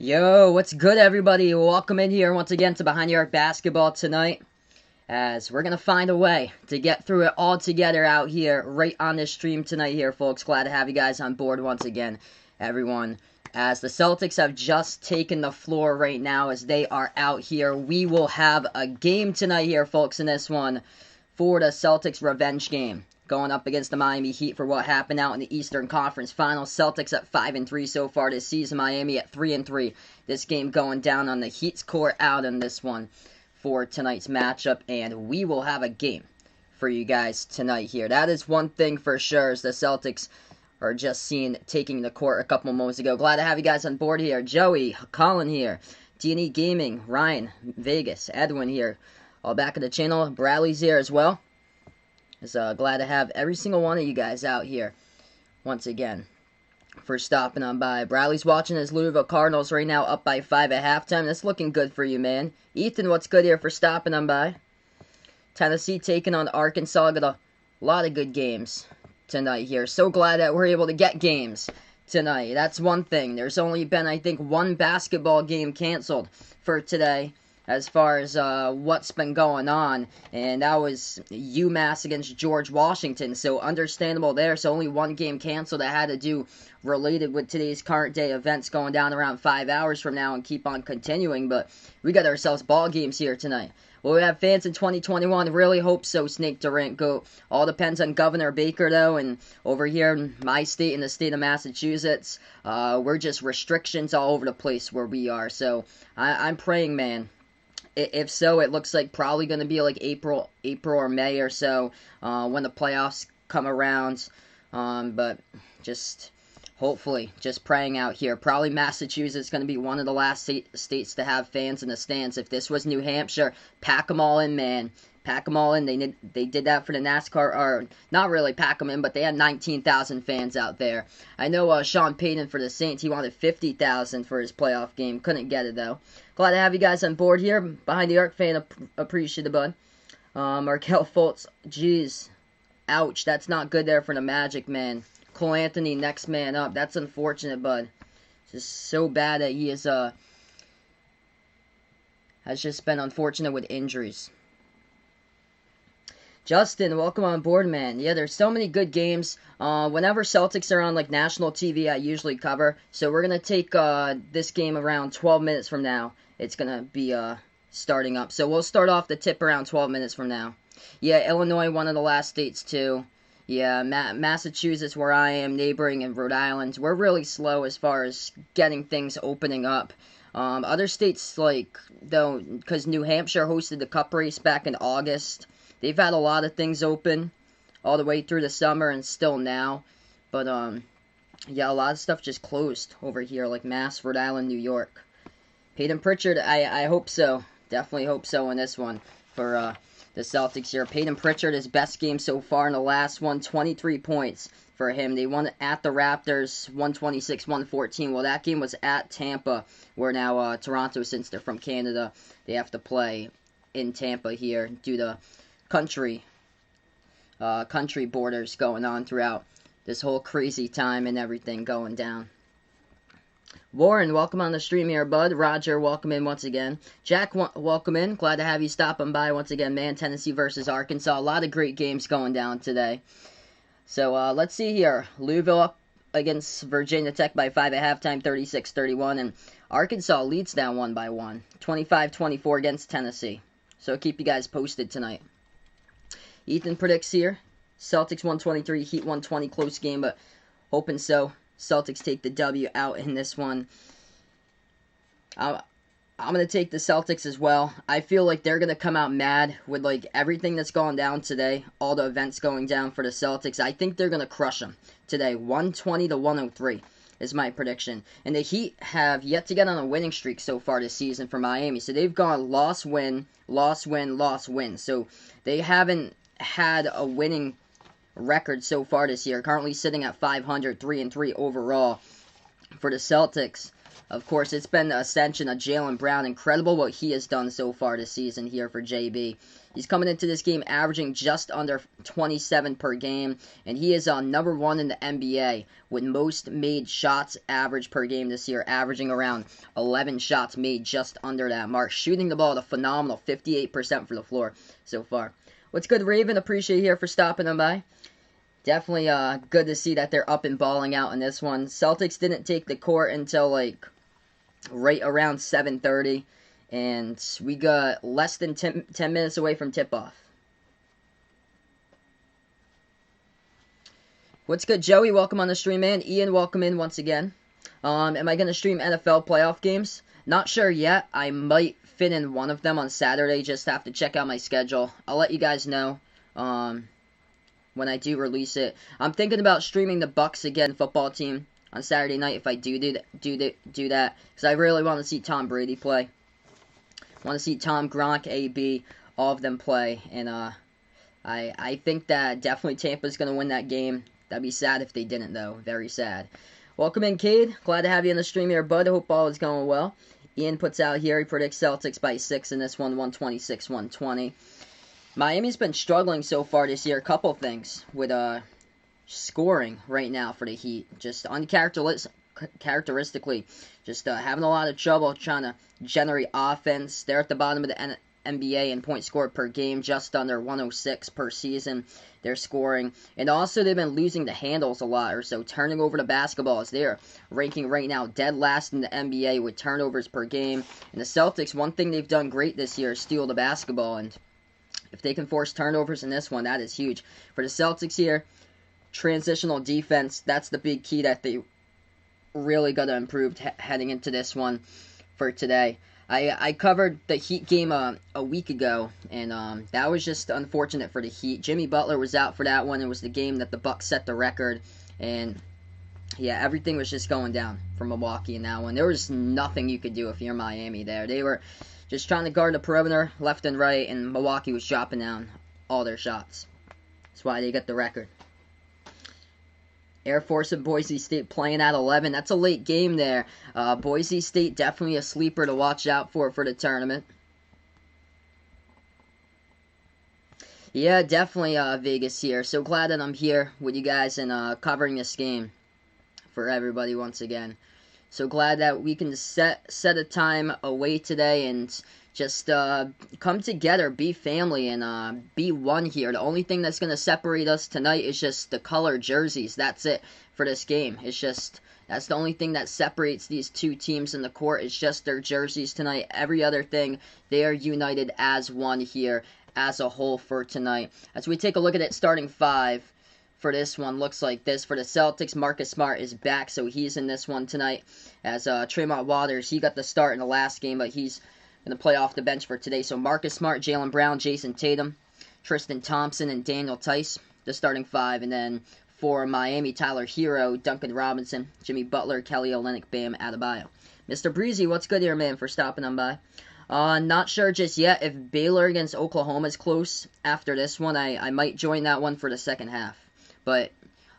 Yo, what's good, everybody? Welcome in here once again to Behind the Arc Basketball tonight, as we're going to find a way to get through it all together out here right on this stream tonight here, folks. Glad to have you guys on board once again, everyone. As the Celtics have just taken the floor right now as they are out here. We will have a game tonight here, folks, in this one for the Celtics revenge game. Going up against the Miami Heat for what happened out in the Eastern Conference Finals. Celtics at 5-3 so far this season. Miami at 3-3. This game going down on the Heat's court out in this one for tonight's matchup. And we will have a game for you guys tonight here. That is one thing for sure, as the Celtics are just seen taking the court a couple moments ago. Glad to have you guys on board here. Joey, Colin here, D&E Gaming, Ryan, Vegas, Edwin here. All back of the channel. Bradley's here as well. Glad to have every single one of you guys out here once again for stopping on by. Bradley's watching his Louisville Cardinals right now up by 5 at halftime. That's looking good for you, man. Ethan, what's good here for stopping on by? Tennessee taking on Arkansas. Got a lot of good games tonight here. So glad that we're able to get games tonight. That's one thing. There's only been, I think, one basketball game canceled for today, as far as what's been going on, and that was UMass against George Washington, so understandable there. So only one game canceled that had to do related with today's current day events going down around 5 hours from now and keep on continuing, but we got ourselves ball games here tonight. Will we have fans in 2021? Really hope so, Snake Durant Goat. All depends on Governor Baker, though, and over here in my state, in the state of Massachusetts, we're just restrictions all over the place where we are, so I'm praying, man. If so, it looks like probably going to be like April or May or so when the playoffs come around. But just hopefully, just praying out here. Probably Massachusetts is going to be one of the last states to have fans in the stands. If this was New Hampshire, pack them all in, man. Pack them all in. They did that for the NASCAR, or not really pack them in, but they had 19,000 fans out there. I know Sean Payton for the Saints, he wanted 50,000 for his playoff game. Couldn't get it, though. Glad to have you guys on board here. Behind the Arc fan, appreciate it, bud. Markel Fultz, jeez. Ouch, that's not good there for the Magic, man. Cole Anthony, next man up. That's unfortunate, bud. Just so bad that he is, has just been unfortunate with injuries. Justin, welcome on board, man. Yeah, there's so many good games. Whenever Celtics are on, like, national TV, I usually cover. So we're going to take this game around 12 minutes from now. It's going to be starting up. So we'll start off the tip around 12 minutes from now. Yeah, Illinois, one of the last states, too. Yeah, Massachusetts, where I am, neighboring, and Rhode Island, we're really slow as far as getting things opening up. Other states, like, though, because New Hampshire hosted the Cup race back in August, they've had a lot of things open all the way through the summer and still now. But, yeah, a lot of stuff just closed over here, like Mass, Rhode Island, New York. Peyton Pritchard, I hope so. Definitely hope so in this one for the Celtics here. Peyton Pritchard, his best game so far in the last one, 23 points for him. They won at the Raptors, 126-114. Well, that game was at Tampa, where now Toronto, since they're from Canada, they have to play in Tampa here due to country borders going on throughout this whole crazy time and everything going down. Warren, welcome on the stream here, bud. Roger, welcome in once again. Jack, welcome in. Glad to have you stopping by once again, man. Tennessee versus Arkansas. A lot of great games going down today. So, let's see here. Louisville up against Virginia Tech by 5 at halftime, 36-31. And Arkansas leads down 1 by 1, 25-24 against Tennessee. So, keep you guys posted tonight. Ethan predicts here. Celtics 123, Heat 120. Close game, but hoping so. Celtics take the W out in this one. I'm going to take the Celtics as well. I feel like they're going to come out mad with, like, everything that's gone down today. All the events going down for the Celtics. I think they're going to crush them today. 120-103 is my prediction. And the Heat have yet to get on a winning streak so far this season for Miami. So they've gone loss, win, loss, win, loss, win. So they haven't had a winning record so far this year. Currently sitting at 500, 3-3 overall for the Celtics. Of course, it's been the ascension of Jaylen Brown. Incredible what he has done so far this season here for JB. He's coming into this game averaging just under 27 per game, and he is number 1 in the NBA with most made shots average per game this year, averaging around 11 shots made just under that mark. Shooting the ball at a phenomenal 58% for the floor so far. What's good, Raven? Appreciate you here for stopping on by. Definitely good to see that they're up and balling out in this one. Celtics didn't take the court until like right around 7:30, and we got less than 10 minutes away from tip-off. What's good, Joey? Welcome on the stream, man. Ian, welcome in once again. Am I going to stream NFL playoff games? Not sure yet. I might fit in one of them on Saturday. Just have to check out my schedule. I'll let you guys know when I do release it. I'm thinking about streaming the Bucks again football team on Saturday night if I do that, because I really want to see Tom Brady play. Want to see Tom, Gronk, AB, all of them play, and I think that definitely Tampa's going to win that game. That'd be sad if they didn't, though. Very sad. Welcome in, Cade. Glad to have you in the stream here, bud. I hope all is going well. Ian puts out here, he predicts Celtics by 6 in this one, 126-120. Miami's been struggling so far this year. A couple things with scoring right now for the Heat. Just uncharacteristically, just having a lot of trouble trying to generate offense. They're at the bottom of the NBA in points scored per game, just under 106 per season. They're scoring. And also they've been losing the handles a lot, or so turning over the basketballs. They're ranking right now dead last in the NBA with turnovers per game. And the Celtics, one thing they've done great this year is steal the basketball. And if they can force turnovers in this one, that is huge. For the Celtics here, transitional defense, that's the big key that they really got to improve heading into this one for today. I covered the Heat game a week ago, and that was just unfortunate for the Heat. Jimmy Butler was out for that one. It was the game that the Bucks set the record, and yeah, everything was just going down for Milwaukee in that one. There was nothing you could do if you're Miami there. They were just trying to guard the perimeter left and right, and Milwaukee was dropping down all their shots. That's why they got the record. Air Force and Boise State playing at 11. That's a late game there. Boise State definitely a sleeper to watch out for the tournament. Yeah, definitely Vegas here. So glad that I'm here with you guys and covering this game for everybody once again. So glad that we can set a time away today and just come together, be family, and be one here. The only thing that's going to separate us tonight is just the color jerseys. That's it for this game. That's the only thing that separates these two teams in the court. It's just their jerseys tonight. Every other thing, they are united as one here, as a whole for tonight. As we take a look at it, starting 5 for this one looks like this. For the Celtics, Marcus Smart is back, so he's in this one tonight. As Tremont Waters, he got the start in the last game, but he's going to play off the bench for today. So Marcus Smart, Jaylen Brown, Jason Tatum, Tristan Thompson, and Daniel Tice, the starting 5. And then for Miami, Tyler Hero, Duncan Robinson, Jimmy Butler, Kelly Olynyk, Bam Adebayo. Mr. Breezy, what's good here, man, for stopping on by? Not sure just yet. If Baylor against Oklahoma is close after this one, I might join that one for the second half. But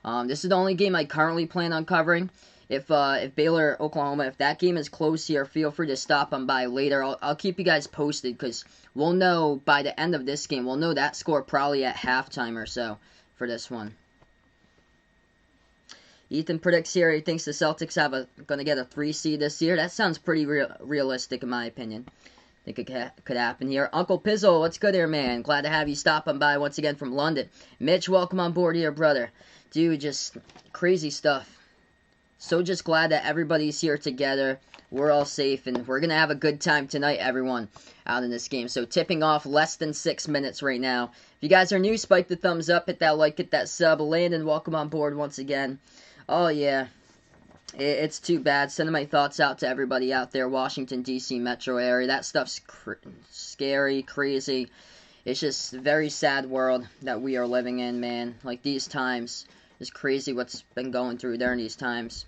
this is the only game I currently plan on covering. If Baylor, Oklahoma, if that game is close here, feel free to stop on by later. I'll keep you guys posted because we'll know by the end of this game. We'll know that score probably at halftime or so for this one. Ethan predicts here he thinks the Celtics going to get a 3 seed this year. That sounds pretty realistic in my opinion. I think it could happen here. Uncle Pizzle, what's good here, man? Glad to have you stop on by once again from London. Mitch, welcome on board here, brother. Dude, just crazy stuff. So just glad that everybody's here together. We're all safe, and we're going to have a good time tonight, everyone, out in this game. So tipping off less than 6 minutes right now. If you guys are new, spike the thumbs up, hit that like, hit that sub. Landon, welcome on board once again. Oh, yeah. It's too bad. Sending my thoughts out to everybody out there, Washington, D.C. metro area. That stuff's scary, crazy. It's just a very sad world that we are living in, man. Like, these times. It's crazy what's been going through there in these times.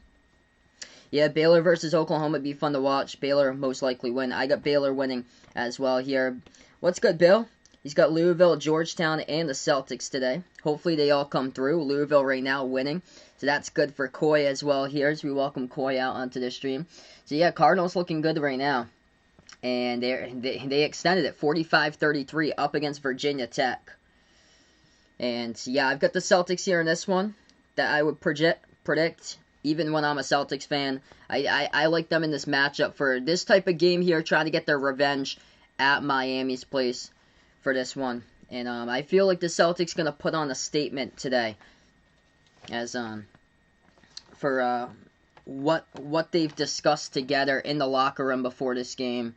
Yeah, Baylor versus Oklahoma would be fun to watch. Baylor most likely win. I got Baylor winning as well here. What's good, Bill? He's got Louisville, Georgetown, and the Celtics today. Hopefully they all come through. Louisville right now winning. So that's good for Coy as well here as we welcome Coy out onto the stream. So yeah, Cardinals looking good right now. And they extended it 45-33 up against Virginia Tech. And yeah, I've got the Celtics here in this one that I would predict. Even when I'm a Celtics fan, I like them in this matchup for this type of game here, trying to get their revenge at Miami's place for this one. And I feel like the Celtics going to put on a statement today as for what they've discussed together in the locker room before this game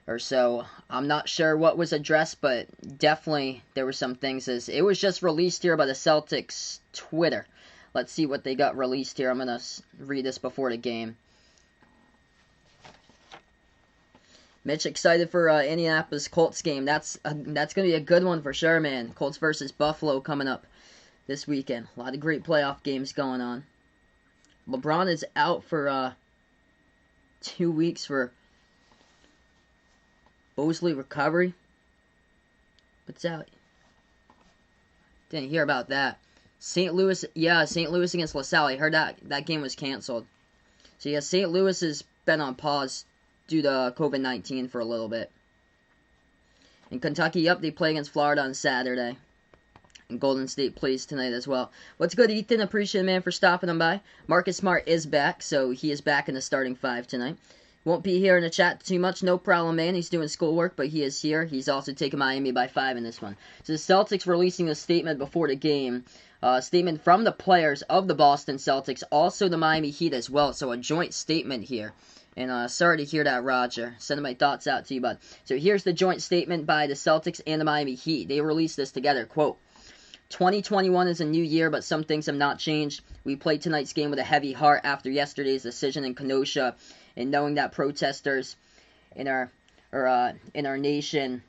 or so. I'm not sure what was addressed, but definitely there were some things. As it was just released here by the Celtics Twitter. Let's see what they got released here. I'm going to read this before the game. Mitch, excited for Indianapolis Colts game. That's going to be a good one for sure, man. Colts versus Buffalo coming up this weekend. A lot of great playoff games going on. LeBron is out for 2 weeks for Bosley recovery. What's out? Didn't hear about that. St. Louis, yeah, St. Louis against LaSalle. I heard that game was canceled. So yeah, St. Louis has been on pause due to COVID-19 for a little bit. In Kentucky, yep, they play against Florida on Saturday. And Golden State plays tonight as well. What's good, Ethan? Appreciate it, man, for stopping on by. Marcus Smart is back, so he is back in the starting five tonight. Won't be here in the chat too much, no problem, man. He's doing schoolwork, but he is here. He's also taking Miami by 5 in this one. So the Celtics releasing a statement before the game. Statement from the players of the Boston Celtics, also the Miami Heat as well. So a joint statement here. And sorry to hear that, Roger. Sending my thoughts out to you, bud. So here's the joint statement by the Celtics and the Miami Heat. They released this together. Quote, 2021 is a new year, but some things have not changed. We played tonight's game with a heavy heart after yesterday's decision in Kenosha, and knowing that protesters in our nation's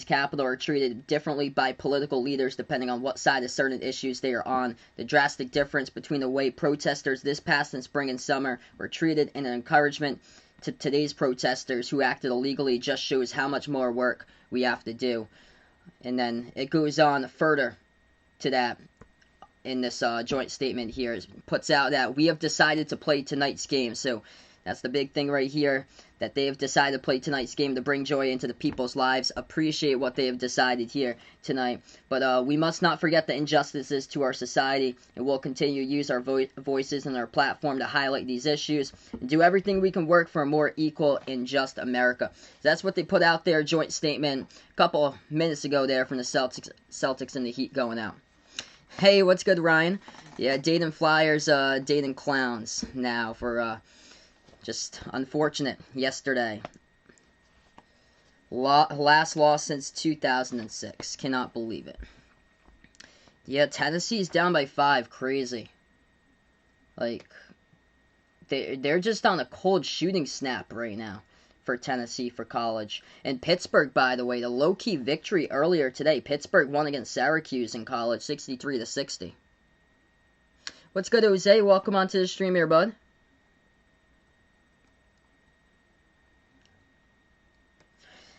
capital are treated differently by political leaders depending on what side of certain issues they are on. The drastic difference between the way protesters this past and spring and summer were treated and an encouragement to today's protesters who acted illegally just shows how much more work we have to do. And then it goes on further to that in this joint statement here. It puts out that we have decided to play tonight's game. So that's the big thing right here, that they have decided to play tonight's game to bring joy into the people's lives. Appreciate what they have decided here tonight. But we must not forget the injustices to our society, and we'll continue to use our voices and our platform to highlight these issues and do everything we can work for a more equal and just America. So that's what they put out there, joint statement, a couple minutes ago there from the Celtics and the Heat going out. Hey, what's good, Ryan? Yeah, Dayton Flyers, Dayton Clowns now for just unfortunate yesterday. Last loss since 2006. Cannot believe it. Yeah, Tennessee's down by 5. Crazy. Like, they're just on a cold shooting snap right now for Tennessee for college. And Pittsburgh, by the way, the low-key victory earlier today. Pittsburgh won against Syracuse in college, 63-60. What's good, Jose? Welcome onto the stream here, bud.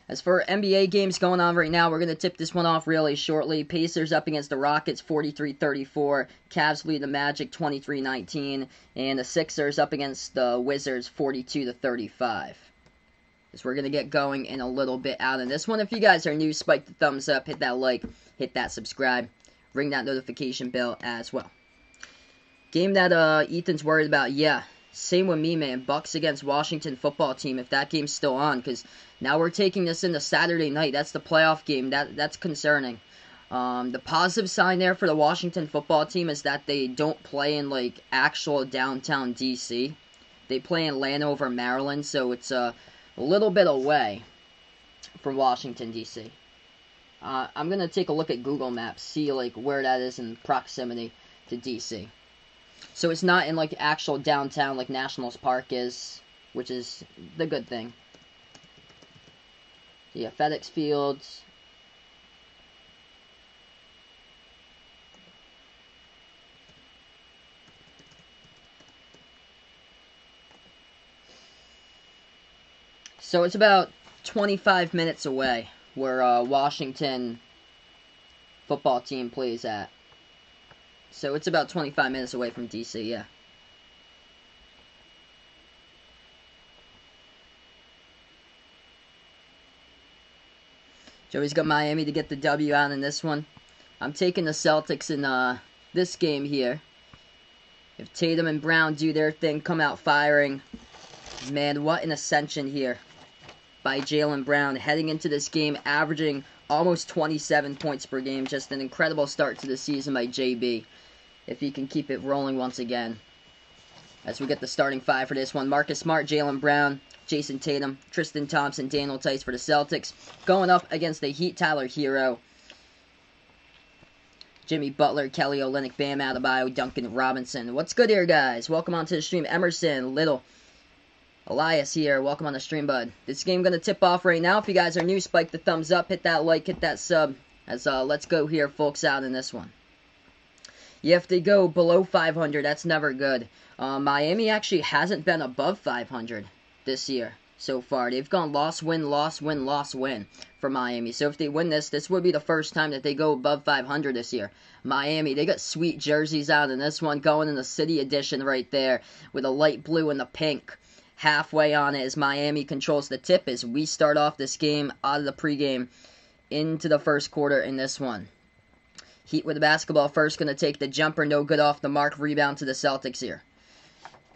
As for NBA games going on right now, we're going to tip this one off really shortly. Pacers up against the Rockets, 43-34. Cavs lead the Magic, 23-19. And the Sixers up against the Wizards, 42-35. As we're going to get going in a little bit out in this one. If you guys are new, spike the thumbs up, hit that like, hit that subscribe, ring that notification bell as well. Game that Ethan's worried about, yeah. Same with me, man. Bucks against Washington football team, if that game's still on, because now we're taking this into Saturday night. That's the playoff game. That's concerning. The positive sign there for the Washington football team is that they don't play in, like, actual downtown D.C. They play in Landover, Maryland, so it's a little bit away from Washington, D.C. I'm going to take a look at Google Maps, see, like, where that is in proximity to D.C. So it's not in, like, actual downtown like Nationals Park is, which is the good thing. Yeah, FedEx Fields. So it's about 25 minutes away where Washington football team plays at. So it's about 25 minutes away from DC, yeah. Joey's got Miami to get the W out in this one. I'm taking the Celtics in this game here. If Tatum and Brown do their thing, come out firing. Man, what an ascension here by Jaylen Brown. Heading into this game, averaging almost 27 points per game. Just an incredible start to the season by JB. If he can keep it rolling once again. As we get the starting five for this one. Marcus Smart, Jaylen Brown, Jason Tatum, Tristan Thompson, Daniel Tice for the Celtics. Going up against the Heat, Tyler Hero, Jimmy Butler, Kelly Olynyk, Bam Adebayo, Duncan Robinson. What's good here, guys? Welcome onto the stream. Emerson, Little, Elias here. Welcome on the stream, bud. This game going to tip off right now. If you guys are new, spike the thumbs up, hit that like, hit that sub. As let's go here, folks, out in this one. You have to go below 500. That's never good. Miami actually hasn't been above 500 this year so far. They've gone loss, win, loss, win, loss, win for Miami. So if they win this would be the first time that they go above 500 this year. Miami, they got sweet jerseys out in this one, going in the City Edition right there with a light blue and the pink. Halfway on it as Miami controls the tip as we start off this game out of the pregame into the first quarter in this one. Heat with the basketball first, going to take the jumper, no good off the mark, rebound to the Celtics here.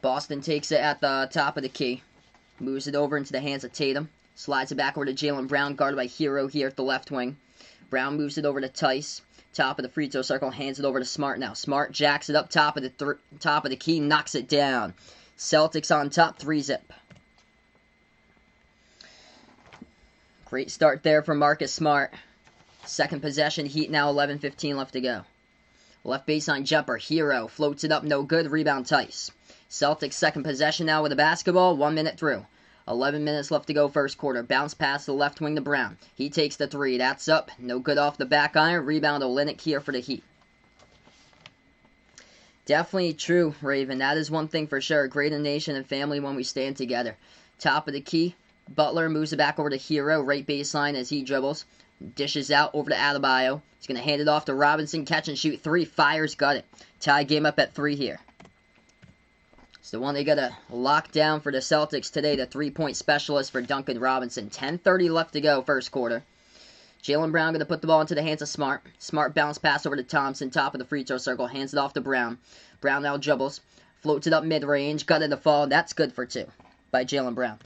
Boston takes it at the top of the key, moves it over into the hands of Tatum, slides it back over to Jaylen Brown, guarded by Hero here at the left wing. Brown moves it over to Tice, top of the free throw circle, hands it over to Smart now. Smart jacks it up top of the key, knocks it down. Celtics on top, 3-zip. Great start there for Marcus Smart. Second possession, Heat now 11:15 left to go. Left baseline jumper, Hero, floats it up, no good, rebound Tice. Celtics second possession now with the basketball, 1 minute through. 11 minutes left to go first quarter. Bounce pass to the left wing to Brown. He takes the three, that's up, no good off the back iron, rebound Olynyk here for the Heat. Definitely true, Raven, that is one thing for sure. Greater nation and family when we stand together. Top of the key, Butler moves it back over to Hero, right baseline as he dribbles. Dishes out over to Adebayo. He's going to hand it off to Robinson. Catch and shoot three. Fires. Got it. Tie game up at 3 here. It's the one they got to lock down for the Celtics today. The three-point specialist for Duncan Robinson. 10:30 left to go first quarter. Jaylen Brown going to put the ball into the hands of Smart. Smart bounce pass over to Thompson. Top of the free throw circle. Hands it off to Brown. Brown now dribbles. Floats it up mid-range. Got it to fall. That's good for 2 by Jaylen Brown.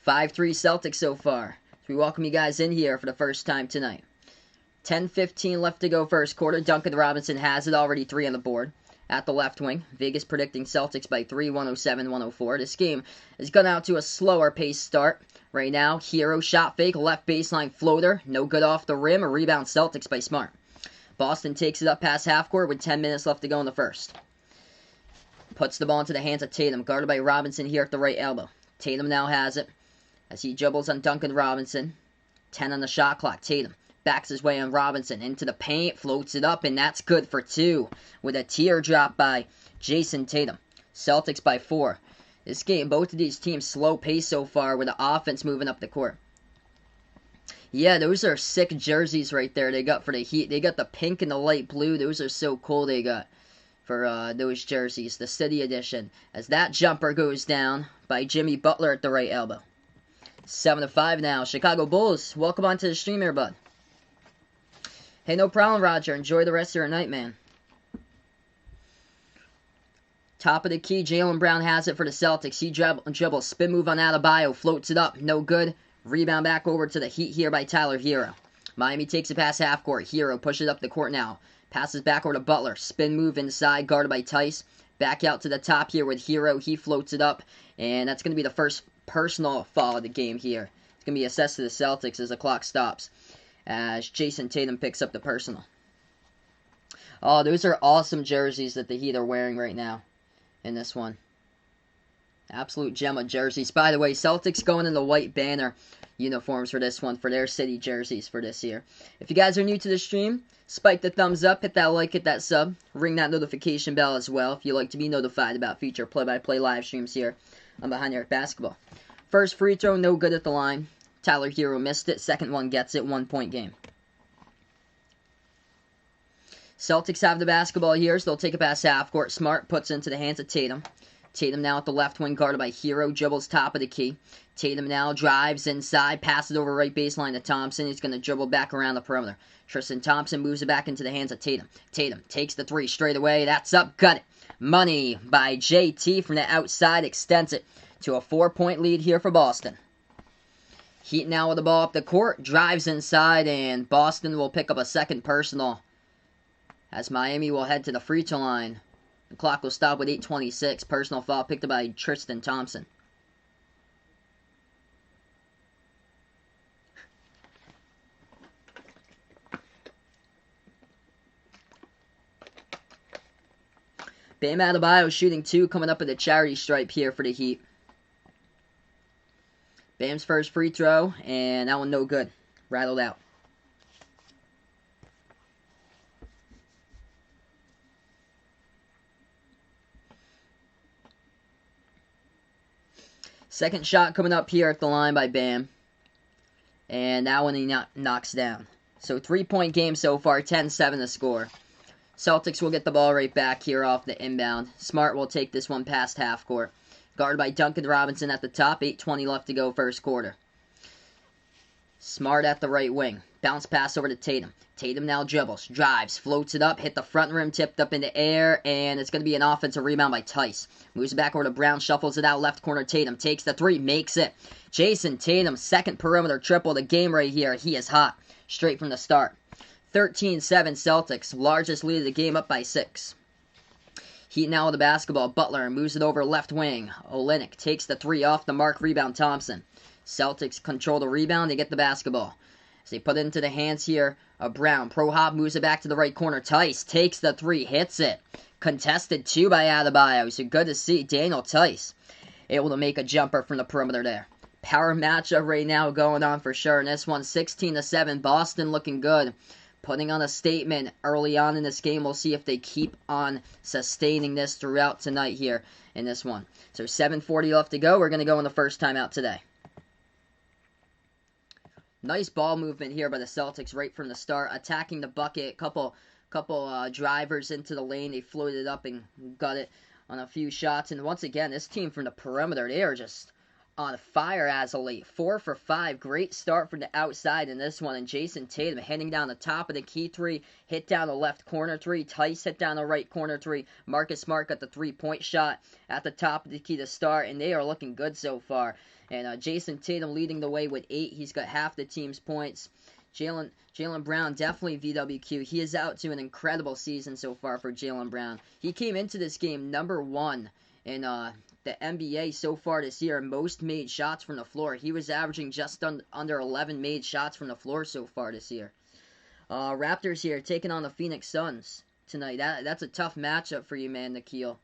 5-3 Celtics so far. We welcome you guys in here for the first time tonight. 10:15 left to go first quarter. Duncan Robinson has it already, 3 on the board. At the left wing, Vegas predicting Celtics by 3, 107-104. This game has gone out to a slower pace start. Right now, Hero shot fake, left baseline floater. No good off the rim. A rebound Celtics by Smart. Boston takes it up past half court with 10 minutes left to go in the first. Puts the ball into the hands of Tatum, guarded by Robinson here at the right elbow. Tatum now has it as he dribbles on Duncan Robinson. 10 on the shot clock. Tatum backs his way on Robinson into the paint, floats it up, and that's good for 2 with a teardrop by Jason Tatum. Celtics by 4. This game, both of these teams slow pace so far with the offense moving up the court. Yeah, those are sick jerseys right there they got for the Heat. They got the pink and the light blue. Those are so cool they got for those jerseys, the City Edition. As that jumper goes down by Jimmy Butler at the right elbow. 7-5 now. Chicago Bulls, welcome onto the stream here, bud. Hey, no problem, Roger. Enjoy the rest of your night, man. Top of the key, Jaylen Brown has it for the Celtics. He dribbles, spin move on Adebayo, floats it up, no good. Rebound back over to the Heat here by Tyler Hero. Miami takes it past half court. Hero pushes up the court now. Passes back over to Butler. Spin move inside, guarded by Tice. Back out to the top here with Hero. He floats it up, and that's going to be the first personal foul of the game here. It's going to be assessed to the Celtics as the clock stops, as Jason Tatum picks up the personal. Oh, those are awesome jerseys that the Heat are wearing right now in this one. Absolute gem of jerseys. By the way, Celtics going in the white banner uniforms for this one, for their city jerseys for this year. If you guys are new to the stream, spike the thumbs up, hit that like, hit that sub, ring that notification bell as well if you like to be notified about future play-by-play live streams here on Behind the Arc Basketball. First free throw, no good at the line. Tyler Hero missed it. Second one gets it. 1 point game. Celtics have the basketball here, so they'll take it past half court. Smart puts into the hands of Tatum. Tatum now at the left wing, guarded by Hero. Dribbles top of the key. Tatum now drives inside, passes over right baseline to Thompson. He's going to dribble back around the perimeter. Tristan Thompson moves it back into the hands of Tatum. Tatum takes the three straight away. That's up. Got it. Money by JT from the outside. Extends it to a 4-point lead here for Boston. Heat now with the ball up the court. Drives inside, and Boston will pick up a second personal as Miami will head to the free throw line. The clock will stop with 8:26. Personal foul picked up by Tristan Thompson. Bam Adebayo shooting 2, coming up with a charity stripe here for the Heat. Bam's first free throw, and that one no good. Rattled out. Second shot coming up here at the line by Bam. And that one he knocks down. So 3-point game so far, 10-7 to score. Celtics will get the ball right back here off the inbound. Smart will take this one past half court. Guarded by Duncan Robinson at the top. 8:20 left to go first quarter. Smart at the right wing. Bounce pass over to Tatum. Tatum now dribbles, drives, floats it up, hit the front rim, tipped up in the air, and it's going to be an offensive rebound by Tice. Moves it back over to Brown, shuffles it out, left corner Tatum, takes the three, makes it. Jason Tatum, second perimeter triple of the game right here. He is hot, straight from the start. 13-7 Celtics, largest lead of the game, up by 6. Heat now with the basketball. Butler moves it over left wing. Olynyk takes the three off the mark, rebound Thompson. Celtics control the rebound, they get the basketball. As they put it into the hands here of Brown. Pro hop moves it back to the right corner. Tice takes the three, hits it. Contested 2 by Adebayo. So good to see Daniel Tice able to make a jumper from the perimeter there. Power matchup right now going on for sure. And this one 16-7. Boston looking good. Putting on a statement early on in this game. We'll see if they keep on sustaining this throughout tonight here in this one. So 7:40 left to go. We're going to go in the first timeout today. Nice ball movement here by the Celtics right from the start. Attacking the bucket. Couple drivers into the lane. They floated up and got it on a few shots. And once again, this team from the perimeter, they are just on fire as of late. 4 for 5. Great start from the outside in this one. And Jason Tatum heading down the top of the key three. Hit down the left corner three. Tice hit down the right corner three. Marcus Smart got the 3-point shot at the top of the key to start. And they are looking good so far. And Jason Tatum leading the way with 8. He's got half the team's points. Jaylen Brown, definitely VWQ. He is out to an incredible season so far for Jaylen Brown. He came into this game number 1 in the NBA so far this year. Most made shots from the floor. He was averaging just under 11 made shots from the floor so far this year. Raptors here taking on the Phoenix Suns tonight. That's a tough matchup for you, man, Nikhil.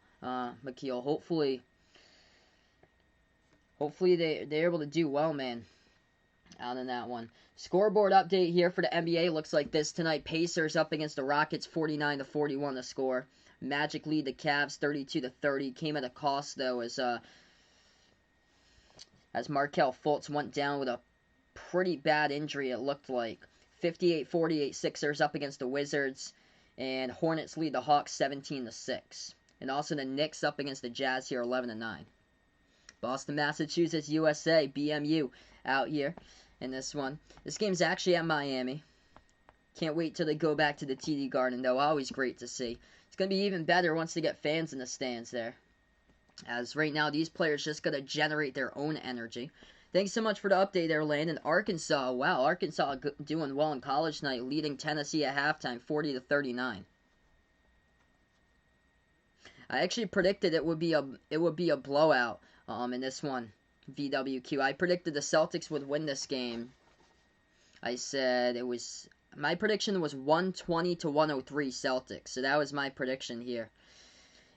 Hopefully they're able to do well, man, out in that one. Scoreboard update here for the NBA looks like this tonight. Pacers up against the Rockets, 49-41 the score. Magic lead the Cavs, 32-30. Came at a cost, though, as Markelle Fultz went down with a pretty bad injury, it looked like. 58-48 Sixers up against the Wizards. And Hornets lead the Hawks, 17-6. And also the Knicks up against the Jazz here, 11-9. Boston, Massachusetts, USA, BMU out here in this one. This game's actually at Miami. Can't wait till they go back to the TD Garden, though. Always great to see. It's going to be even better once they get fans in the stands there. As right now, these players just got to generate their own energy. Thanks so much for the update there, Landon. Arkansas, wow, Arkansas doing well in college tonight, leading Tennessee at halftime, 40-39. I actually predicted it would be a blowout in this one, VWQ. I predicted the Celtics would win this game. I said my prediction was 120-103 Celtics. So that was my prediction here.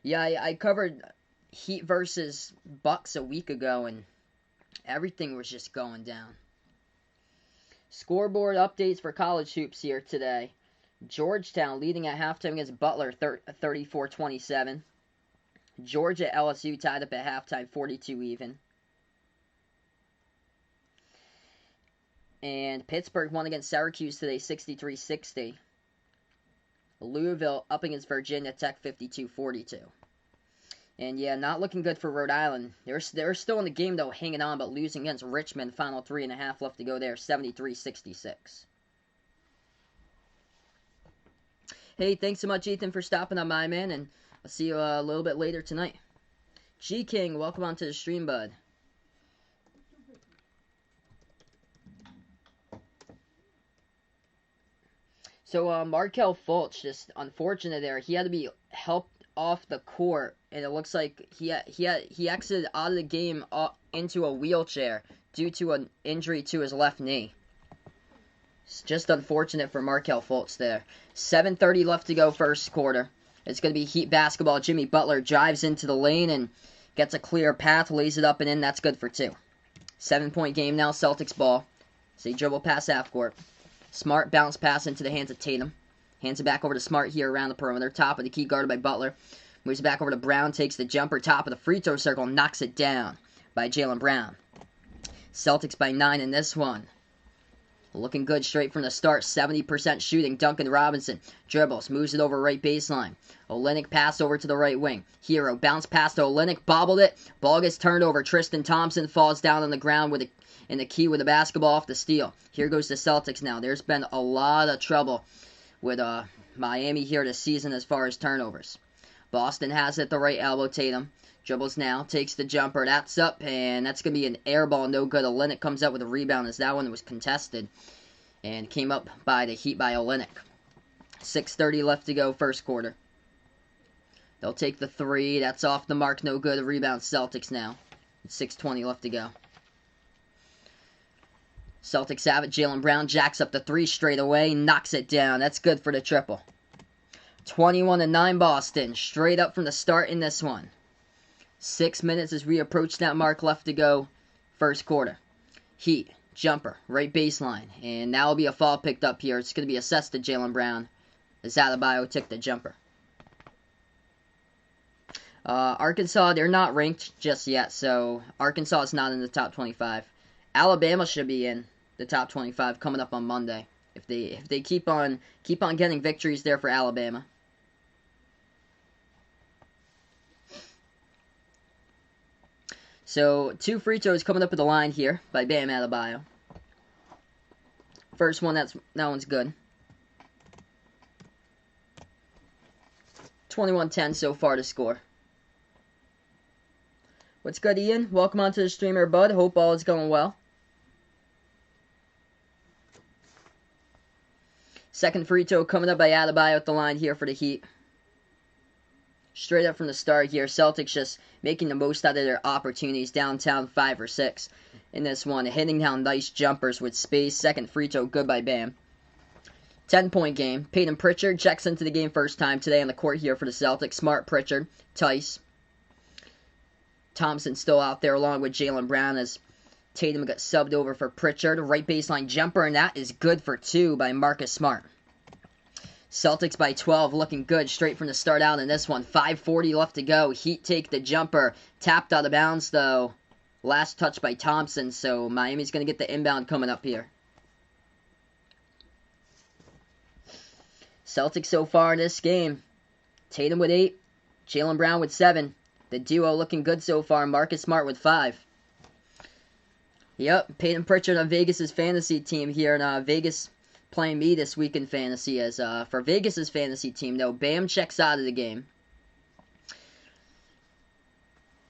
Yeah, I covered Heat versus Bucks a week ago, and everything was just going down. Scoreboard updates for college hoops here today. Georgetown leading at halftime against Butler, 34-27. Georgia LSU tied up at halftime, 42 even. And Pittsburgh won against Syracuse today, 63-60. Louisville up against Virginia Tech, 52-42. And yeah, not looking good for Rhode Island. They're still in the game, though, hanging on, but losing against Richmond. Final 3.5 left to go there, 73-66. Hey, thanks so much, Ethan, for stopping on, my man, and I'll see you a little bit later tonight. G-King, welcome onto the stream, bud. So, Markel Fultz, just unfortunate there. He had to be helped off the court, and it looks like he exited out of the game into a wheelchair due to an injury to his left knee. It's just unfortunate for Markel Fultz there. 7:30 left to go, first quarter. It's going to be Heat basketball. Jimmy Butler drives into the lane and gets a clear path, lays it up and in. That's good for 2. 7-point game now, Celtics ball. So he dribble pass half court. Smart bounce pass into the hands of Tatum. Hands it back over to Smart here around the perimeter. Top of the key, guarded by Butler. Moves it back over to Brown. Takes the jumper. Top of the free throw circle. Knocks it down by Jaylen Brown. Celtics by 9 in this one. Looking good straight from the start. 70% shooting. Duncan Robinson dribbles. Moves it over right baseline. Olynyk pass over to the right wing. Hero bounce pass to Olynyk. Bobbled it. Ball gets turned over. Tristan Thompson falls down on the ground in the key with the basketball off the steal. Here goes the Celtics now. There's been a lot of trouble with Miami here this season as far as turnovers. Boston has it at the right elbow. Tatum dribbles now, takes the jumper. That's up, and that's going to be an air ball. No good. Olynyk comes up with a rebound as that one was contested and came up by the Heat by Olynyk. 6:30 left to go, first quarter. They'll take the 3. That's off the mark. No good. Rebound Celtics now. 6:20 left to go. Celtics have it. Jaylen Brown jacks up the 3 straight away. Knocks it down. That's good for the triple. 21-9 Boston. Straight up from the start in this one. 6 minutes as we approach that mark left to go. First quarter. Heat. Jumper. Right baseline. And that will be a foul picked up here. It's going to be assessed to Jaylen Brown as Adebayo took the jumper. Arkansas, they're not ranked just yet, so Arkansas is not in the top 25. Alabama should be in the top 25 coming up on Monday if they keep on getting victories there for Alabama. So 2 free throws coming up at the line here by Bam Adebayo. First one, that one's good. 21-10 so far to score. What's good, Ian? Welcome onto the streamer, bud. Hope all is going well. Second free throw coming up by Adebayo at the line here for the Heat. Straight up from the start here, Celtics just making the most out of their opportunities. Downtown 5 or 6 in this one. Hitting down nice jumpers with space. Second free throw good by Bam. 10-point game. Peyton Pritchard checks into the game first time today on the court here for the Celtics. Smart, Pritchard, Tice. Thompson still out there along with Jaylen Brown as Tatum got subbed over for Pritchard. Right baseline jumper, and that is good for 2 by Marcus Smart. Celtics by 12, looking good straight from the start out in this one. 5:40 left to go. Heat take the jumper. Tapped out of bounds, though. Last touch by Thompson, so Miami's going to get the inbound coming up here. Celtics so far in this game. Tatum with 8. Jaylen Brown with 7. The duo looking good so far. Marcus Smart with 5. Yep, Peyton Pritchard on Vegas' fantasy team here. And Vegas playing me this week in fantasy. As for Vegas' fantasy team, though, Bam checks out of the game.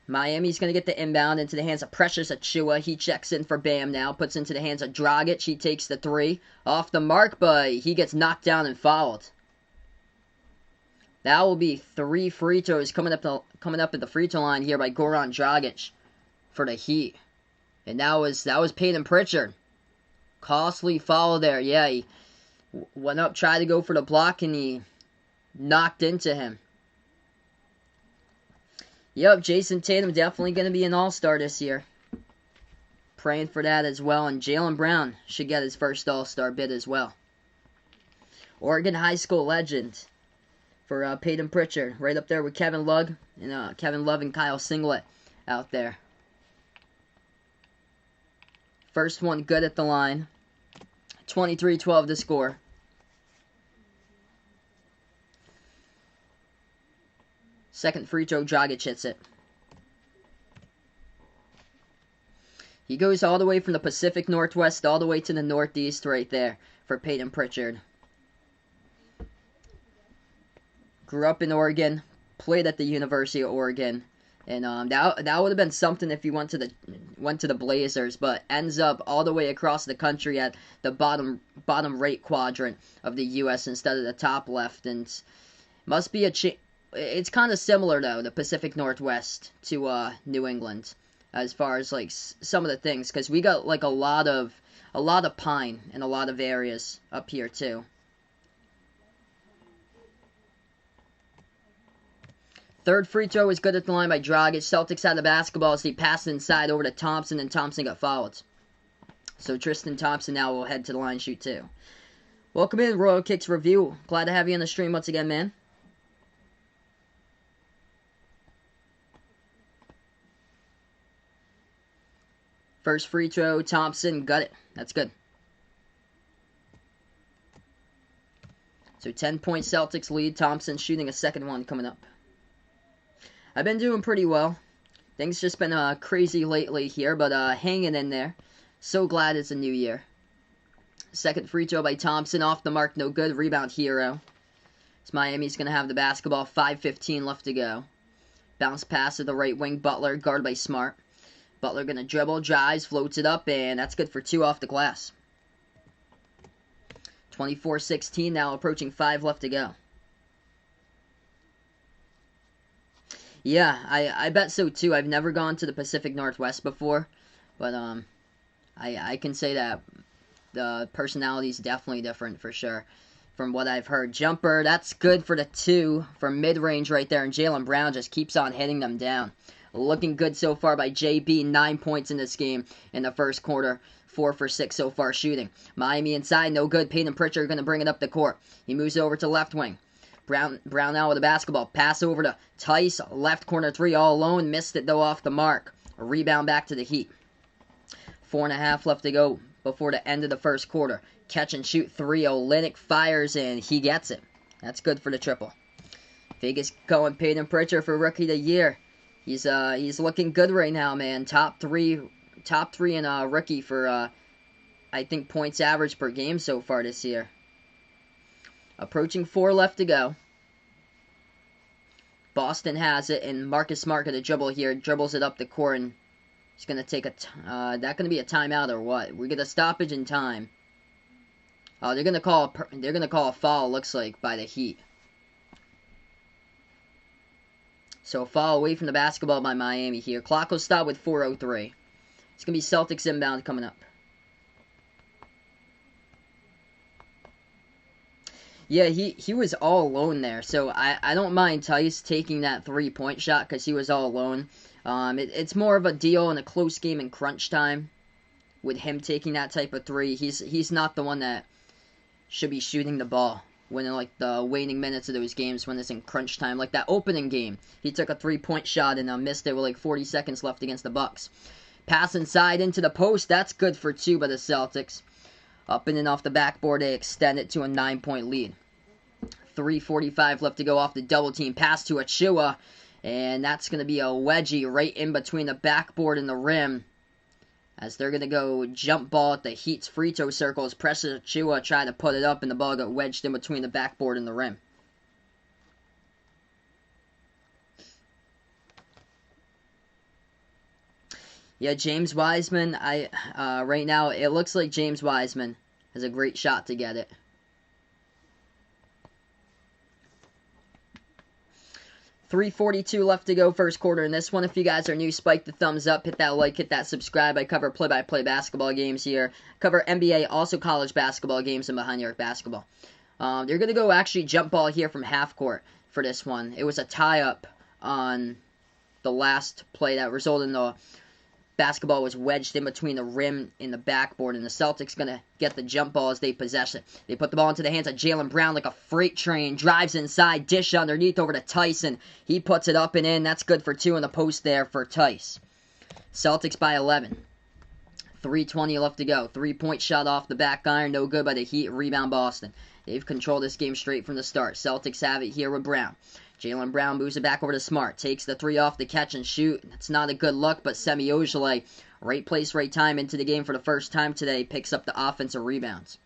Miami's going to get the inbound into the hands of Precious Achiuwa. He checks in for Bam now. Puts into the hands of Dragic. He takes the 3. Off the mark, but he gets knocked down and fouled. That will be 3 free throws coming up at the free throw line here by Goran Dragic for the Heat. And that was Peyton Pritchard. Costly foul there. Yeah, he went up, tried to go for the block, and he knocked into him. Yep, Jason Tatum definitely going to be an all-star this year. Praying for that as well. And Jaylen Brown should get his first all-star bid as well. Oregon High School legend for Peyton Pritchard. Right up there with Kevin Love and Kyle Singlet out there. First one good at the line. 23-12 to score. Second free throw, Dragic hits it. He goes all the way from the Pacific Northwest all the way to the Northeast right there for Peyton Pritchard. Grew up in Oregon, played at the University of Oregon, and that would have been something if he went to the Blazers, but ends up all the way across the country at the bottom right quadrant of the U.S. instead of the top left, and must be it's kind of similar though, the Pacific Northwest to New England, as far as like some of the things, because we got like a lot of pine in a lot of areas up here too. Third free throw is good at the line by Dragic. Celtics had the basketball as he passed inside over to Thompson, and Thompson got fouled. So Tristan Thompson now will head to the line, shoot two. Welcome in, Royal Kicks Review. Glad to have you on the stream once again, man. First free throw, Thompson got it. That's good. So 10-point Celtics lead. Thompson shooting a second one coming up. I've been doing pretty well. Things just been crazy lately here, but hanging in there. So glad it's a new year. Second free throw by Thompson, off the mark, no good. Rebound Hero. So Miami's going to have the basketball, 5:15 left to go. Bounce pass to the right wing, Butler, guarded by Smart. Butler going to dribble, drives, floats it up, and that's good for two off the glass. 24-16, now approaching 5 left to go. Yeah, I bet so too. I've never gone to the Pacific Northwest before, but I can say that the personality is definitely different for sure from what I've heard. Jumper, that's good for the 2 from mid-range right there, and Jaylen Brown just keeps on hitting them down. Looking good so far by JB, 9 points in this game in the first quarter. 4 for 6 so far shooting. Miami inside, no good. Peyton Pritchard going to bring it up the court. He moves over to left wing. Brown now with the basketball. Pass over to Tice. Left corner 3 all alone. Missed it though off the mark. A rebound back to the Heat. 4.5 left to go before the end of the first quarter. Catch and shoot 3. Olynyk fires and he gets it. That's good for the triple. Vegas going Peyton Pritchard for Rookie of the Year. He's looking good right now, man. Top three in rookie for I think points average per game so far this year. Approaching 4 left to go. Boston has it, and Marcus Smart got a dribble here. Dribbles it up the court, and he's going to take that going to be a timeout or what? We get a stoppage in time. They're going to call a foul, looks like, by the Heat. So a foul away from the basketball by Miami here. Clock will stop with 4:03. It's going to be Celtics inbound coming up. Yeah, he was all alone there, so I don't mind Tice taking that 3-point shot because he was all alone. It's more of a deal in a close game in crunch time with him taking that type of 3. He's not the one that should be shooting the ball when in like the waning minutes of those games when it's in crunch time. Like that opening game, he took a 3-point shot and missed it with like 40 seconds left against the Bucks. Pass inside into the post, that's good for 2 by the Celtics. Up and in off the backboard, they extend it to a 9-point lead. 3:45 left to go off the double team. Pass to Achua, and that's going to be a wedgie right in between the backboard and the rim. As they're going to go jump ball at the Heat's free throw circles. Pressure Achua tried to put it up, and the ball got wedged in between the backboard and the rim. Yeah, James Wiseman, right now, it looks like James Wiseman has a great shot to get it. $3:42 left to go first quarter in this one. If you guys are new, spike the thumbs up, hit that like, hit that subscribe. I cover play-by-play basketball games here. Cover NBA, also college basketball games and Behind Your Arc basketball. They're going to go actually jump ball here from half court for this one. It was a tie-up on the last play that resulted in the basketball was wedged in between the rim and the backboard, and the Celtics going to get the jump ball as they possess it. They put the ball into the hands of Jaylen Brown like a freight train, drives inside, dish underneath over to Tyson. He puts it up and in. That's good for 2 in the post there for Tice. Celtics by 11. 3:20 left to go. 3-point shot off the back iron. No good by the Heat. Rebound Boston. They've controlled this game straight from the start. Celtics have it here with Brown. Jaylen Brown moves it back over to Smart. Takes the 3 off the catch and shoot. It's not a good look, but Semi Ojeleye, right place, right time into the game for the first time today, picks up the offensive rebounds.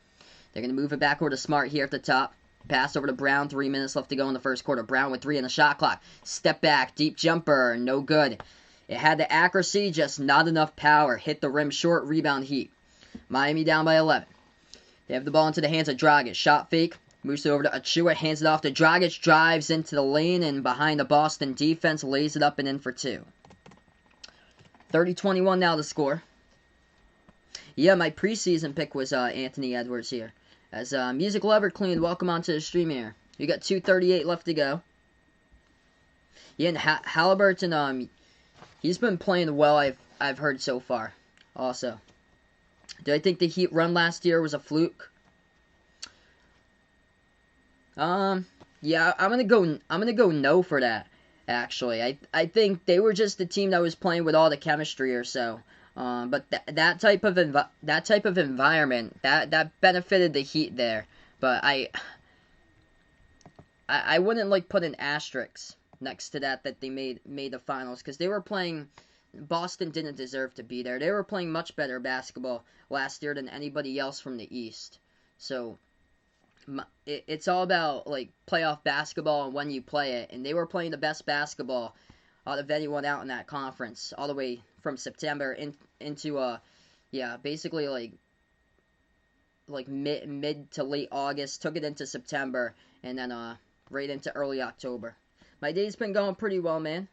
They're going to move it back over to Smart here at the top. Pass over to Brown. 3 minutes left to go in the first quarter. Brown with 3 in the shot clock. Step back. Deep jumper. No good. It had the accuracy, just not enough power. Hit the rim short. Rebound Heat. Miami down by 11. They have the ball into the hands of Dragic. Shot fake. Moves it over to Achua. Hands it off to Dragic. Drives into the lane and behind the Boston defense. Lays it up and in for 2. 30-21 now to score. Yeah, my preseason pick was Anthony Edwards here. As Music Lover Clean, welcome onto the stream here. You got 2:38 left to go. Yeah, and Halliburton, he's been playing well, I've heard so far. Also, do I think the Heat run last year was a fluke? Yeah, I'm gonna go no for that. Actually, I think they were just the team that was playing with all the chemistry or so. But that type of environment that benefited the Heat there. But I wouldn't like put an asterisk next to that they made the finals, because they were playing. Boston didn't deserve to be there. They were playing much better basketball last year than anybody else from the East. So it's all about like playoff basketball and when you play it. And they were playing the best basketball out of anyone out in that conference, all the way from September into basically like mid to late August. Took it into September and then right into early October. My day's been going pretty well, man.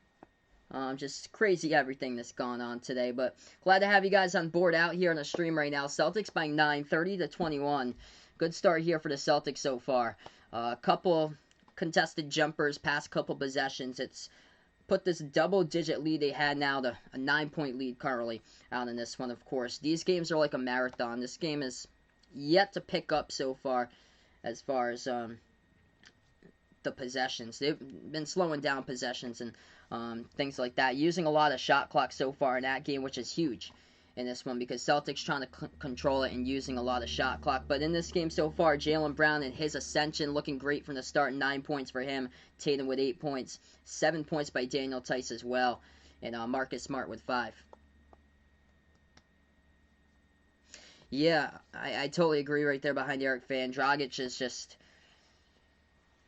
Just crazy everything that's gone on today, but glad to have you guys on board out here on the stream right now. Celtics by 9, 30-21. Good start here for the Celtics so far. A couple contested jumpers, past couple possessions. It's put this double-digit lead they had now to a 9-point lead currently out in this one, of course. These games are like a marathon. This game is yet to pick up so far as the possessions. They've been slowing down possessions and things like that, using a lot of shot clock so far in that game, which is huge in this one because Celtics trying to control it and using a lot of shot clock. But in this game so far, Jaylen Brown and his ascension looking great from the start. 9 points for him. Tatum with 8 points. 7 points by Daniel Tice as well. And Marcus Smart with 5. Yeah, I totally agree right there behind Eric Fan. Dragic is just...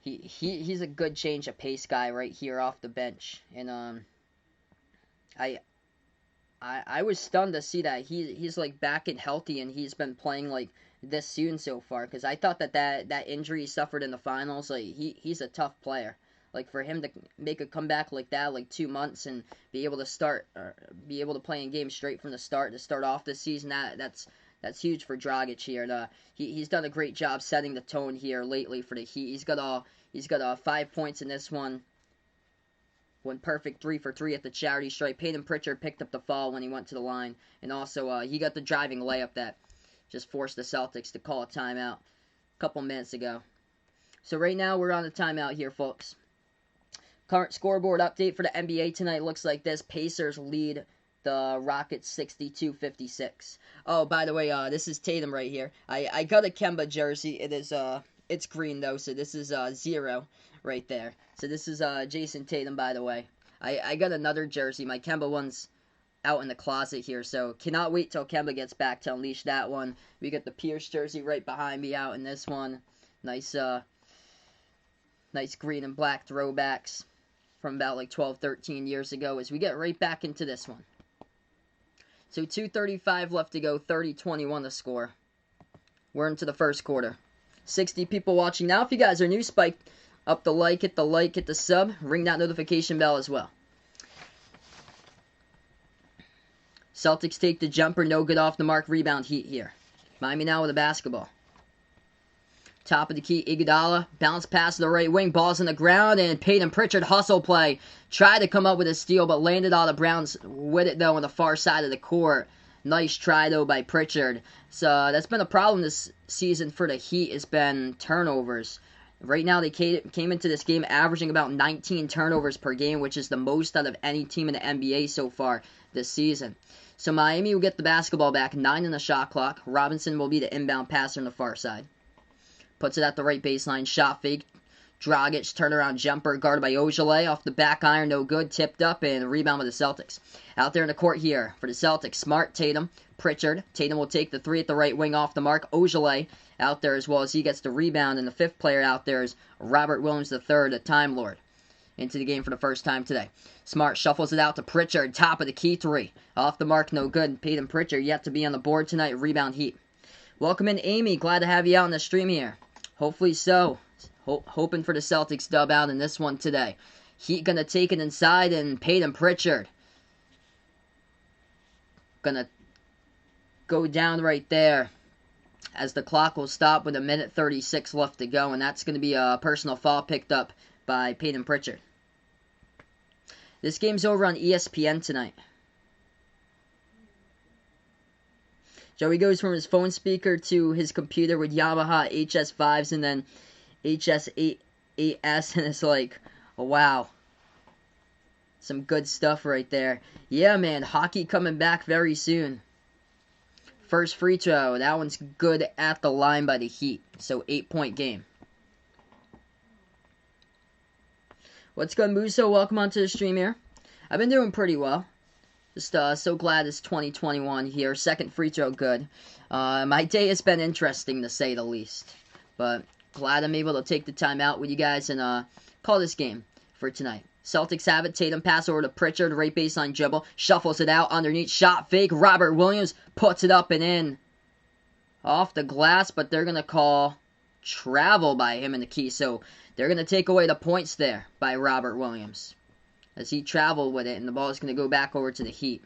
He's a good change of pace guy right here off the bench. And I was stunned to see that he's like back and healthy and he's been playing like this soon so far, because I thought that injury he suffered in the finals, like he's a tough player. Like for him to make a comeback like that, like 2 months, and be able to play in games straight from the start to start off this season, that's huge for Dragic here. And he's done a great job setting the tone here lately for the Heat. He's got 5 points in this one. One perfect 3 for 3 at the charity stripe. Peyton Pritchard picked up the foul when he went to the line. And also, he got the driving layup that just forced the Celtics to call a timeout a couple minutes ago. So right now, we're on a timeout here, folks. Current scoreboard update for the NBA tonight looks like this. Pacers lead the Rockets 62-56. Oh, by the way, this is Tatum right here. I got a Kemba jersey. It is, it's green, though, so this is 0 right there. So this is Jason Tatum, by the way. I got another jersey. My Kemba one's out in the closet here, so cannot wait till Kemba gets back to unleash that one. We got the Pierce jersey right behind me out in this one. Nice green and black throwbacks from about like 12, 13 years ago as we get right back into this one. So 2:35 left to go, 30-21 the score. We're into the first quarter. 60 people watching now. If you guys are new, spike up the like, hit the sub, ring that notification bell as well. Celtics take the jumper, no good off the mark, rebound Heat here. Miami now with the basketball. Top of the key, Iguodala, bounce pass to the right wing, ball's on the ground, and Peyton Pritchard hustle play. Tried to come up with a steal, but landed on the Browns with it, though, on the far side of the court. Nice try, though, by Pritchard. So that's been a problem this season for the Heat. It's been turnovers. Right now, they came into this game averaging about 19 turnovers per game, which is the most out of any team in the NBA so far this season. So Miami will get the basketball back, 9 in the shot clock. Robinson will be the inbound passer on the far side. Puts it at the right baseline, shot fake. Dragic, turnaround jumper, guarded by Ojale, off the back iron, no good, tipped up, and a rebound with the Celtics. Out there in the court here for the Celtics, Smart, Tatum, Pritchard. Tatum will take the three at the right wing off the mark. Ojale out there as well as he gets the rebound, and the fifth player out there is Robert Williams III, the Time Lord, into the game for the first time today. Smart shuffles it out to Pritchard, top of the key three. Off the mark, no good. Peyton Pritchard yet to be on the board tonight, rebound Heat. Welcome in, Amy. Glad to have you out on the stream here. Hopefully so. Hoping for the Celtics dub out in this one today. Heat gonna take it inside, and Peyton Pritchard gonna go down right there as the clock will stop with 1:36 left to go, and that's gonna be a personal foul picked up by Peyton Pritchard. This game's over on ESPN tonight. Joey goes from his phone speaker to his computer with Yamaha HS5s and then HS8S, and it's like, oh, wow. Some good stuff right there. Yeah, man, hockey coming back very soon. First free throw, that one's good at the line by the Heat. So 8-point game. What's good, Muso? Welcome onto the stream here. I've been doing pretty well. Just so glad it's 2021 here. Second free throw good. My day has been interesting to say the least. But glad I'm able to take the time out with you guys and call this game for tonight. Celtics have it. Tatum pass over to Pritchard. Right baseline dribble. Shuffles it out underneath. Shot fake. Robert Williams puts it up and in. Off the glass, but they're going to call travel by him in the key. So they're going to take away the points there by Robert Williams, as he traveled with it, and the ball is going to go back over to the Heat.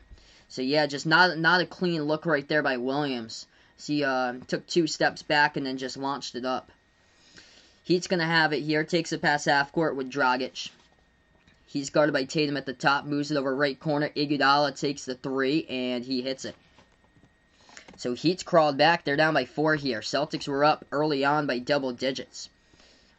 So yeah, just not a clean look right there by Williams. So he took 2 steps back and then just launched it up. Heat's going to have it here. Takes it past half court with Dragic. He's guarded by Tatum at the top. Moves it over right corner. Iguodala takes the 3, and he hits it. So Heat's crawled back. They're down by 4 here. Celtics were up early on by double digits.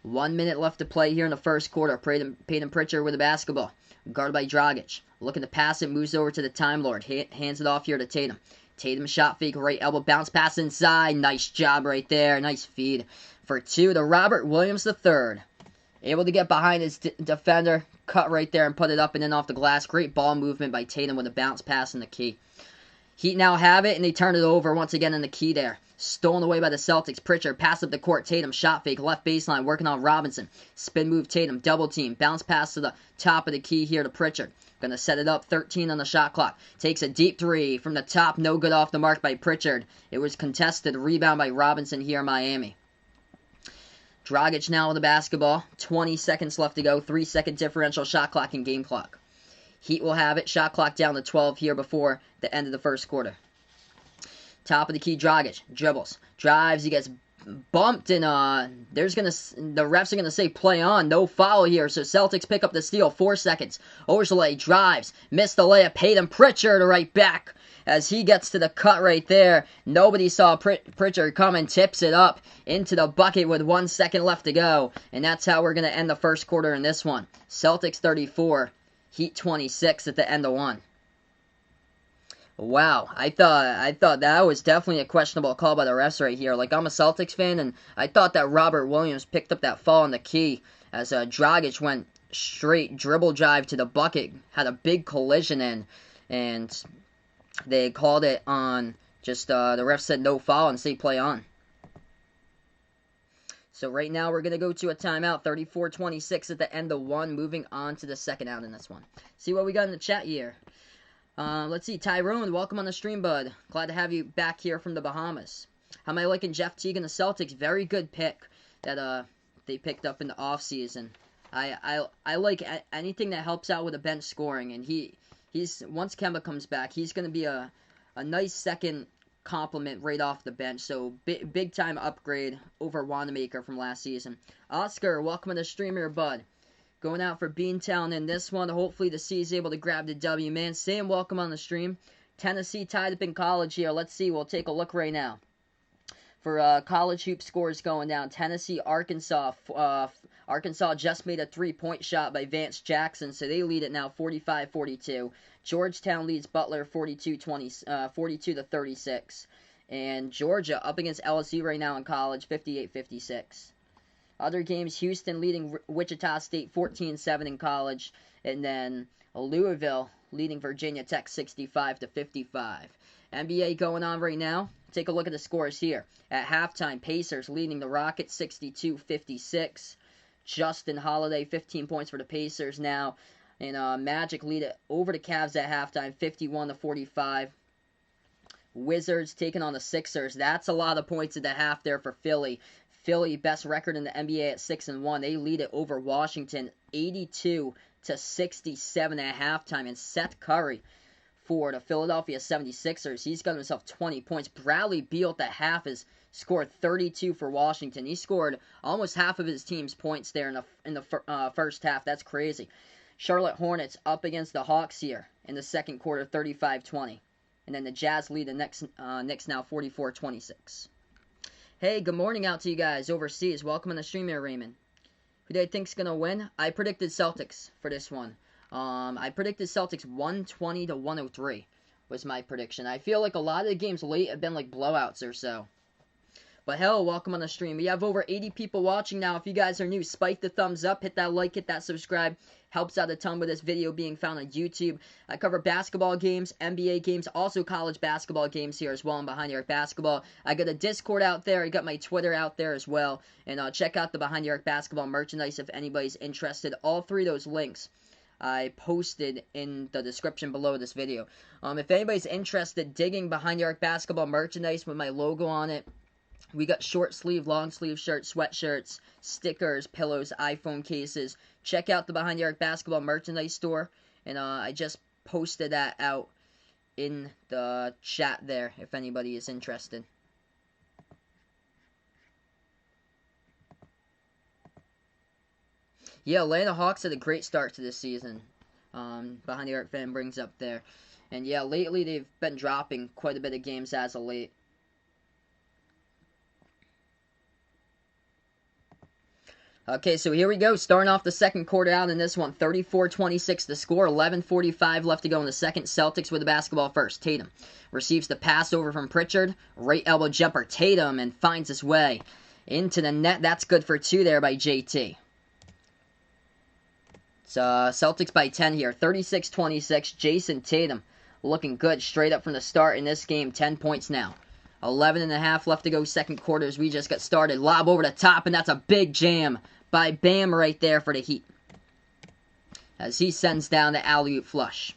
1 minute left to play here in the first quarter. Peyton Pritchard with the basketball. Guarded by Dragic. Looking to pass it. Moves over to the Time Lord. Hands it off here to Tatum. Tatum shot fake. Right elbow. Bounce pass inside. Nice job right there. Nice feed for 2 to Robert Williams III. Able to get behind his defender. Cut right there and put it up and in off the glass. Great ball movement by Tatum with a bounce pass in the key. Heat now have it, and they turn it over once again in the key there. Stolen away by the Celtics. Pritchard, pass up the court. Tatum, shot fake, left baseline, working on Robinson. Spin move, Tatum, double team. Bounce pass to the top of the key here to Pritchard. Gonna set it up, 13 on the shot clock. Takes a deep 3 from the top, no good off the mark by Pritchard. It was contested, rebound by Robinson here in Miami. Dragic now with the basketball. 20 seconds left to go. 3-second differential shot clock and game clock. Heat will have it. Shot clock down to 12 here before the end of the first quarter. Top of the key, Dragic. Dribbles. Drives. He gets bumped, and the refs are gonna say play on. No foul here, so Celtics pick up the steal. 4 seconds. Ojale drives. Missed the layup. Peyton Pritchard right back as he gets to the cut right there. Nobody saw Pritchard come and tips it up into the bucket with 1 second left to go. And that's how we're going to end the first quarter in this one. Celtics 34, Heat 26 at the end of 1. Wow, I thought that was definitely a questionable call by the refs right here. Like, I'm a Celtics fan, and I thought that Robert Williams picked up that foul in the key as Dragic went straight dribble drive to the bucket, had a big collision in, and they called it on. Just the ref said no foul and say play on. So right now we're going to go to a timeout. 34-26 at the end of 1. Moving on to the second out in this one. See what we got in the chat here. Let's see. Tyrone, welcome on the stream, bud. Glad to have you back here from the Bahamas. How am I liking Jeff Teague and the Celtics? Very good pick that they picked up in the offseason. I like anything that helps out with the bench scoring, and he's once Kemba comes back, he's going to be a nice second compliment right off the bench. So big time upgrade over Wanamaker from last season. Oscar, welcome to the stream here, bud. Going out for Beantown in this one. Hopefully the C is able to grab the W, man. Sam, welcome on the stream. Tennessee tied up in college here. Let's see. We'll take a look right now. For college hoop scores going down, Tennessee, Arkansas. Arkansas just made a 3-point shot by Vance Jackson, so they lead it now 45-42. Georgetown leads Butler 42-36. And Georgia up against LSU right now in college, 58-56. Other games, Houston leading Wichita State 14-7 in college. And then Louisville leading Virginia Tech 65-55. NBA going on right now. Take a look at the scores here. At halftime, Pacers leading the Rockets 62-56. Justin Holiday, 15 points for the Pacers now. And Magic lead it over the Cavs at halftime, 51-45. Wizards taking on the Sixers. That's a lot of points at the half there for Philly. Philly, best record in the NBA at 6-1. They lead it over Washington, 82-67 at halftime. And Seth Curry for the Philadelphia 76ers, he's got himself 20 points. Bradley Beal at the half has scored 32 for Washington. He scored almost half of his team's points there in the first half. That's crazy. Charlotte Hornets up against the Hawks here in the second quarter, 35-20. And then the Jazz lead the Knicks now 44-26. Hey, good morning out to you guys overseas. Welcome on the stream here, Raymond. Who do you think's going to win? I predicted Celtics for this one. I predicted Celtics 120-103 was my prediction. I feel like a lot of the games late have been like blowouts or so. But hell, welcome on the stream. We have over 80 people watching now. If you guys are new, spike the thumbs up, hit that like, hit that subscribe. Helps out a ton with this video being found on YouTube. I cover basketball games, NBA games, also college basketball games here as well on Behind the Arc Basketball. I got a Discord out there. I got my Twitter out there as well. And check out the Behind the Arc Basketball merchandise if anybody's interested. All three of those links I posted in the description below this video. If anybody's interested digging Behind the Arc Basketball merchandise with my logo on it, we got short sleeve, long sleeve shirts, sweatshirts, stickers, pillows, iPhone cases. Check out the Behind the Arc Basketball merchandise store. And I just posted that out in the chat there if anybody is interested. Yeah, Atlanta Hawks had a great start to this season. Behind the Arc fan brings up there. And yeah, lately they've been dropping quite a bit of games as of late. Okay, so here we go. Starting off the second quarter out in this one. 34-26 the score. 11:45 left to go in the second. Celtics with the basketball first. Tatum receives the pass over from Pritchard. Right elbow jumper. Tatum and finds his way into the net. That's good for two there by JT. It's Celtics by 10 here. 36-26. Jason Tatum looking good straight up from the start in this game. 10 points now. 11.5 left to go second quarter as we just got started. Lob over the top, and that's a big jam by Bam right there for the Heat. As he sends down the alley-oop flush.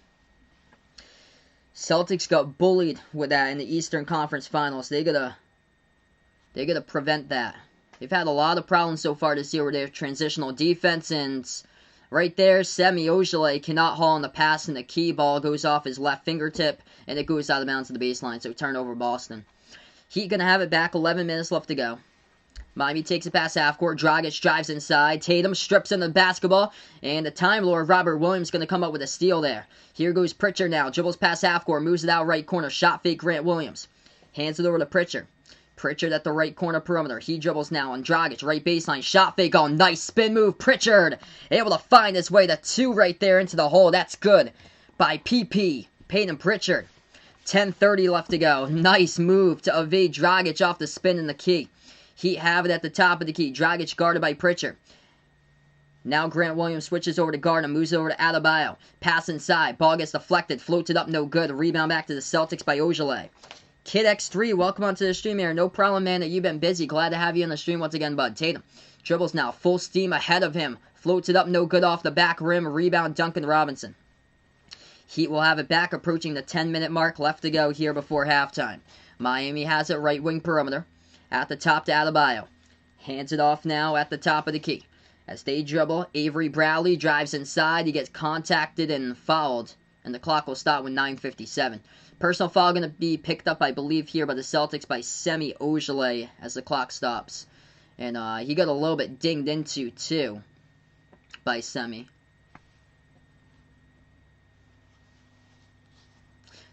Celtics got bullied with that in the Eastern Conference Finals. They gotta prevent that. They've had a lot of problems so far this year with their transitional defense, and right there, Semi Ojeleye cannot haul on the pass, and the key ball goes off his left fingertip, and it goes out of bounds to the baseline, so turnover Boston. Heat gonna have it back, 11 minutes left to go. Miami takes it past half court. Dragic drives inside. Tatum strips in the basketball. And the Time Lord, Robert Williams, going to come up with a steal there. Here goes Pritchard now. Dribbles past half court. Moves it out right corner. Shot fake Grant Williams. Hands it over to Pritchard. Pritchard at the right corner perimeter. He dribbles now on Dragic. Right baseline. Shot fake. Oh, nice spin move. Pritchard able to find his way to two right there into the hole. That's good by PP. Peyton Pritchard. 10:30 left to go. Nice move to evade Dragic off the spin in the key. Heat have it at the top of the key. Dragic guarded by Pritchard. Now Grant Williams switches over to Gardner. Moves over to Adebayo. Pass inside. Ball gets deflected. Floats it up. No good. Rebound back to the Celtics by Ojeleye. Kid X3, welcome onto the stream here. No problem, man, that you've been busy. Glad to have you on the stream once again, bud. Tatum dribbles now. Full steam ahead of him. Floats it up. No good off the back rim. Rebound Duncan Robinson. Heat will have it back, approaching the 10-minute mark left to go here before halftime. Miami has it right wing perimeter. At the top to Adebayo. Hands it off now at the top of the key. As they dribble, Avery Bradley drives inside. He gets contacted and fouled. And the clock will stop with 9:57. Personal foul going to be picked up, I believe, here by the Celtics by Semi Ojeleye as the clock stops. And he got a little bit dinged into, too, by Semi.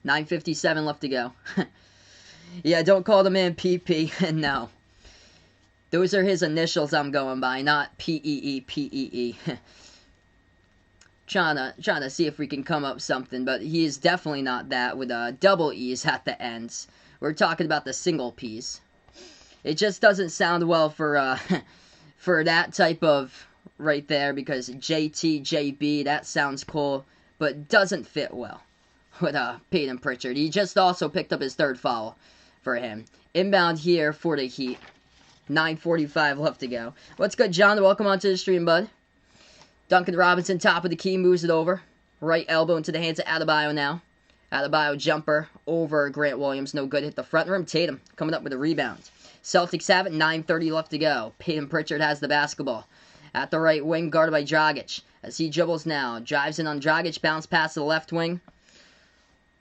9:57 left to go. Yeah, don't call the man PP. No. Those are his initials I'm going by, not P-E-E-P-E-E. Trying to see if we can come up something, but he is definitely not that with double E's at the ends. We're talking about the single P's. It just doesn't sound well for for that type of right there, because JTJB, that sounds cool, but doesn't fit well with Peyton Pritchard. He just also picked up his third foul for him. Inbound here for the Heat. 9:45 left to go. What's good, John? Welcome onto the stream, bud. Duncan Robinson, top of the key, moves it over. Right elbow into the hands of Adebayo now. Adebayo jumper over Grant Williams. No good. Hit the front rim. Tatum coming up with a rebound. Celtics have it. 9:30 left to go. Peyton Pritchard has the basketball. At the right wing, guarded by Dragic. As he dribbles now. Drives in on Dragic. Bounce pass to the left wing.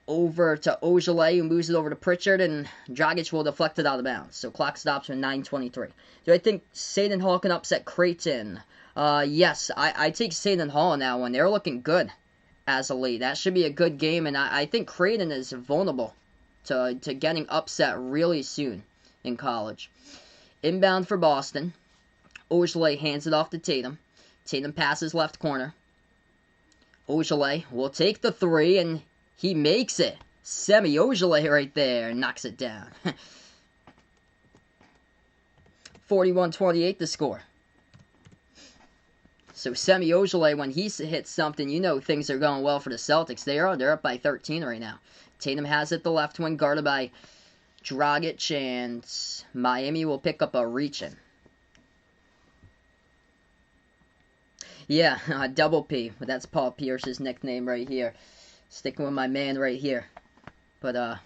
Over to Ojale, who moves it over to Pritchard, and Dragic will deflect it out of bounds. So clock stops for 9:23. Do I think Seton Hall can upset Creighton? Yes, I take Seton Hall in that one. They're looking good as of late. That should be a good game, and I think Creighton is vulnerable to getting upset really soon in college. Inbound for Boston. Ojale hands it off to Tatum. Tatum passes left corner. Ojale will take the three, and he makes it. Semi Ojale right there knocks it down. 41-28 the score. So Semi Ojale, when he hits something, you know things are going well for the Celtics. They're up by 13 right now. Tatum has it the left wing, guarded by Dragic, and Miami will pick up a reach-in. Yeah, double P, but that's Paul Pierce's nickname right here. Sticking with my man right here. But,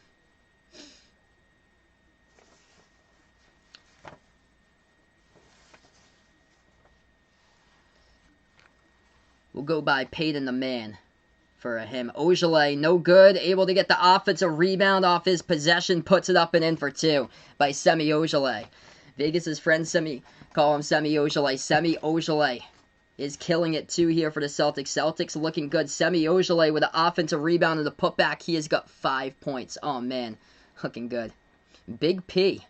we'll go by Peyton the man for him. Ojale, no good. Able to get the offensive rebound off his possession. Puts it up and in for two by Semi Ojale. Vegas' friends call him Semi Ojale. Semi Ojale is killing it too here for the Celtics. Celtics looking good. Semi Ojale with an offensive rebound and the putback. He has got 5 points. Oh, man. Looking good. Big P.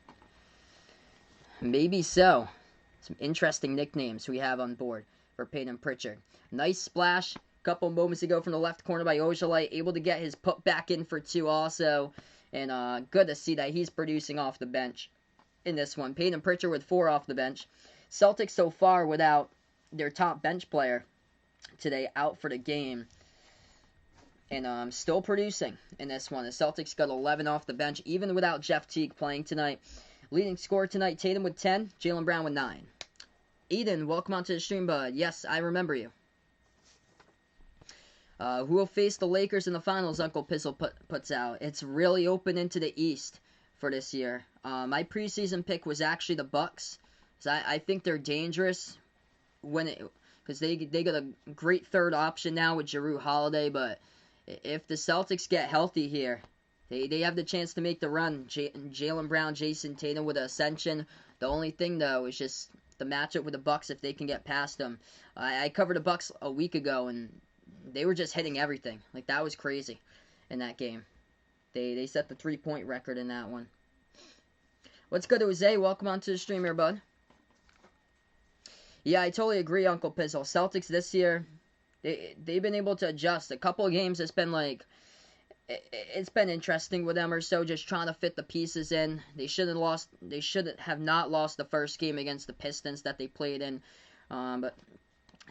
Maybe so. Some interesting nicknames we have on board for Peyton Pritchard. Nice splash a couple moments ago from the left corner by Ojale. Able to get his putback in for two also. And good to see that he's producing off the bench in this one. Peyton Pritchard with 4 off the bench. Celtics so far without their top bench player today, out for the game, and still producing in this one. The Celtics got 11 off the bench, even without Jeff Teague playing tonight. Leading scorer tonight, Tatum with 10, Jaylen Brown with 9. Eden, welcome onto the stream, bud. Yes, I remember you. Who will face the Lakers in the finals, Uncle Pizzle puts out. It's really open into the East for this year. My preseason pick was actually the Bucks. So I think they're dangerous because they got a great third option now with Jrue Holiday, but if the Celtics get healthy here, they have the chance to make the run. Jaylen Brown, Jason Tatum with Ascension. The only thing though is just the matchup with the Bucks, if they can get past them. I covered the Bucks a week ago and they were just hitting everything. Like, that was crazy in that game. They set the 3-point record in that one. What's good, Jose? Welcome onto the stream here, bud. Yeah, I totally agree, Uncle Pizzle. Celtics this year, they've been able to adjust. A couple of games, it's been interesting with them or so, just trying to fit the pieces in. They should have not lost the first game against the Pistons that they played in. But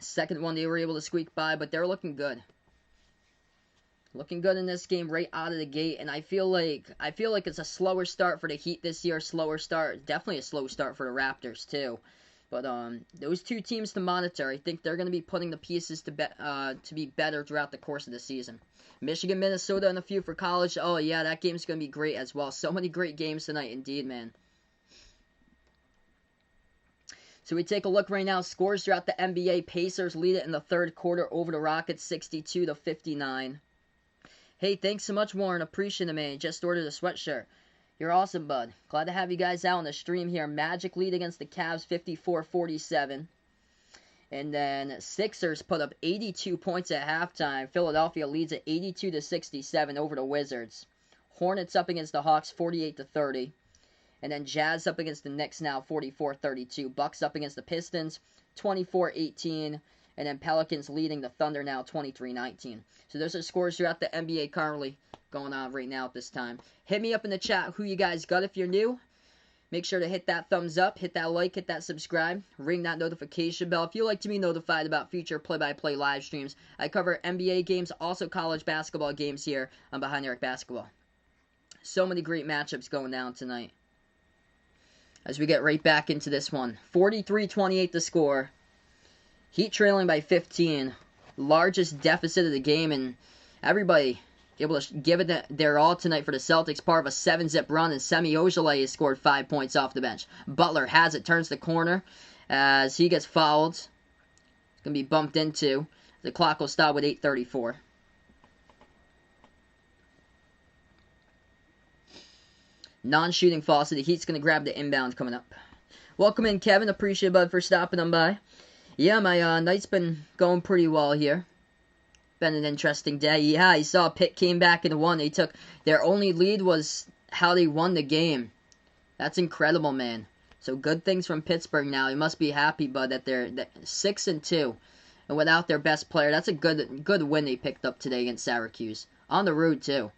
second one they were able to squeak by, but they're looking good. Looking good in this game right out of the gate, and I feel like it's a slower start for the Heat this year. Slower start, definitely a slow start for the Raptors too. But those two teams to monitor. I think they're going to be putting the pieces to be better throughout the course of the season. Michigan, Minnesota, and a few for college. Oh yeah, that game's going to be great as well. So many great games tonight, indeed, man. So we take a look right now. Scores throughout the NBA. Pacers lead it in the third quarter over the Rockets, 62-59. Hey, thanks so much, Warren. Appreciate it, man. Just ordered a sweatshirt. You're awesome, bud. Glad to have you guys out on the stream here. Magic lead against the Cavs, 54-47. And then Sixers put up 82 points at halftime. Philadelphia leads at 82-67 over the Wizards. Hornets up against the Hawks 48-30. And then Jazz up against the Knicks now 44-32. Bucks up against the Pistons 24-18. And then Pelicans leading the Thunder now 23-19. So those are scores throughout the NBA currently going on right now at this time. Hit me up in the chat who you guys got if you're new. Make sure to hit that thumbs up, hit that like, hit that subscribe, ring that notification bell if you like to be notified about future play-by-play live streams. I cover NBA games, also college basketball games here on Behind the Arc Basketball. So many great matchups going down tonight. As we get right back into this one. 43-28 the score. Heat trailing by 15. Largest deficit of the game, and everybody able to give it their all tonight for the Celtics. Part of a 7-zip run, and Semi Ojeleye has scored 5 points off the bench. Butler has it, turns the corner as he gets fouled. It's going to be bumped into. The clock will stop with 8:34. Non-shooting foul, so the Heat's going to grab the inbound coming up. Welcome in, Kevin. Appreciate it, bud, for stopping on by. Yeah, my night's been going pretty well here. Been an interesting day. Yeah, I saw Pitt came back and won. They took their only lead was how they won the game. That's incredible, man. So good things from Pittsburgh now. You must be happy, bud, that they're 6-2, and without their best player, that's a good win they picked up today against Syracuse on the road too.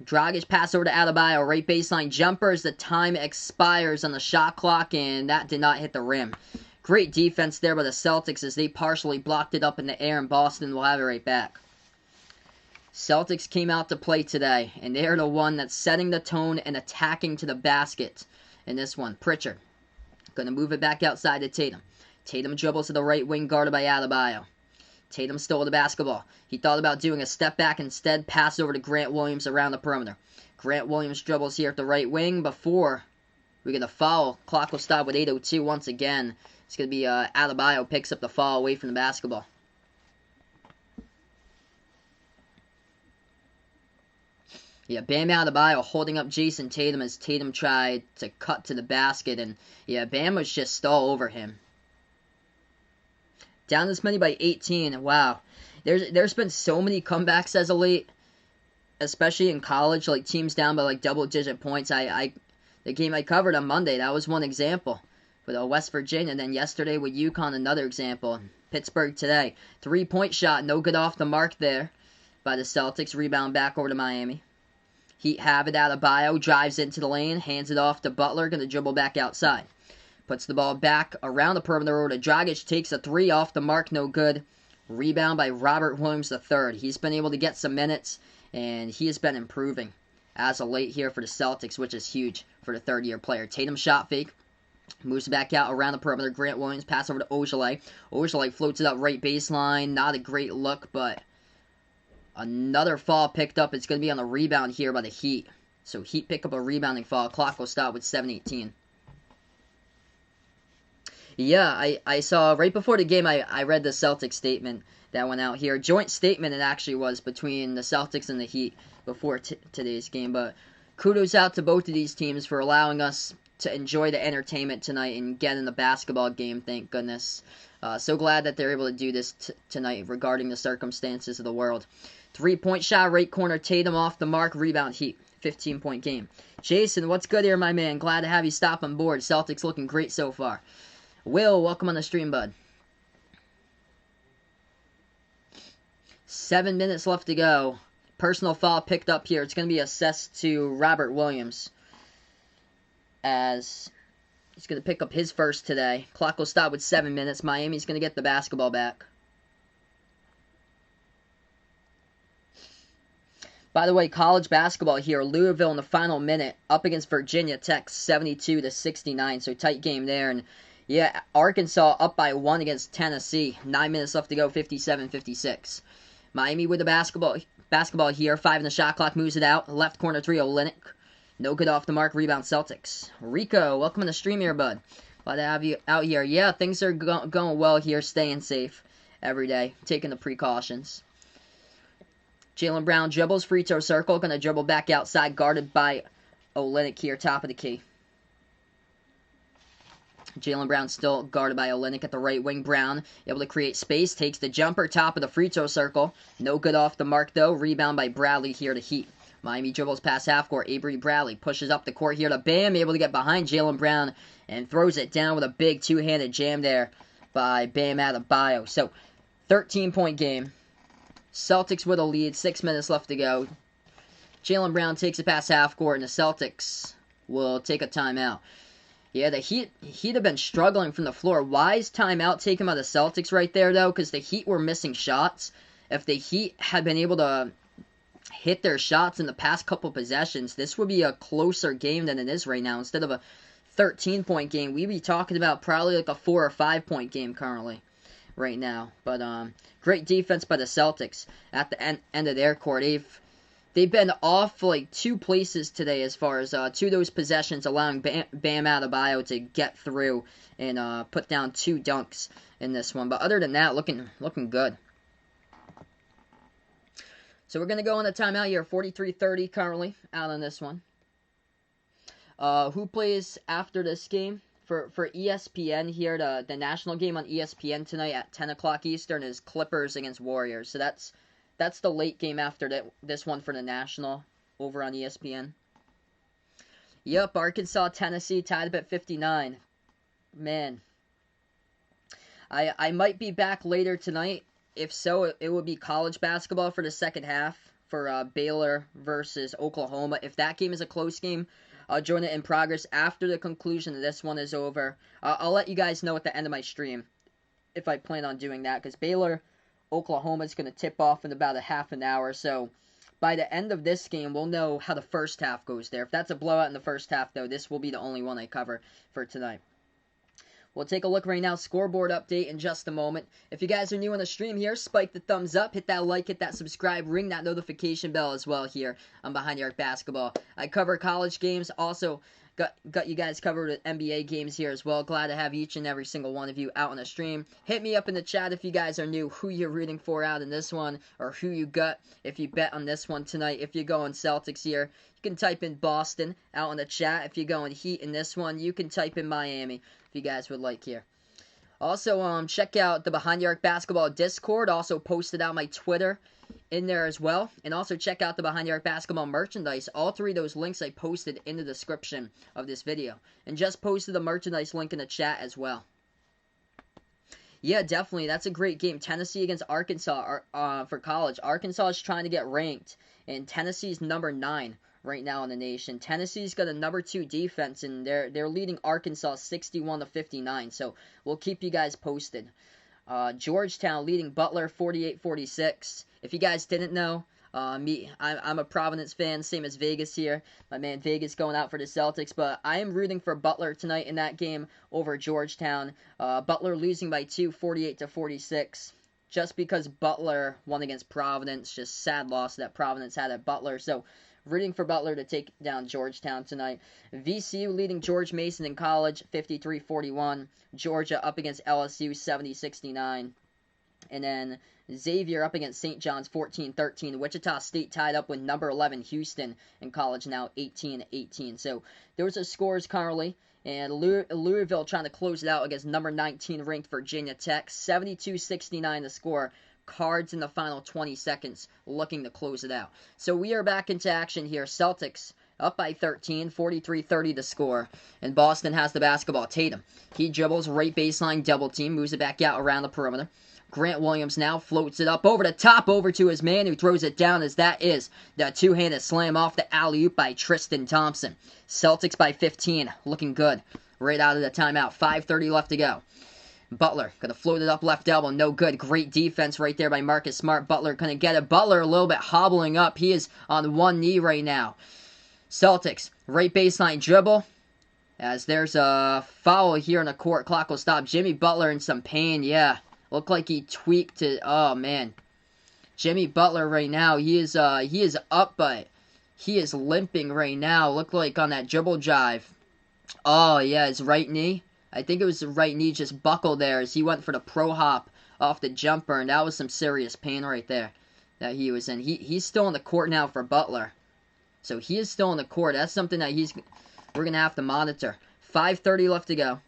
Dragic pass over to Adebayo, right baseline jumper as the time expires on the shot clock, and that did not hit the rim. Great defense there by the Celtics as they partially blocked it up in the air, and Boston will have it right back. Celtics came out to play today, and they're the one that's setting the tone and attacking to the basket in this one. Pritchard going to move it back outside to Tatum. Tatum dribbles to the right wing, guarded by Adebayo. Tatum stole the basketball. He thought about doing a step back, instead pass over to Grant Williams around the perimeter. Grant Williams dribbles here at the right wing before we get a foul. Clock will stop with 8:02 once again. It's going to be Adebayo picks up the foul away from the basketball. Yeah, Bam Adebayo holding up Jason Tatum as Tatum tried to cut to the basket. And yeah, Bam was just all over him. Down this many by 18. Wow. There's been so many comebacks as of late. Especially in college, like teams down by like double-digit points. The game I covered on Monday, that was one example. With West Virginia, and then yesterday with UConn, another example. Pittsburgh today. 3-point shot, no good off the mark there by the Celtics. Rebound back over to Miami. Heat have it. Adebayo drives into the lane, hands it off to Butler, going to dribble back outside. Puts the ball back around the perimeter over to Dragic, takes a 3 off the mark, no good. Rebound by Robert Williams III. He's been able to get some minutes, and he has been improving as of late here for the Celtics, which is huge for the third-year player. Tatum shot fake. Moves back out around the perimeter. Grant Williams pass over to Ojeleye. Ojeleye floats it up right baseline. Not a great look, but another foul picked up. It's going to be on the rebound here by the Heat. So Heat pick up a rebounding foul. Clock will stop with 7:18. Yeah, I saw right before the game, I read the Celtics statement that went out here. Joint statement it actually was between the Celtics and the Heat before today's game. But kudos out to both of these teams for allowing us to enjoy the entertainment tonight and get in the basketball game, thank goodness. So glad that they're able to do this tonight regarding the circumstances of the world. 3-point shot, right corner, Tatum off the mark, rebound Heat. 15-point game. Jason, what's good here, my man? Glad to have you stop on board. Celtics looking great so far. Will, welcome on the stream, bud. 7 minutes left to go. Personal foul picked up here. It's going to be assessed to Robert Williams, as he's going to pick up his first today. Clock will stop with 7 minutes. Miami's going to get the basketball back. By the way, college basketball here. Louisville in the final minute up against Virginia Tech, 72-69. So tight game there. And yeah, Arkansas up by 1 against Tennessee. 9 minutes left to go, 57-56. Miami with the basketball here. 5 in the shot clock, moves it out. Left corner 3, Olynyk. No good off the mark, rebound Celtics. Rico, welcome to the stream here, bud. Glad to have you out here. Yeah, things are going well here, staying safe every day, taking the precautions. Jaylen Brown dribbles, free throw circle, going to dribble back outside, guarded by Olynyk here, top of the key. Jaylen Brown still guarded by Olynyk at the right wing. Brown able to create space, takes the jumper, top of the free throw circle. No good off the mark, though. Rebound by Bradley here to Heat. Miami dribbles past half court. Avery Bradley pushes up the court here to Bam, able to get behind Jaylen Brown and throws it down with a big two-handed jam there by Bam Adebayo. So, 13-point game. Celtics with a lead, 6 minutes left to go. Jaylen Brown takes it past half court, and the Celtics will take a timeout. Yeah, the Heat have been struggling from the floor. Wise timeout taken by the Celtics right there, though, because the Heat were missing shots. If the Heat had been able to hit their shots in the past couple possessions, this would be a closer game than it is right now. Instead of a 13-point game, we'd be talking about probably like a 4 or 5-point game currently right now. But great defense by the Celtics at the end of their court. They've been off like 2 places today as far as 2 of those possessions, allowing Bam Adebayo to get through and put down 2 dunks in this one. But other than that, looking good. So we're going to go on a timeout here. 43-30 currently out on this one. Who plays after this game? For ESPN here, the national game on ESPN tonight at 10 o'clock Eastern is Clippers against Warriors. So that's the late game after this one for the national over on ESPN. Yep, Arkansas, Tennessee tied up at 59. Man, I might be back later tonight. If so, it would be college basketball for the second half for Baylor versus Oklahoma. If that game is a close game, I'll join it in progress after the conclusion of this one is over. I'll let you guys know at the end of my stream if I plan on doing that, because Baylor Oklahoma is going to tip off in about a half an hour. So by the end of this game, we'll know how the first half goes there. If that's a blowout in the first half, though, this will be the only one I cover for tonight. We'll take a look right now. Scoreboard update in just a moment. If you guys are new on the stream here, spike the thumbs up, hit that like, hit that subscribe, ring that notification bell as well here on Behind the Arc Basketball. I cover college games, also got you guys covered with NBA games here as well. Glad to have each and every single one of you out on the stream. Hit me up in the chat if you guys are new, who you're rooting for out in this one, or who you got if you bet on this one tonight. If you're going Celtics here, you can type in Boston out in the chat. If you're going Heat in this one, you can type in Miami if you guys would like here. Also, check out the Behind the Arc Basketball Discord. Also posted out my Twitter in there as well. And also check out the Behind the Arc Basketball merchandise. All 3 of those links I posted in the description of this video. And just posted the merchandise link in the chat as well. Yeah, definitely. That's a great game. Tennessee against Arkansas for college. Arkansas is trying to get ranked. And Tennessee's number 9 right now in the nation. Tennessee's got a number 2 defense, and they're leading Arkansas 61-59. So we'll keep you guys posted. Georgetown leading Butler 48-46. If you guys didn't know, I'm a Providence fan, same as Vegas here. My man Vegas going out for the Celtics, but I am rooting for Butler tonight in that game over Georgetown. Butler losing by 2, 48-46. Just because Butler won against Providence. Just sad loss that Providence had at Butler. So rooting for Butler to take down Georgetown tonight. VCU leading George Mason in college 53-41. Georgia up against LSU 70-69. And then Xavier up against St. John's 14-13. Wichita State tied up with number 11 Houston in college now 18-18. So those are scores currently. And Louisville trying to close it out against number 19 ranked Virginia Tech. 72-69 the score. Cards in the final 20 seconds looking to close it out. So we are back into action here. Celtics up by 13, 43-30 to score. And Boston has the basketball. Tatum, he dribbles right baseline double team, moves it back out around the perimeter. Grant Williams now floats it up over the top, over to his man who throws it down, as that is the two-handed slam off the alley-oop by Tristan Thompson. Celtics by 15, looking good right out of the timeout. 5:30 left to go. Butler gonna float it up left elbow, no good. Great defense right there by Marcus Smart. Butler gonna get it. Butler a little bit hobbling up. He is on one knee right now. Celtics, right baseline dribble. As there's a foul here in the court. Clock will stop. Jimmy Butler in some pain, yeah. Looked like he tweaked it. Oh, man. Jimmy Butler right now, he is up, but he is limping right now. Looked like on that dribble drive. Oh, yeah, his right knee. I think it was the right knee just buckled there as he went for the pro hop off the jumper, and that was some serious pain right there that he was in. He's still on the court now for Butler. So he is still on the court. That's something that we're going to have to monitor. 5:30 left to go.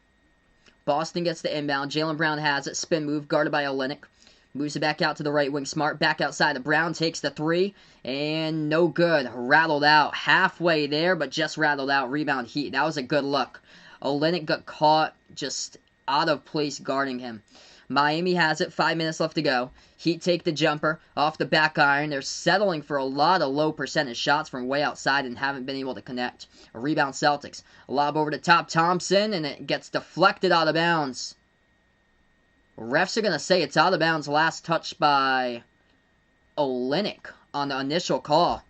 Boston gets the inbound. Jaylen Brown has it. Spin move guarded by Olynyk. Moves it back out to the right wing. Smart back outside. The Brown takes the three. And no good. Rattled out. Halfway there, but just rattled out. Rebound Heat. That was a good look. Olynyk got caught just out of place guarding him. Miami has it. 5 minutes left to go. Heat take the jumper off the back iron. They're settling for a lot of low percentage shots from way outside and haven't been able to connect. A rebound Celtics. A lob over the top. Thompson, and it gets deflected out of bounds. Refs are going to say it's out of bounds. Last touch by Olynyk on the initial call.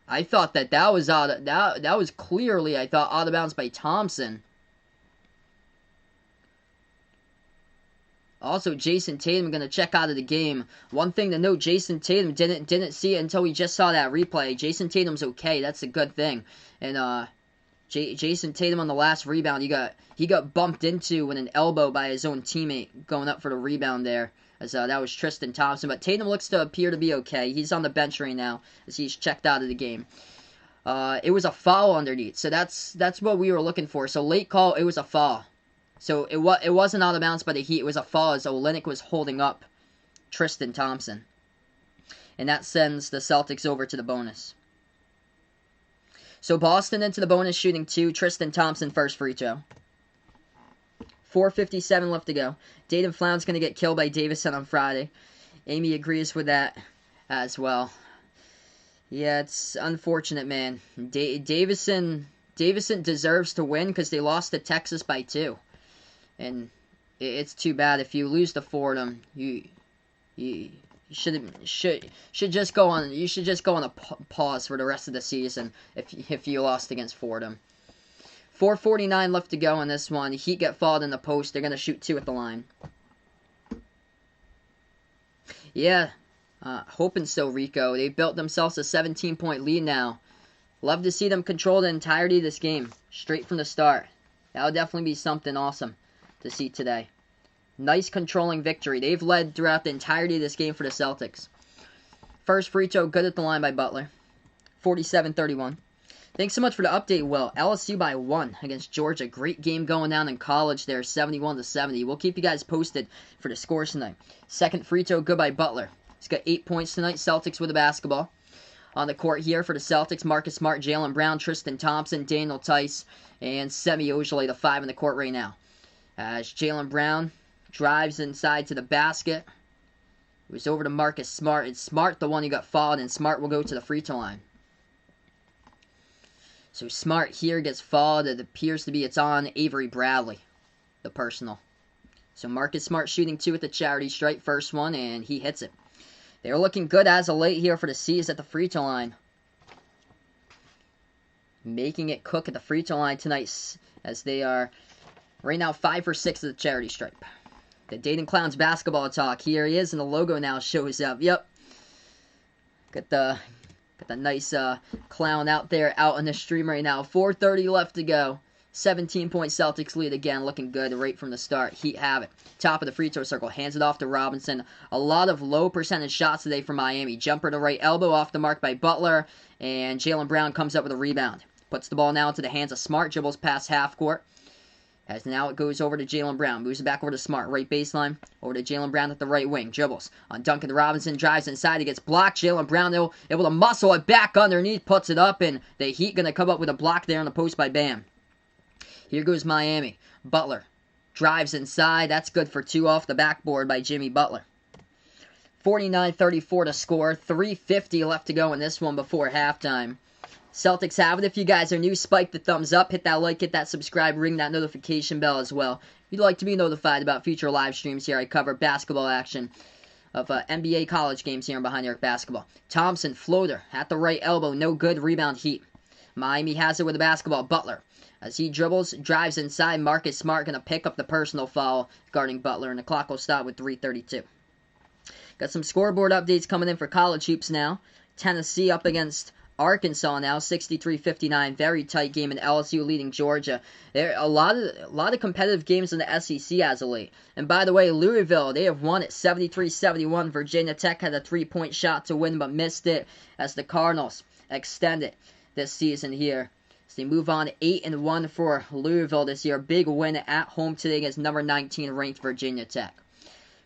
I thought that was out of, that was clearly, I thought, out of bounds by Thompson. Also, Jason Tatum going to check out of the game. One thing to note, Jason Tatum didn't see it until we just saw that replay. Jason Tatum's okay. That's a good thing. And Jason Tatum on the last rebound, he got bumped into with an elbow by his own teammate going up for the rebound there. As that was Tristan Thompson. But Tatum looks to appear to be okay. He's on the bench right now as he's checked out of the game. It was a foul underneath. So that's what we were looking for. So late call, it was a foul. So it wasn't out of bounds by the Heat. It was a foul as Olynyk was holding up Tristan Thompson. And that sends the Celtics over to the bonus. So Boston into the bonus shooting 2. Tristan Thompson first free throw. 4:57 left to go. Tatum Flound's going to get killed by Davison on Friday. Amy agrees with that as well. Yeah, it's unfortunate, man. Davison deserves to win because they lost to Texas by 2. And it's too bad. If you lose to Fordham, you should just go on. You should just go on a pause for the rest of the season if you lost against Fordham. 4:49 left to go in this one. The Heat get fouled in the post. They're gonna shoot 2 at the line. Yeah, hoping so, Rico. They built themselves a 17-point lead now. Love to see them control the entirety of this game straight from the start. That would definitely be something awesome to see today. Nice controlling victory. They've led throughout the entirety of this game for the Celtics. First free throw, good at the line by Butler. 47-31. Thanks so much for the update, Will. LSU by 1 against Georgia. Great game going down in college there, 71-70. We'll keep you guys posted for the scores tonight. Second free throw, good by Butler. He's got 8 points tonight. Celtics with the basketball. On the court here for the Celtics, Marcus Smart, Jaylen Brown, Tristan Thompson, Daniel Tice, and Semi Ojeleye, the 5 in the court right now. As Jaylen Brown drives inside to the basket. It was over to Marcus Smart. It's Smart the one who got fouled, and Smart will go to the free throw line. So Smart here gets fouled. It appears to be it's on Avery Bradley, the personal. So Marcus Smart shooting 2 at the charity stripe. First one, and he hits it. They're looking good as of late here for the C's at the free throw line. Making it cook at the free throw line tonight as they are right now 5 for 6 at the charity stripe. The Dayton Clowns basketball talk. Here he is, and the logo now shows up. Yep. Got the nice clown out there out on the stream right now. 4:30 left to go. 17-point Celtics lead again. Looking good right from the start. Heat have it. Top of the free throw circle. Hands it off to Robinson. A lot of low percentage shots today for Miami. Jumper to right elbow off the mark by Butler. And Jaylen Brown comes up with a rebound. Puts the ball now into the hands of Smart. Dribbles past half court. As now it goes over to Jaylen Brown. Moves it back over to Smart. Right baseline. Over to Jaylen Brown at the right wing. Dribbles. On Duncan Robinson. Drives inside. He gets blocked. Jaylen Brown able to muscle it back underneath. Puts it up. And the Heat going to come up with a block there on the post by Bam. Here goes Miami. Butler. Drives inside. That's good for 2 off the backboard by Jimmy Butler. 49-34 to score. 3:50 left to go in this one before halftime. Celtics have it. If you guys are new, spike the thumbs up, hit that like, hit that subscribe, ring that notification bell as well. If you'd like to be notified about future live streams here, I cover basketball action of NBA college games here on Behind the Arc Basketball. Thompson, floater, at the right elbow, no good, rebound Heat. Miami has it with the basketball. Butler, as he dribbles, drives inside. Marcus Smart going to pick up the personal foul guarding Butler, and the clock will stop with 3:32. Got some scoreboard updates coming in for college hoops now. Tennessee up against Arkansas now, 63-59, very tight game, and LSU leading Georgia. There are a lot of competitive games in the SEC as of late. And by the way, Louisville, they have won it 73-71. Virginia Tech had a 3-point shot to win, but missed it as the Cardinals extend it this season here. So they move on 8-1 for Louisville this year. Big win at home today against number 19 ranked Virginia Tech.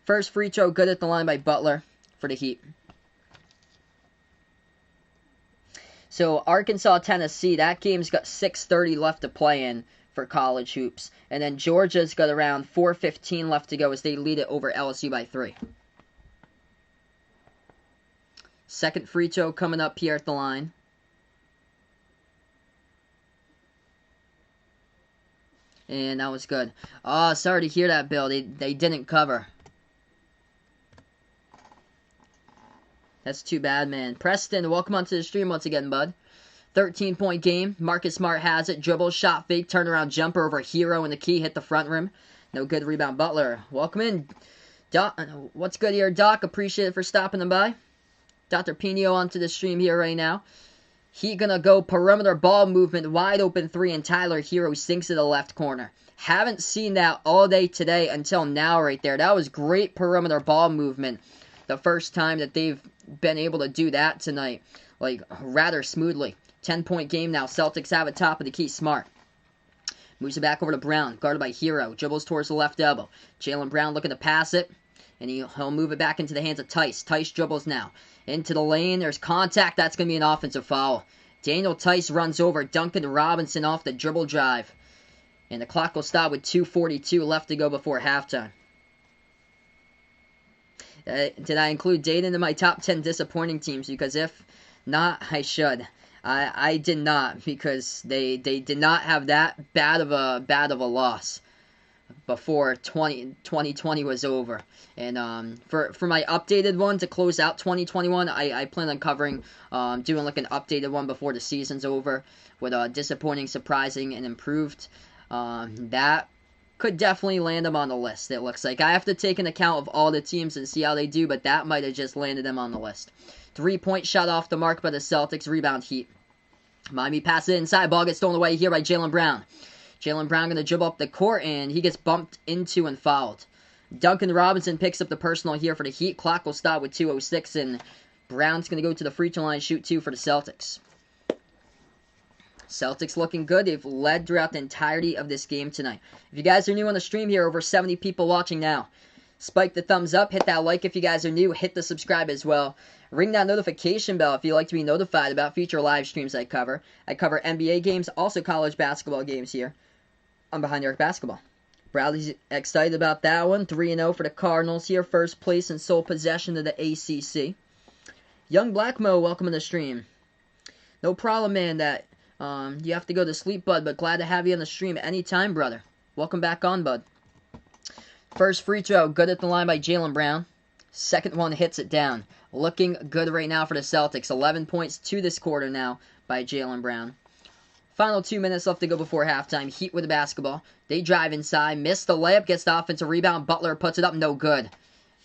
First free throw good at the line by Butler for the Heat. So Arkansas, Tennessee, that game's got 6:30 left to play in for college hoops. And then Georgia's got around 4:15 left to go as they lead it over LSU by 3. Second free throw coming up here at the line. And that was good. Oh, sorry to hear that, Bill. They didn't cover. That's too bad, man. Preston, welcome onto the stream once again, bud. 13-point game. Marcus Smart has it. Dribble, shot fake, turnaround jumper over Hero in the key. Hit the front rim. No good rebound. Butler, welcome in. Doc, what's good here, Doc? Appreciate it for stopping by. Dr. Pino onto the stream here right now. He gonna go perimeter ball movement, wide open 3, and Tyler Hero sinks to the left corner. Haven't seen that all day today until now right there. That was great perimeter ball movement. The first time that they've been able to do that tonight, like, rather smoothly. 10-point game now. Celtics have it top of the key. Smart moves it back over to Brown, guarded by Hero. Dribbles towards the left elbow. Jaylen Brown looking to pass it, and he'll move it back into the hands of Tice. Tice dribbles now into the lane. There's contact. That's going to be an offensive foul. Daniel Tice runs over Duncan Robinson off the dribble drive, and the clock will stop with 2:42 left to go before halftime. Did I include Dayton in my top 10 disappointing teams? Because if not, I should. I did not, because they did not have that bad of a loss before 2020 was over. And for my updated one to close out 2021, I plan on covering doing like an updated one before the season's over with disappointing, surprising, and improved. That could definitely land them on the list, it looks like. I have to take an account of all the teams and see how they do, but that might have just landed them on the list. 3-point shot off the mark by the Celtics. Rebound Heat. Miami passes it inside. Ball gets stolen away here by Jaylen Brown. Jaylen Brown going to dribble up the court, and he gets bumped into and fouled. Duncan Robinson picks up the personal here for the Heat. Clock will stop with 2:06, and Brown's going to go to the free throw line, shoot 2 for the Celtics. Celtics looking good. They've led throughout the entirety of this game tonight. If you guys are new on the stream here, over 70 people watching now. Spike the thumbs up. Hit that like if you guys are new. Hit the subscribe as well. Ring that notification bell if you'd like to be notified about future live streams I cover. I cover NBA games, also college basketball games here on Behind the Arc Basketball. Bradley's excited about that one. 3-0 for the Cardinals here. First place and sole possession of the ACC. Young Blackmo, welcome to the stream. No problem, man, that you have to go to sleep, bud, but glad to have you on the stream anytime, brother. Welcome back on, bud. First free throw, good at the line by Jaylen Brown. Second one hits it down. Looking good right now for the Celtics. 11 points to this quarter now by Jaylen Brown. Final 2 minutes left to go before halftime. Heat with the basketball. They drive inside. Miss the layup. Gets the offensive rebound. Butler puts it up. No good.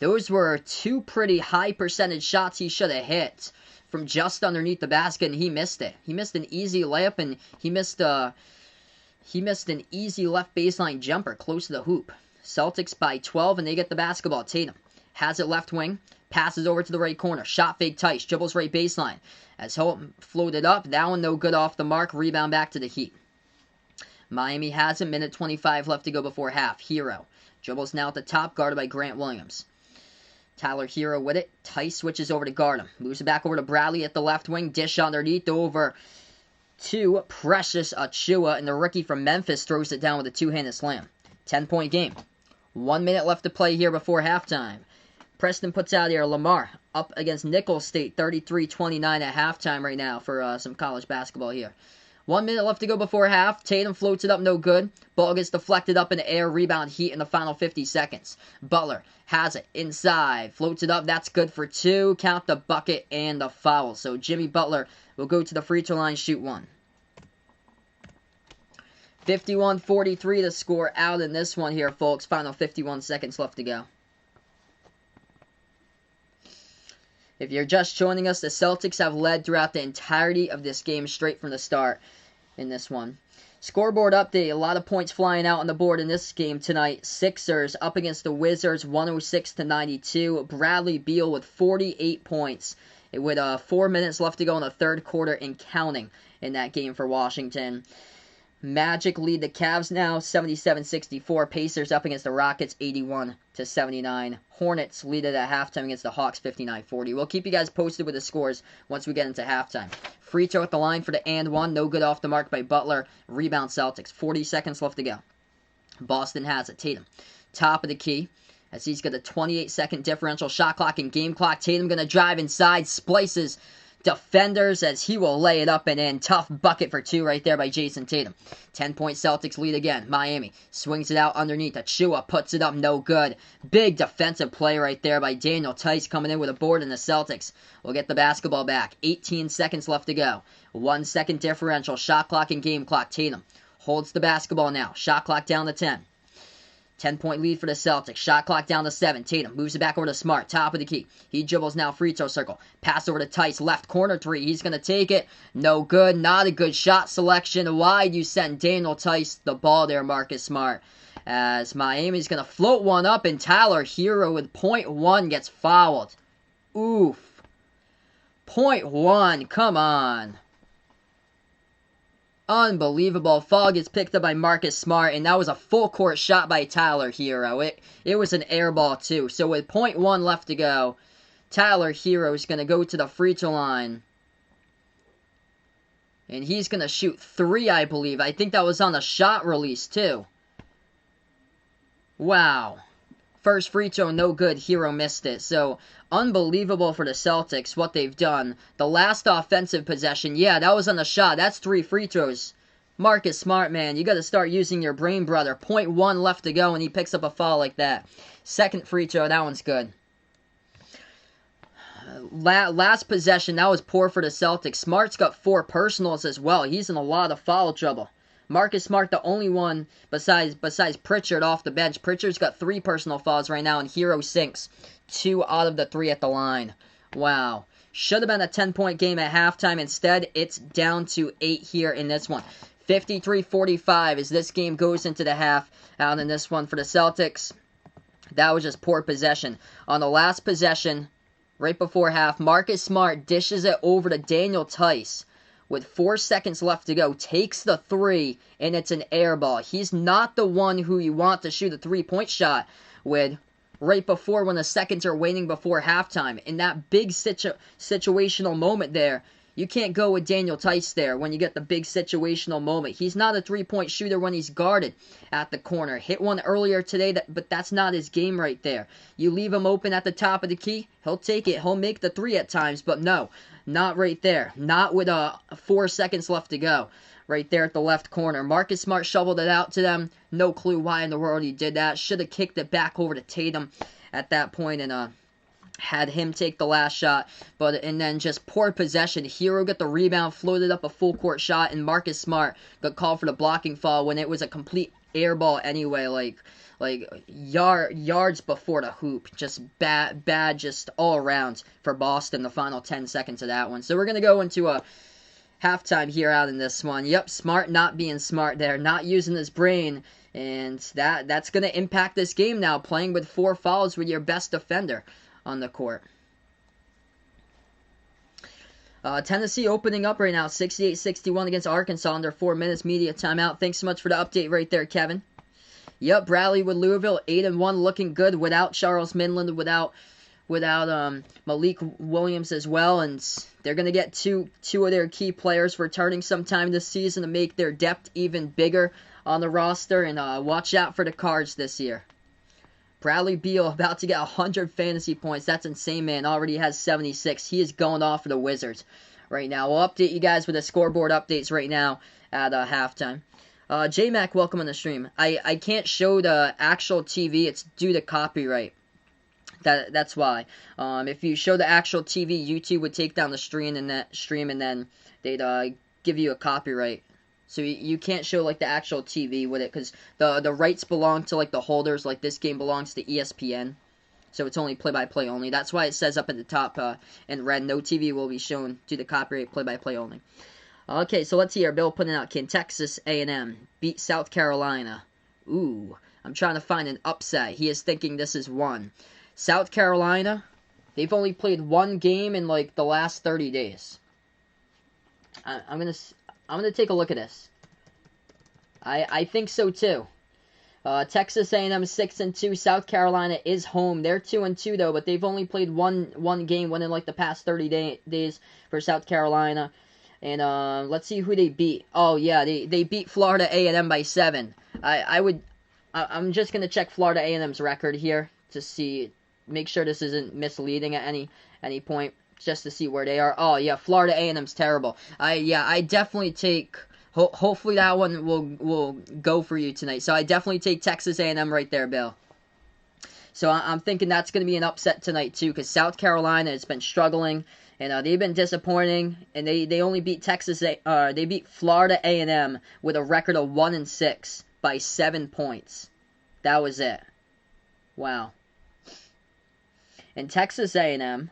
Those were 2 pretty high percentage shots he should have hit from just underneath the basket, and he missed it. He missed an easy layup, and he missed an easy left baseline jumper close to the hoop. Celtics by 12, and they get the basketball. Tatum has it left wing. Passes over to the right corner. Shot fake Tice. Dribbles right baseline. As Holt floated up. That one no good off the mark. Rebound back to the Heat. Miami has a minute 25 left to go before half. Hero. Dribbles now at the top. Guarded by Grant Williams. Tyler Hero with it. Tice switches over to guard him. Moves it back over to Bradley at the left wing. Dish underneath over to Precious Achiuwa. And the rookie from Memphis throws it down with a two-handed slam. 10-point game. 1 minute left to play here before halftime. Preston puts out here Lamar up against Nicholls State, 33-29 at halftime right now for some college basketball here. 1 minute left to go before half. Tatum floats it up, no good. Ball gets deflected up in the air. Rebound Heat in the final 50 seconds. Butler has it inside. Floats it up. That's good for 2. Count the bucket and the foul. So Jimmy Butler will go to the free throw line, shoot 1. 51-43 to score out in this one here, folks. Final 51 seconds left to go. If you're just joining us, the Celtics have led throughout the entirety of this game straight from the start in this one. Scoreboard update, a lot of points flying out on the board in this game tonight. Sixers up against the Wizards, 106-92. Bradley Beal with 48 points with 4 minutes left to go in the third quarter and counting in that game for Washington. Magic lead the Cavs now, 77-64. Pacers up against the Rockets, 81-79. Hornets lead it at halftime against the Hawks, 59-40. We'll keep you guys posted with the scores once we get into halftime. Free throw at the line for the and one. No good off the mark by Butler. Rebound Celtics. 40 seconds left to go. Boston has it. Tatum, top of the key, as he's got a 28-second differential shot clock and game clock. Tatum going to drive inside, splices defenders as he will lay it up and in. Tough bucket for two right there by Jason Tatum. 10-point Celtics lead again. Miami swings it out underneath. Achua puts it up, no good. Big defensive play right there by Daniel Tice coming in with a board, and the Celtics will get the basketball back. 18 seconds left to go. 1 second differential. Shot clock and game clock. Tatum holds the basketball now. Shot clock down to 10. 10-point lead for the Celtics. Shot clock down to 7. Tatum moves it back over to Smart. Top of the key. He dribbles now free throw circle. Pass over to Tice. Left corner three. He's going to take it. No good. Not a good shot selection. Wide you send Daniel Tice the ball there, Marcus Smart. As Miami's going to float one up, and Tyler Hero with .1 gets fouled. Oof. .1. Come on. Unbelievable. Foul gets picked up by Marcus Smart, and that was a full court shot by Tyler Hero. It was an air ball too. So with .1 left to go, Tyler Hero is going to go to the free throw line. And he's going to shoot 3, I believe. I think that was on a shot release too. Wow. First free throw, no good. Hero missed it. So, unbelievable for the Celtics, what they've done. The last offensive possession, yeah, that was on the shot. That's 3 free throws. Marcus Smart, man, you got to start using your brain, brother. .1 left to go, and he picks up a foul like that. Second free throw, that one's good. Last possession, that was poor for the Celtics. Smart's got 4 personals as well. He's in a lot of foul trouble. Marcus Smart, the only one besides Pritchard off the bench. Pritchard's got 3 personal fouls right now, and Hero sinks 2 out of the 3 at the line. Wow. Should have been a 10-point game at halftime. Instead, it's down to 8 here in this one. 53-45 as this game goes into the half out in this one for the Celtics. That was just poor possession. On the last possession, right before half, Marcus Smart dishes it over to Daniel Tice. With 4 seconds left to go, takes the 3, and it's an air ball. He's not the one who you want to shoot a 3-point shot with right before when the seconds are waiting before halftime. In that big situational moment there, you can't go with Daniel Tice there when you get the big situational moment. He's not a 3-point shooter when he's guarded at the corner. Hit one earlier today, but that's not his game right there. You leave him open at the top of the key, he'll take it. He'll make the 3 at times, but no. Not right there. Not with 4 seconds left to go. Right there at the left corner. Marcus Smart shoveled it out to them. No clue why in the world he did that. Should have kicked it back over to Tatum at that point and had him take the last shot. And then just poor possession. Hero got the rebound, floated up a full court shot, and Marcus Smart got called for the blocking foul when it was a complete air ball anyway. Like yards before the hoop. Just bad just all around for Boston the final 10 seconds of that one. So we're going to go into a halftime here out in this one. Yep, Smart not being smart there, not using his brain, and that's going to impact this game now, playing with 4 fouls with your best defender on the court. Tennessee opening up right now, 68-61 against Arkansas under 4 minutes media timeout. Thanks so much for the update right there, Kevin. Yep, Bradley with Louisville, 8-1, looking good without Charles Minland, without Malik Williams as well, and they're going to get two of their key players returning sometime this season to make their depth even bigger on the roster, and watch out for the Cards this year. Bradley Beal about to get 100 fantasy points. That's insane, man. Already has 76. He is going off for the Wizards right now. We'll update you guys with the scoreboard updates right now at halftime. J-Mac, welcome on the stream. I can't show the actual TV. It's due to copyright. That's why. If you show the actual TV, YouTube would take down the stream and then they'd give you a copyright. So you can't show like the actual TV with it because the rights belong to like the holders. Like this game belongs to ESPN, so it's only play-by-play only. That's why it says up at the top in red, no TV will be shown due to copyright, play-by-play only. Okay, so let's hear Bill putting out, can Texas A&M beat South Carolina? Ooh, I'm trying to find an upset. He is thinking this is one. South Carolina, they've only played 1 game in like the last 30 days. I'm gonna take a look at this. I think so too. Texas A&M 6-2. South Carolina is home. They're 2-2 though, but they've only played one game within like the past 30 days for South Carolina. And let's see who they beat. Oh yeah, they beat Florida A&M by 7. I'm just gonna check Florida A&M's record here to see, make sure this isn't misleading at any point, just to see where they are. Oh yeah, Florida A&M's terrible. I definitely take. Hopefully that one will go for you tonight. So I definitely take Texas A&M right there, Bill. So I'm thinking that's going to be an upset tonight too, because South Carolina has been struggling and they've been disappointing, and they only beat they beat Florida A&M with a record of 1-6 by 7 points. That was it. Wow. And Texas A&M,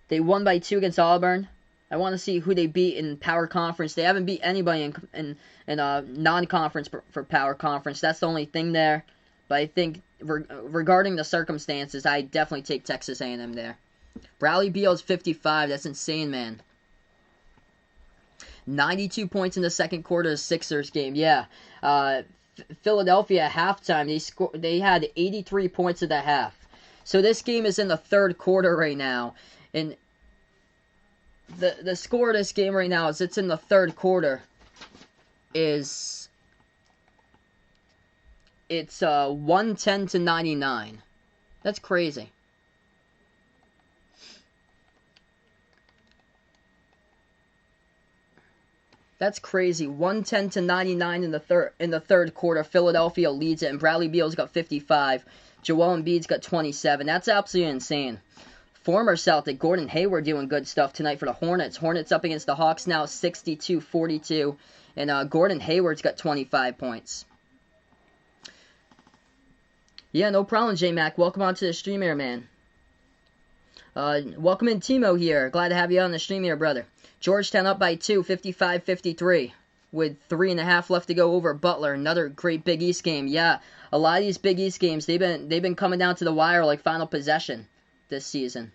they won by 2 against Auburn. I want to see who they beat in Power Conference. They haven't beat anybody in non-conference for Power Conference. That's the only thing there. But I think regarding the circumstances, I definitely take Texas A&M there. Bradley Beal's 55. That's insane, man. 92 points in the second quarter of the Sixers game. Yeah. Philadelphia at halftime, they had 83 points at the half. So this game is in the third quarter right now. And the score of this game right now, as it's in the third quarter, is it's 110-99. That's crazy. That's crazy. 110-99 in the third quarter. Philadelphia leads it, and Bradley Beal's got 55. Joel Embiid's got 27. That's absolutely insane. Former Celtic Gordon Hayward doing good stuff tonight for the Hornets. Hornets up against the Hawks now 62-42. And Gordon Hayward's got 25 points. Yeah, no problem, J-Mac. Welcome onto the stream here, man. Welcome in, Timo here. Glad to have you on the stream here, brother. Georgetown up by 2, 55-53. With 3.5 left to go over Butler. Another great Big East game. Yeah, a lot of these Big East games, they've been coming down to the wire like final possession this season.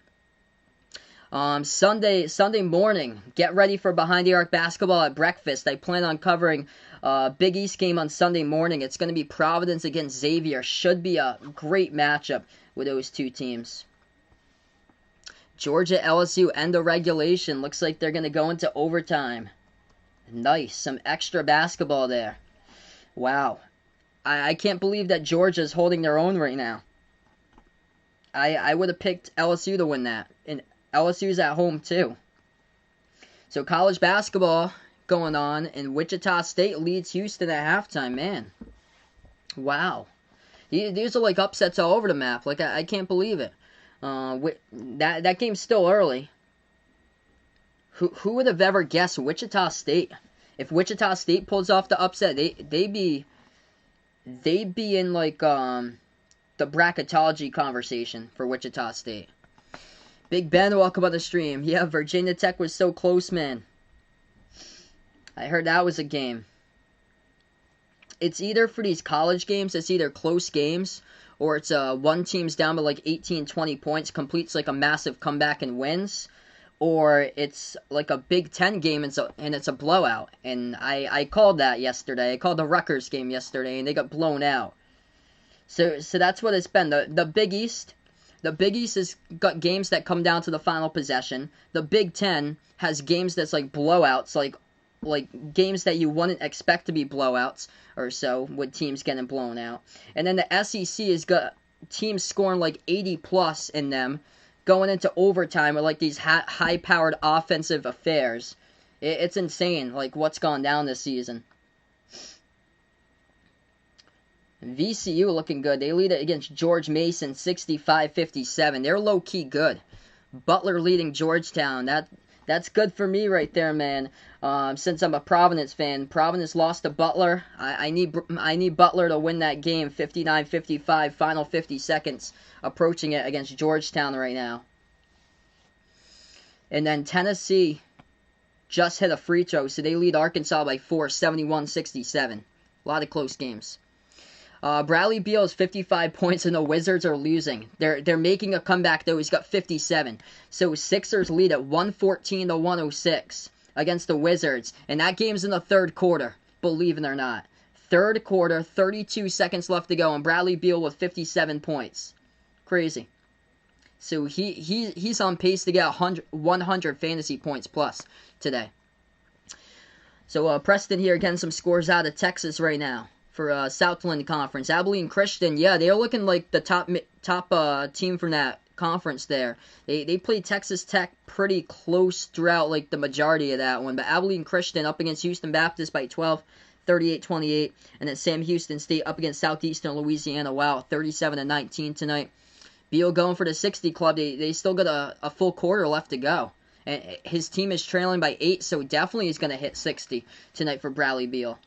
Sunday morning, get ready for Behind the Arc basketball at breakfast. I plan on covering Big East game on Sunday morning. It's going to be Providence against Xavier. Should be a great matchup with those two teams. Georgia LSU end of regulation. Looks like they're going to go into overtime. Nice, some extra basketball there. Wow, I can't believe that Georgia's holding their own right now. I would have picked LSU to win that. And LSU's at home too. So college basketball going on, and Wichita State leads Houston at halftime, man. Wow. These are like upsets all over the map. Like, I can't believe it. That game's still early. Who would have ever guessed Wichita State? If Wichita State pulls off the upset, they'd be in like the bracketology conversation for Wichita State. Big Ben, welcome on the stream. Yeah, Virginia Tech was so close, man. I heard that was a game. It's either for these college games, it's either close games, or it's one team's down by like 18, 20 points, completes like a massive comeback and wins, or it's like a Big Ten game and it's a blowout. And I called that yesterday. I called the Rutgers game yesterday, and they got blown out. So that's what it's been. The Big East has got games that come down to the final possession. The Big Ten has games that's like blowouts, like games that you wouldn't expect to be blowouts or so, with teams getting blown out. And then the SEC has got teams scoring like 80 plus in them, going into overtime with like these high-powered offensive affairs. It's insane, like what's gone down this season. VCU looking good. They lead it against George Mason 65-57. They're low-key good. Butler leading Georgetown. That's good for me right there, man. Since I'm a Providence fan. Providence lost to Butler. I need Butler to win that game 59-55. Final 50 seconds approaching it against Georgetown right now. And then Tennessee just hit a free throw, so they lead Arkansas by 4, 71-67. A lot of close games. Bradley Beal has 55 points and the Wizards are losing. They're making a comeback though. He's got 57. So Sixers lead at 114-106 against the Wizards. And that game's in the third quarter. believe it or not. Third quarter, 32 seconds left to go, and Bradley Beal with 57 points. Crazy. So he's on pace to get 100 fantasy points plus today. So Preston here getting some scores out of Texas right now for Southland Conference. Abilene Christian, yeah, they're looking like the top team from that conference there. They played Texas Tech pretty close throughout like the majority of that one. But Abilene Christian up against Houston Baptist by 12. 38-28, and then Sam Houston State up against Southeastern Louisiana. Wow, 37-19 tonight. Beal going for the 60 club. They still got a full quarter left to go. And his team is trailing by 8, so definitely he's going to hit 60 tonight for Bradley Beal.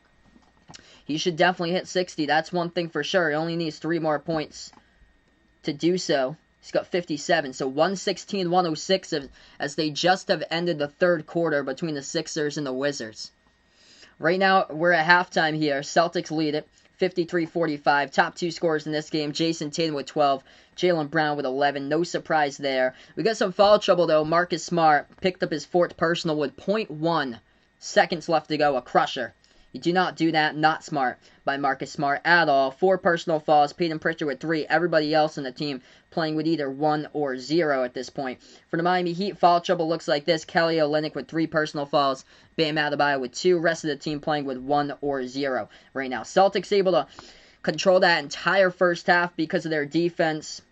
He should definitely hit 60. That's one thing for sure. He only needs 3 more points to do so. He's got 57, so 116-106 as they just have ended the third quarter between the Sixers and the Wizards. Right now, we're at halftime here. Celtics lead it, 53-45. Top 2 scorers in this game, Jason Tatum with 12, Jaylen Brown with 11. No surprise there. We got some foul trouble, though. Marcus Smart picked up his 4th personal with 0.1 seconds left to go. A crusher. You do not do that. Not smart by Marcus Smart at all. 4 personal fouls. Peyton Pritchard with 3. Everybody else in the team playing with either 1 or 0 at this point. For the Miami Heat, foul trouble looks like this. Kelly Olynyk with 3 personal fouls. Bam Adebayo with 2. Rest of the team playing with 1 or 0 right now. Celtics able to control that entire first half because of their defense.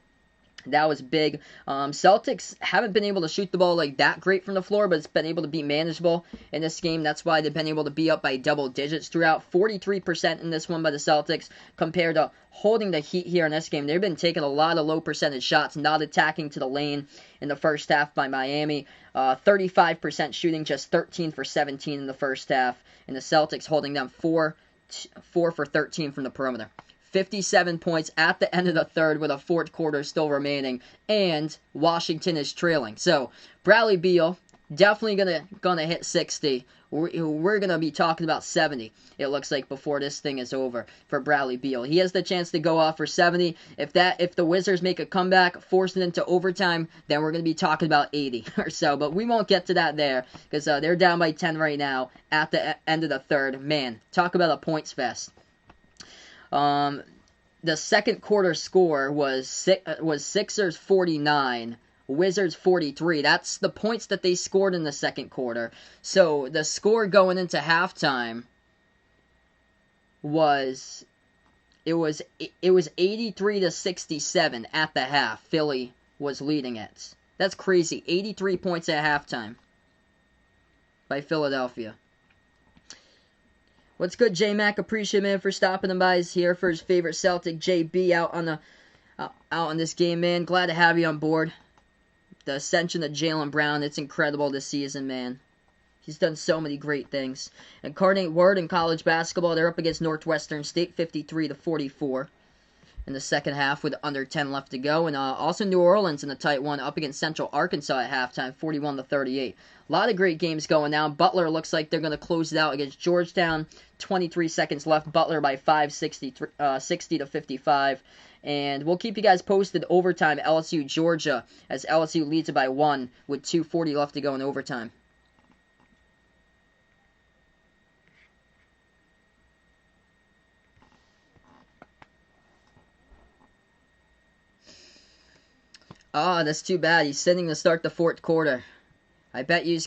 That was big. Celtics haven't been able to shoot the ball like that great from the floor, but it's been able to be manageable in this game. That's why they've been able to be up by double digits throughout. 43% in this one by the Celtics compared to holding the Heat here in this game. They've been taking a lot of low percentage shots, not attacking to the lane in the first half by Miami. 35% shooting, just 13 for 17 in the first half. And the Celtics holding them 4 for 13 from the perimeter. 57 points at the end of the third with a 4th quarter still remaining, and Washington is trailing. So Bradley Beal definitely gonna hit 60. We're gonna be talking about 70. It looks like before this thing is over for Bradley Beal. He has the chance to go off for 70. If the Wizards make a comeback, force it into overtime, then we're gonna be talking about 80 or so. But we won't get to that there because they're down by 10 right now at the end of the third. Man, talk about a points fest. The second quarter score was Sixers 49, Wizards 43. That's the points that they scored in the second quarter. So the score going into halftime was 83-67 at the half. Philly was leading it. That's crazy. 83 points at halftime by Philadelphia. What's good, J-Mac? Appreciate man for stopping by. He's here for his favorite Celtic, JB, out on this game, man. Glad to have you on board. The ascension of Jaylen Brown, it's incredible this season, man. He's done so many great things. Incarnate Word in college basketball, they're up against Northwestern State, 53-44 in the second half with under 10 left to go. And also New Orleans in a tight one, up against Central Arkansas at halftime, 41-38. A lot of great games going now. Butler looks like they're going to close it out against Georgetown. 23 seconds left. Butler by 5, 60-55. And we'll keep you guys posted. Overtime, LSU, Georgia, as LSU leads it by 1 with 2:40 left to go in overtime. Oh, that's too bad. He's sitting to start the 4th quarter. I bet you he's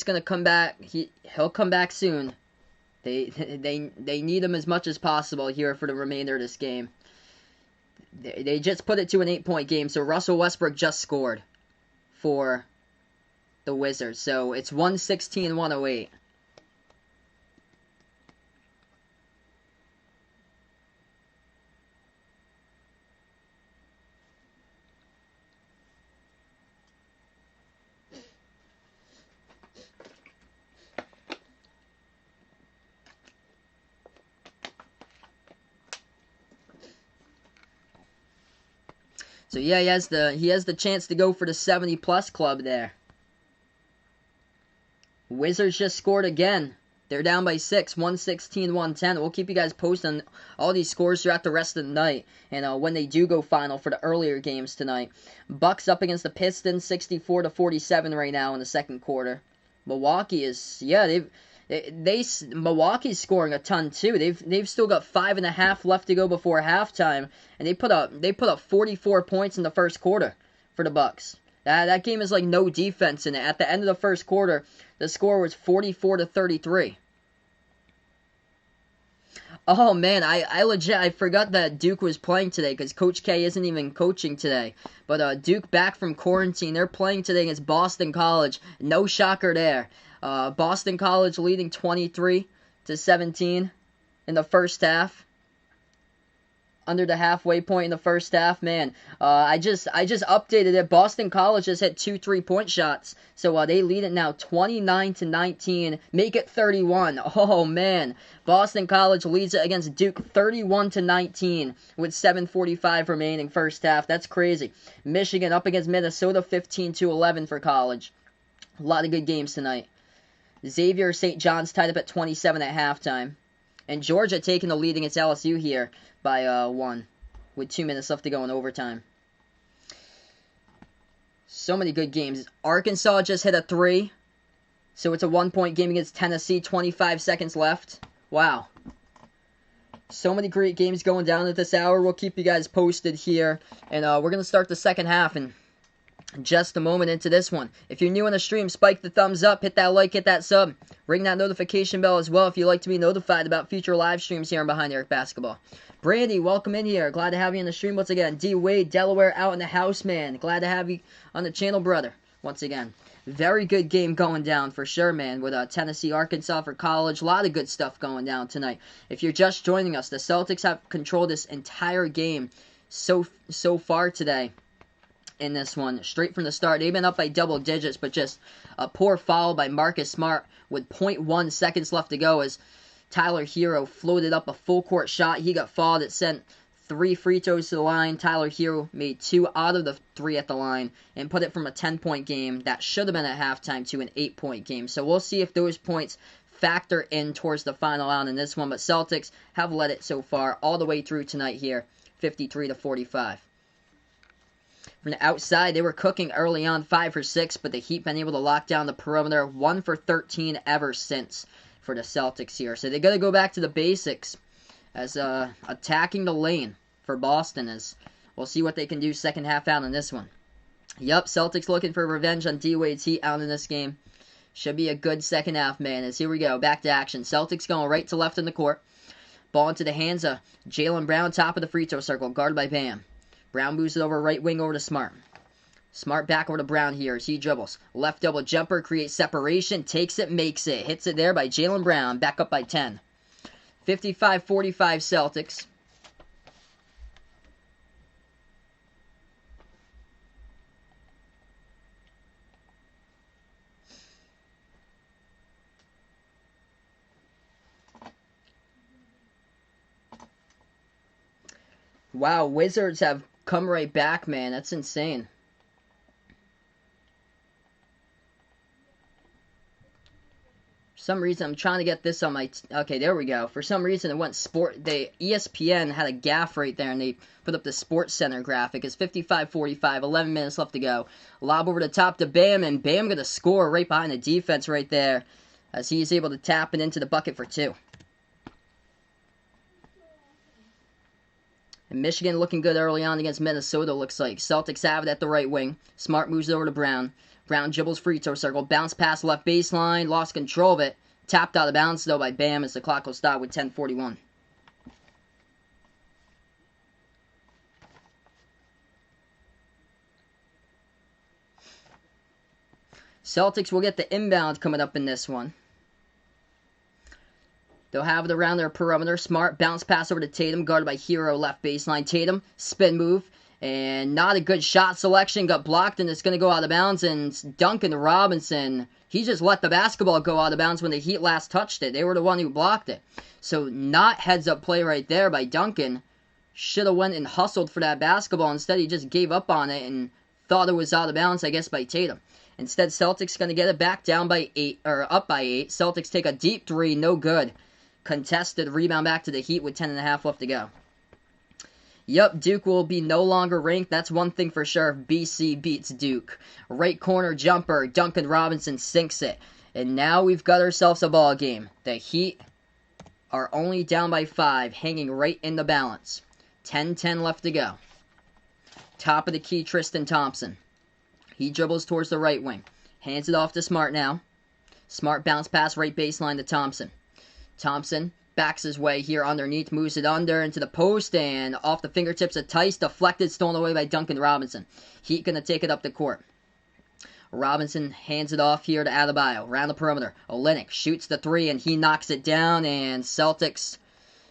gonna come back. He'll come back soon. They need him as much as possible here for the remainder of this game. They just put it to an 8-point game, so Russell Westbrook just scored for the Wizards. So it's 116-108. So yeah, he has the chance to go for the 70-plus club there. Wizards just scored again. They're down by 6, 116-110. We'll keep you guys posted on all these scores throughout the rest of the night. And when they do go final for the earlier games tonight. Bucks up against the Pistons, 64-47 right now in the second quarter. Milwaukee is, Milwaukee's scoring a ton too. They've still got 5.5 left to go before halftime, and they put up 44 points in the first quarter for the Bucks. That game is like no defense in it. At the end of the first quarter, the score was 44-33. Oh man, I forgot that Duke was playing today because Coach K isn't even coaching today. But Duke back from quarantine, they're playing today against Boston College. No shocker there. Boston College leading 23-17 in the first half. Under the halfway point in the first half, man. I just updated it. Boston College has hit 2 3-point shots, so they lead it now 29-19. Make it 31. Oh man, Boston College leads it against Duke 31-19 with 7:45 remaining first half. That's crazy. Michigan up against Minnesota 15-11 for College. A lot of good games tonight. Xavier St. John's tied up at 27 at halftime. And Georgia taking the lead against LSU here by 1 with 2 minutes left to go in overtime. So many good games. Arkansas just hit a 3. So it's a 1-point game against Tennessee. 25 seconds left. Wow. So many great games going down at this hour. We'll keep you guys posted here. And we're going to start the second half in just a moment into this one. If you're new on the stream, spike the thumbs up, hit that like, hit that sub, ring that notification bell as well if you'd like to be notified about future live streams here on Behind the Arc Basketball. Brandy, welcome in here. Glad to have you in the stream once again. D. Wade, Delaware out in the house, man. Glad to have you on the channel, brother, once again. Very good game going down for sure, man, with Tennessee, Arkansas for College. A lot of good stuff going down tonight. If you're just joining us, the Celtics have controlled this entire game so far today. In this one, straight from the start. They've been up by double digits, but just a poor foul by Marcus Smart with 0.1 seconds left to go as Tyler Hero floated up a full court shot. He got fouled. It sent 3 free throws to the line. Tyler Hero made 2 out of the 3 at the line and put it from a 10-point game that should have been at halftime to an 8-point game. So we'll see if those points factor in towards the final round in this one. But Celtics have led it so far all the way through tonight here, 53-45. From the outside, they were cooking early on, 5 for 6, but the Heat been able to lock down the perimeter, 1 for 13 ever since for the Celtics here. So they got to go back to the basics as attacking the lane for Boston. As we'll see what they can do second half out in this one. Yup, Celtics looking for revenge on D-Wade's Heat out in this game. Should be a good second half, man. As here we go, back to action. Celtics going right to left in the court. Ball into the hands of Jaylen Brown, top of the free throw circle, guarded by Bam. Brown moves it over right wing over to Smart. Smart back over to Brown here as he dribbles. Left double jumper, creates separation, takes it, makes it. Hits it there by Jaylen Brown, back up by 10. 55-45 Celtics. Wow, Wizards have come right back, man. That's insane. For some reason, I'm trying to get this on my... okay, there we go. For some reason, it went sport... ESPN had a gaff right there, and they put up the Sports Center graphic. It's 55-45, 11 minutes left to go. Lob over the top to Bam, and Bam going to score right behind the defense right there as he's able to tap it into the bucket for 2. And Michigan looking good early on against Minnesota, looks like. Celtics have it at the right wing. Smart moves it over to Brown. Brown dribbles free throw circle. Bounce pass left baseline. Lost control of it. Tapped out of bounds, though, by Bam as the clock will stop with 10:41. Celtics will get the inbound coming up in this one. They'll have it around their perimeter. Smart bounce pass over to Tatum, guarded by Hero left baseline. Tatum, spin move, and not a good shot selection. Got blocked, and it's going to go out of bounds. And Duncan Robinson, he just let the basketball go out of bounds when the Heat last touched it. They were the one who blocked it. So not heads-up play right there by Duncan. Should have went and hustled for that basketball. Instead, he just gave up on it and thought it was out of bounds, I guess, by Tatum. Instead, Celtics going to get it back down by 8, or up by 8. Celtics take a deep 3, no good. Contested rebound back to the Heat with 10.5 left to go. Yup, Duke will be no longer ranked. That's one thing for sure. BC beats Duke. Right corner jumper. Duncan Robinson sinks it. And now we've got ourselves a ball game. The Heat are only down by 5, hanging right in the balance. 10-10 left to go. Top of the key, Tristan Thompson. He dribbles towards the right wing. Hands it off to Smart now. Smart bounce pass right baseline to Thompson. Thompson backs his way here underneath, moves it under into the post, and off the fingertips of Tice, deflected, stolen away by Duncan Robinson. Heat gonna take it up the court. Robinson hands it off here to Adebayo. Around the perimeter. Olynyk shoots the 3, and he knocks it down, and Celtics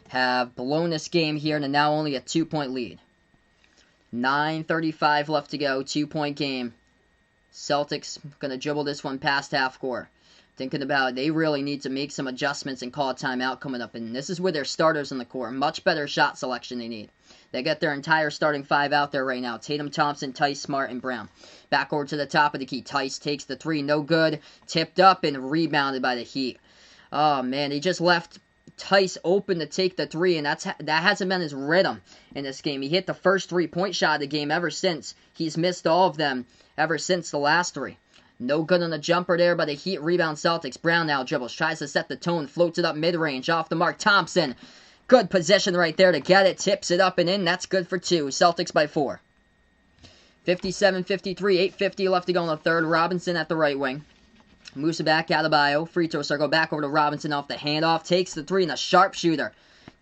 have blown this game here to now only a 2-point lead. 9:35 left to go, 2-point game. Celtics gonna dribble this one past half court. Thinking about it, they really need to make some adjustments and call a timeout coming up. And this is with their starters on the court. Much better shot selection they need. They got their entire starting 5 out there right now. Tatum, Thompson, Tice, Smart, and Brown. Back over to the top of the key. Tice takes the 3, no good. Tipped up and rebounded by the Heat. Oh, man, he just left Tice open to take the 3, and that hasn't been his rhythm in this game. He hit the first 3-point shot of the game ever since. He's missed all of them ever since the last 3. No good on the jumper there by the Heat. Rebound Celtics. Brown now dribbles. Tries to set the tone. Floats it up mid-range. Off the mark. Thompson. Good possession right there to get it. Tips it up and in. That's good for 2. Celtics by 4. 57-53. 8:50 left to go in the third. Robinson at the right wing. Moves it back. Adebayo. Free throw circle. Back over to Robinson off the handoff. Takes the 3 and a sharpshooter.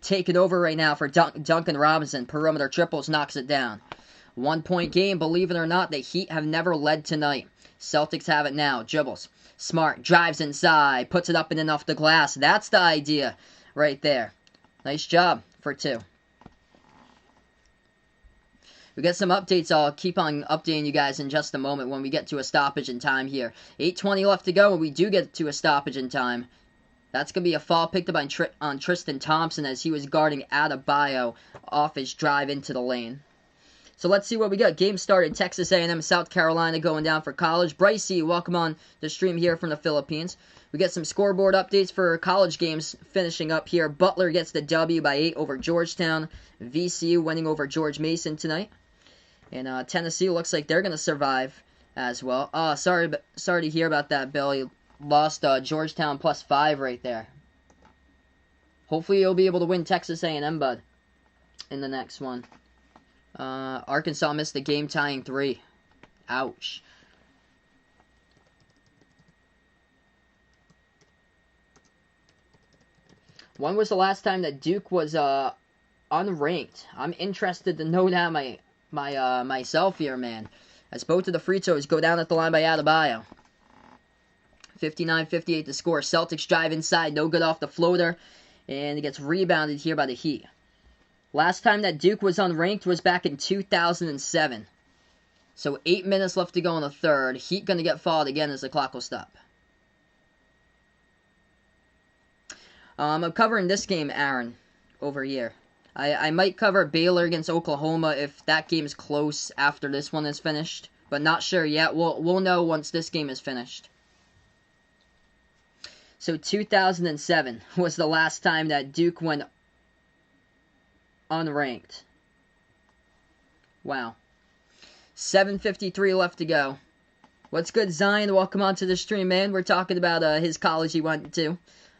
Take it over right now for Duncan Robinson. Perimeter triples. Knocks it down. 1-point game. Believe it or not, the Heat have never led tonight. Celtics have it now. Dribbles. Smart. Drives inside. Puts it up and in off the glass. That's the idea right there. Nice job for 2. We got some updates. I'll keep on updating you guys in just a moment when we get to a stoppage in time here. 8:20 left to go when we do get to a stoppage in time. That's going to be a foul picked up on Tristan Thompson as he was guarding Adebayo off his drive into the lane. So let's see what we got. Game started. Texas A&M, South Carolina going down for college. Brycey, welcome on the stream here from the Philippines. We get some scoreboard updates for college games finishing up here. Butler gets the W by 8 over Georgetown. VCU winning over George Mason tonight. And Tennessee looks like they're going to survive as well. Sorry to hear about that, Bill. You lost Georgetown plus 5 right there. Hopefully you'll be able to win Texas A&M, bud, in the next one. Arkansas missed the game-tying 3. Ouch. When was the last time that Duke was unranked? I'm interested to know that myself here, man. As both of the free throws go down at the line by Adebayo. 59-58 to score. Celtics drive inside. No good off the floater. And it gets rebounded here by the Heat. Last time that Duke was unranked was back in 2007. So 8 minutes left to go in the third. Heat going to get fouled again as the clock will stop. I'm covering this game, Aaron, over here. I might cover Baylor against Oklahoma if that game is close after this one is finished. But not sure yet. We'll know once this game is finished. So 2007 was the last time that Duke went unranked. Wow. 7:53 left to go. What's good, Zion? Welcome onto the stream, man. We're talking about his college he went to.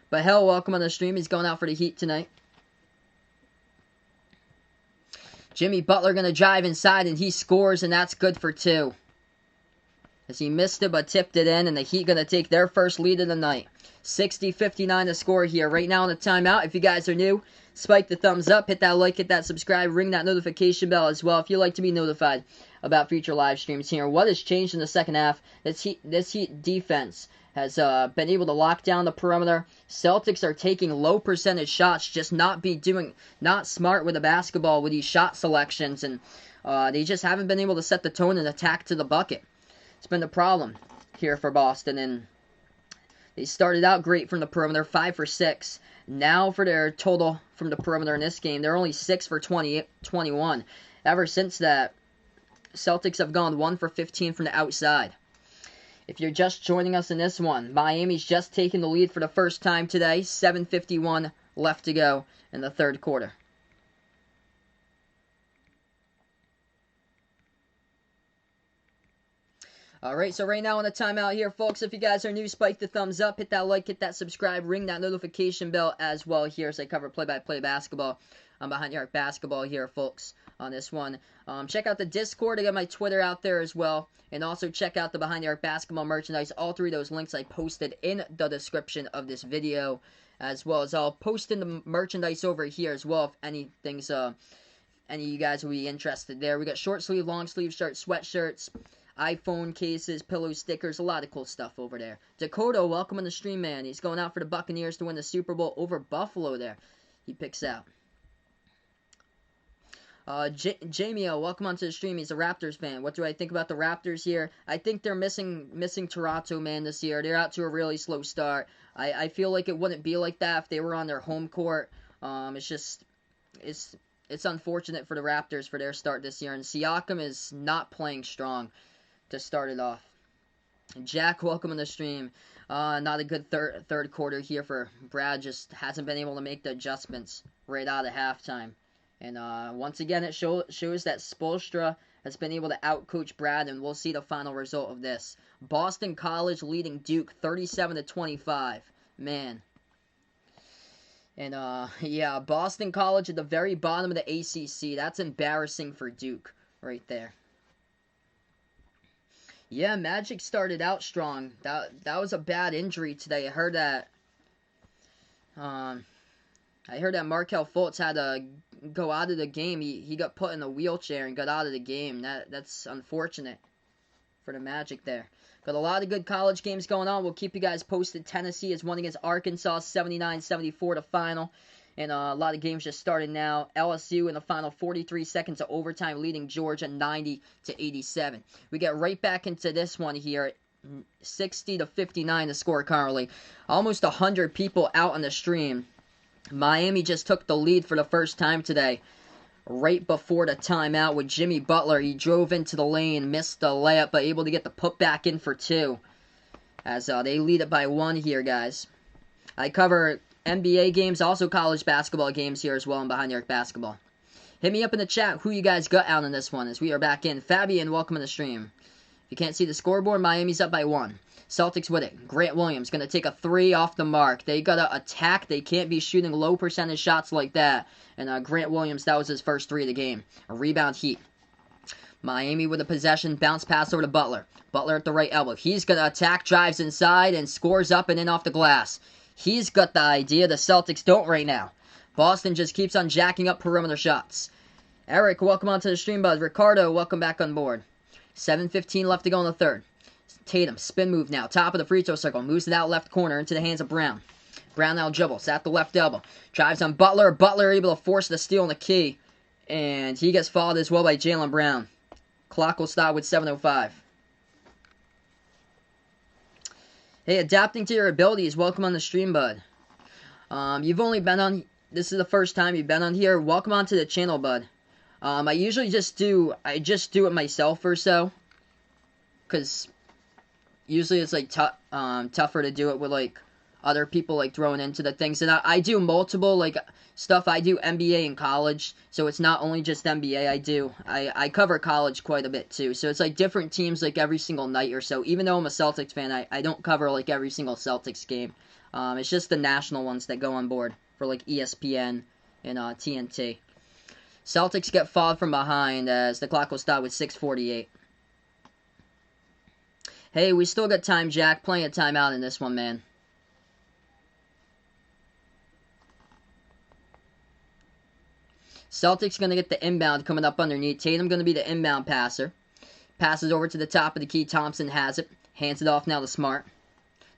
But hell, welcome on the stream. He's going out for the Heat tonight. Jimmy Butler going to drive inside, and he scores, and that's good for 2. As he missed it, but tipped it in, and the Heat going to take their first lead of the night. 60-59 to score here. Right now on the timeout, if you guys are new, spike the thumbs up, hit that like, hit that subscribe, ring that notification bell as well if you'd like to be notified about future live streams here. What has changed in the second half? This Heat defense has been able to lock down the perimeter. Celtics are taking low percentage shots, just not smart with the basketball with these shot selections, and they just haven't been able to set the tone and attack to the bucket. It's been the problem here for Boston, and they started out great from the perimeter, 5 for 6. Now for their total from the perimeter in this game, they're only 6 for 21. Ever since that, Celtics have gone 1 for 15 from the outside. If you're just joining us in this one, Miami's just taken the lead for the first time today. 7:51 left to go in the third quarter. Alright, so right now on the timeout here, folks, if you guys are new, spike the thumbs up, hit that like, hit that subscribe, ring that notification bell as well here as I cover play-by-play basketball. I'm Behind the Arc Basketball here, folks, on this one. Check out the Discord. I got my Twitter out there as well. And also check out the Behind the Arc Basketball merchandise. All three of those links I posted in the description of this video, as well as I'll post in the merchandise over here as well if anything's, any of you guys will be interested there. We got short sleeve, long sleeve shirts, sweatshirts, iPhone cases, pillow stickers, a lot of cool stuff over there. Dakota, welcome on the stream, man. He's going out for the Buccaneers to win the Super Bowl over Buffalo there. He picks out. Jamie, welcome onto the stream. He's a Raptors fan. What do I think about the Raptors here? I think they're missing Toronto, man, this year. They're out to a really slow start. I feel like it wouldn't be like that if they were on their home court. It's unfortunate for the Raptors for their start this year. And Siakam is not playing strong to start it off. Jack, welcome on the stream. Not a good third quarter here for Brad. Just hasn't been able to make the adjustments right out of halftime. And once again, it shows that Spoelstra has been able to outcoach Brad, and we'll see the final result of this. Boston College leading Duke 37-25. Man. And, yeah, Boston College at the very bottom of the ACC. That's embarrassing for Duke right there. Yeah, Magic started out strong. That was a bad injury today. I heard that Markelle Fultz had to go out of the game. He got put in a wheelchair and got out of the game. That's unfortunate for the Magic there. Got a lot of good college games going on. We'll keep you guys posted. Tennessee is won against Arkansas 79-74 to final. And a lot of games just started now. LSU in the final 43 seconds of overtime leading Georgia 90-87. We get right back into this one here. 60-59 the score currently. Almost 100 people out on the stream. Miami just took the lead for the first time today. Right before the timeout with Jimmy Butler. He drove into the lane, missed the layup, but able to get the putback in for two. As they lead it by one here, guys. I cover NBA games, also college basketball games here as well on Behind the Arc Basketball. Hit me up in the chat who you guys got out on this one as we are back in. Fabian, welcome to the stream. If you can't see the scoreboard, Miami's up by one. Celtics with it. Grant Williams going to take a three off the mark. They got to attack. They can't be shooting low percentage shots like that. And Grant Williams, that was his first three of the game. A rebound Heat. Miami with a possession. Bounce pass over to Butler. Butler at the right elbow. He's going to attack, drives inside, and scores up and in off the glass. He's got the idea. The Celtics don't right now. Boston just keeps on jacking up perimeter shots. Eric, welcome onto the stream, bud. Ricardo, welcome back on board. 7:15 left to go in the third. Tatum, spin move now. Top of the free throw circle. Moves it out left corner into the hands of Brown. Brown now dribbles at the left elbow. Drives on Butler. Butler able to force the steal on the key. And he gets fouled as well by Jaylen Brown. Clock will stop with 7:05. Hey, adapting to your abilities. Welcome on the stream, bud. You've only been on... This is the first time you've been on here. Welcome onto the channel, bud. I usually just do it myself or so. Because usually it's like tougher to do it with like other people like throwing into the things. And I do multiple like stuff. I do NBA in college, so it's not only just NBA I cover college quite a bit too. So it's like different teams like every single night or so. Even though I'm a Celtics fan, I don't cover like every single Celtics game. It's just the national ones that go on board for like ESPN and TNT. Celtics get fouled from behind as the clock will stop with 6:48. Hey, we still got time, Jack. Plenty of time out in this one, man. Celtics going to get the inbound coming up underneath. Tatum going to be the inbound passer. Passes over to the top of the key. Thompson has it. Hands it off now to Smart.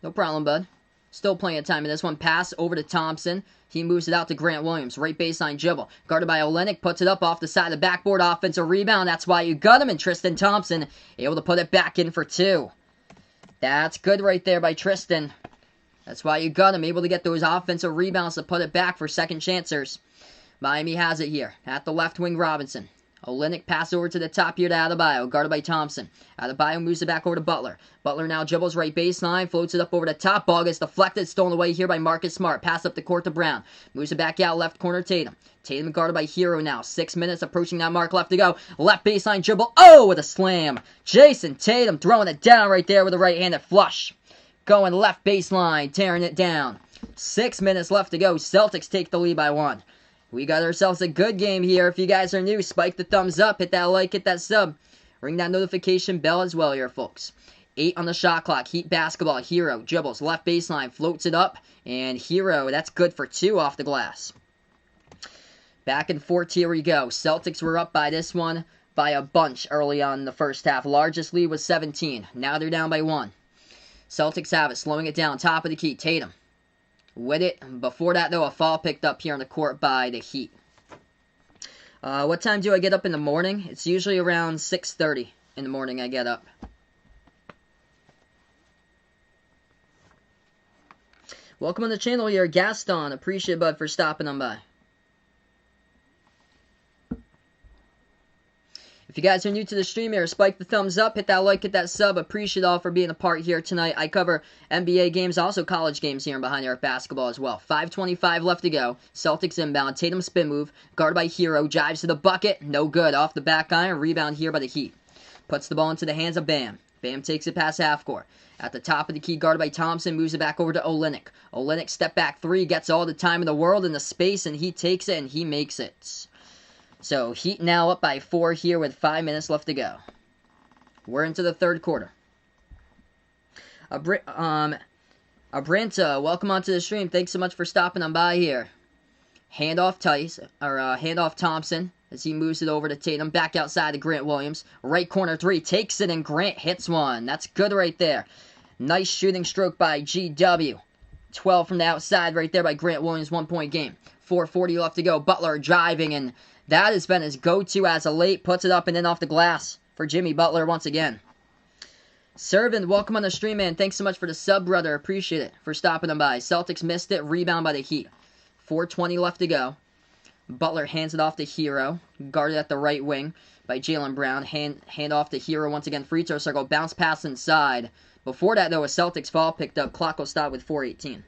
No problem, bud. Still plenty of time in this one. Pass over to Thompson. He moves it out to Grant Williams. Right baseline dribble. Guarded by Olynyk. Puts it up off the side of the backboard. Offensive rebound. That's why you got him. And Tristan Thompson able to put it back in for two. That's good right there by Tristan. That's why you got him. Able to get those offensive rebounds to put it back for second chancers. Miami has it here. At the left wing, Robinson. Olynyk passes over to the top here to Adebayo, guarded by Thompson. Adebayo moves it back over to Butler. Butler now dribbles right baseline, floats it up over the top. Ball gets deflected, stolen away here by Marcus Smart. Pass up the court to Brown. Moves it back out, left corner Tatum. Tatum guarded by Hero now. 6 minutes approaching that mark left to go. Left baseline dribble. Oh, with a slam. Jason Tatum throwing it down right there with a right-handed flush. Going left baseline, tearing it down. 6 minutes left to go. Celtics take the lead by 1. We got ourselves a good game here. If you guys are new, spike the thumbs up, hit that like, hit that sub. Ring that notification bell as well here, folks. 8 on the shot clock. Heat basketball. Hero dribbles left baseline, floats it up, and Hero, that's good for 2 off the glass. Back and forth, here we go. Celtics were up by this one by a bunch early on in the first half. Largest lead was 17. Now they're down by 1. Celtics have it, slowing it down. Top of the key, Tatum. With it. Before that, though, a foul picked up here on the court by the Heat. What time do I get up in the morning? It's usually around 6:30 in the morning I get up. Welcome on the channel here, Gaston. Appreciate it, bud, for stopping on by. If you guys are new to the stream here, spike the thumbs up, hit that like, hit that sub. Appreciate all for being a part here tonight. I cover NBA games, also college games here in Behind the Arc Basketball as well. 5:25 left to go. Celtics inbound. Tatum spin move. Guarded by Hero. Jives to the bucket. No good. Off the back iron. Rebound here by the Heat. Puts the ball into the hands of Bam. Bam takes it past half court. At the top of the key, guarded by Thompson. Moves it back over to Olynyk. Olynyk step back 3. Gets all the time in the world in the space, and he takes it, and he makes it. So, Heat now up by 4 here with 5 minutes left to go. We're into the third quarter. Abranta, welcome onto the stream. Thanks so much for stopping on by here. Handoff Thompson as he moves it over to Tatum. Back outside to Grant Williams. Right corner 3. Takes it and Grant hits one. That's good right there. Nice shooting stroke by GW. 12 from the outside right there by Grant Williams. 1-point game. 4:40 left to go. Butler driving, and that has been his go-to as of late. Puts it up and in off the glass for Jimmy Butler once again. Servant, welcome on the stream, man. Thanks so much for the sub, brother. Appreciate it for stopping them by. Celtics missed it. Rebound by the Heat. 4:20 left to go. Butler hands it off to Hero. Guarded at the right wing by Jaylen Brown. Hand off to Hero once again. Free throw circle. Bounce pass inside. Before that, though, a Celtics foul picked up. Clock will stop with 4:18.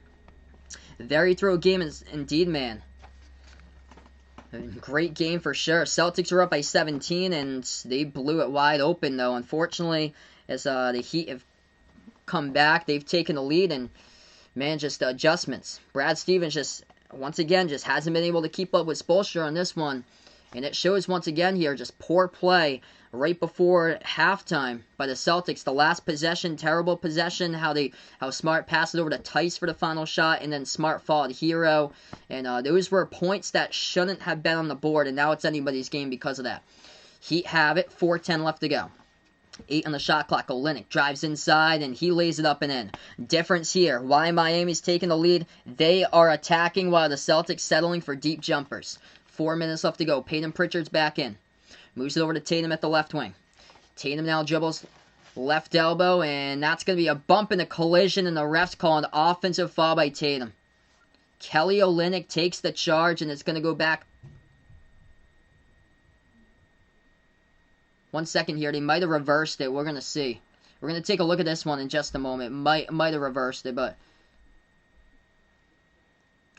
Very thorough game indeed, man. Great game for sure. Celtics were up by 17, and they blew it wide open, though. Unfortunately, as the Heat have come back, they've taken the lead, and, man, just adjustments. Brad Stevens just, once again, just hasn't been able to keep up with Spoelstra on this one. And it shows once again here, just poor play right before halftime by the Celtics. The last possession, terrible possession, how Smart passed it over to Tice for the final shot, and then Smart followed Hero. And those were points that shouldn't have been on the board, and now it's anybody's game because of that. Heat have it, 4:10 left to go. 8 on the shot clock. Olynyk drives inside, and he lays it up and in. Difference here. Why Miami's taking the lead? They are attacking while the Celtics settling for deep jumpers. 4 minutes left to go. Peyton Pritchard's back in. Moves it over to Tatum at the left wing. Tatum now dribbles left elbow, and that's going to be a bump and a collision, and the refs call an offensive foul by Tatum. Kelly Olynyk takes the charge, and it's going to go back. 1 second here. They might have reversed it. We're going to see. We're going to take a look at this one in just a moment. Might have reversed it, but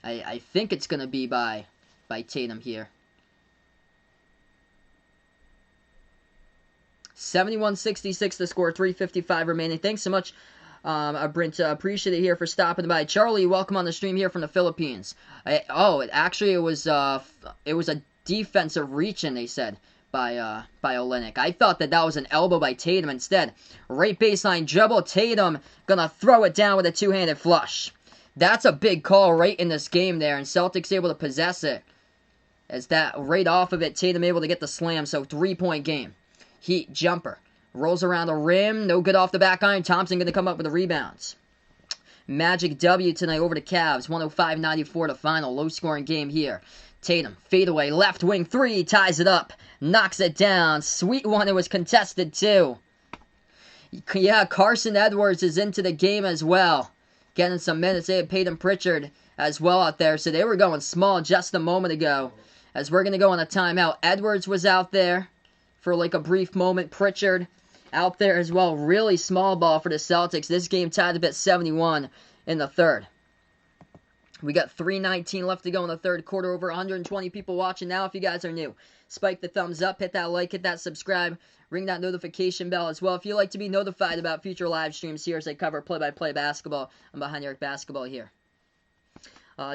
I think it's going to be by Tatum here. 71-66 the score, 3:55 remaining. Thanks so much, Brent. Appreciate it here for stopping by. Charlie, welcome on the stream here from the Philippines. It was a defensive reach-in, they said, by Olynyk. I thought that was an elbow by Tatum instead. Right baseline dribble. Tatum gonna throw it down with a two-handed flush. That's a big call right in this game there, and Celtics able to possess it. As that right off of it, Tatum able to get the slam, so 3-point game. Heat jumper. Rolls around the rim, no good off the back iron. Thompson going to come up with the rebounds. Magic W tonight over the Cavs. 105-94 the final. Low-scoring game here. Tatum, fadeaway, left wing 3, ties it up. Knocks it down. Sweet one, it was contested too. Yeah, Carson Edwards is into the game as well. Getting some minutes. They had Peyton Pritchard as well out there, so they were going small just a moment ago. as we're going to go on a timeout. Edwards was out there for like a brief moment. Pritchard out there as well. Really small ball for the Celtics. This game tied up at 71 in the third. We got 3:19 left to go in the third quarter. Over 120 people watching now. If you guys are new, spike the thumbs up, hit that like, hit that subscribe, ring that notification bell as well. If you like to be notified about future live streams here as I cover play-by-play basketball, I'm Behind Your Arc Basketball here.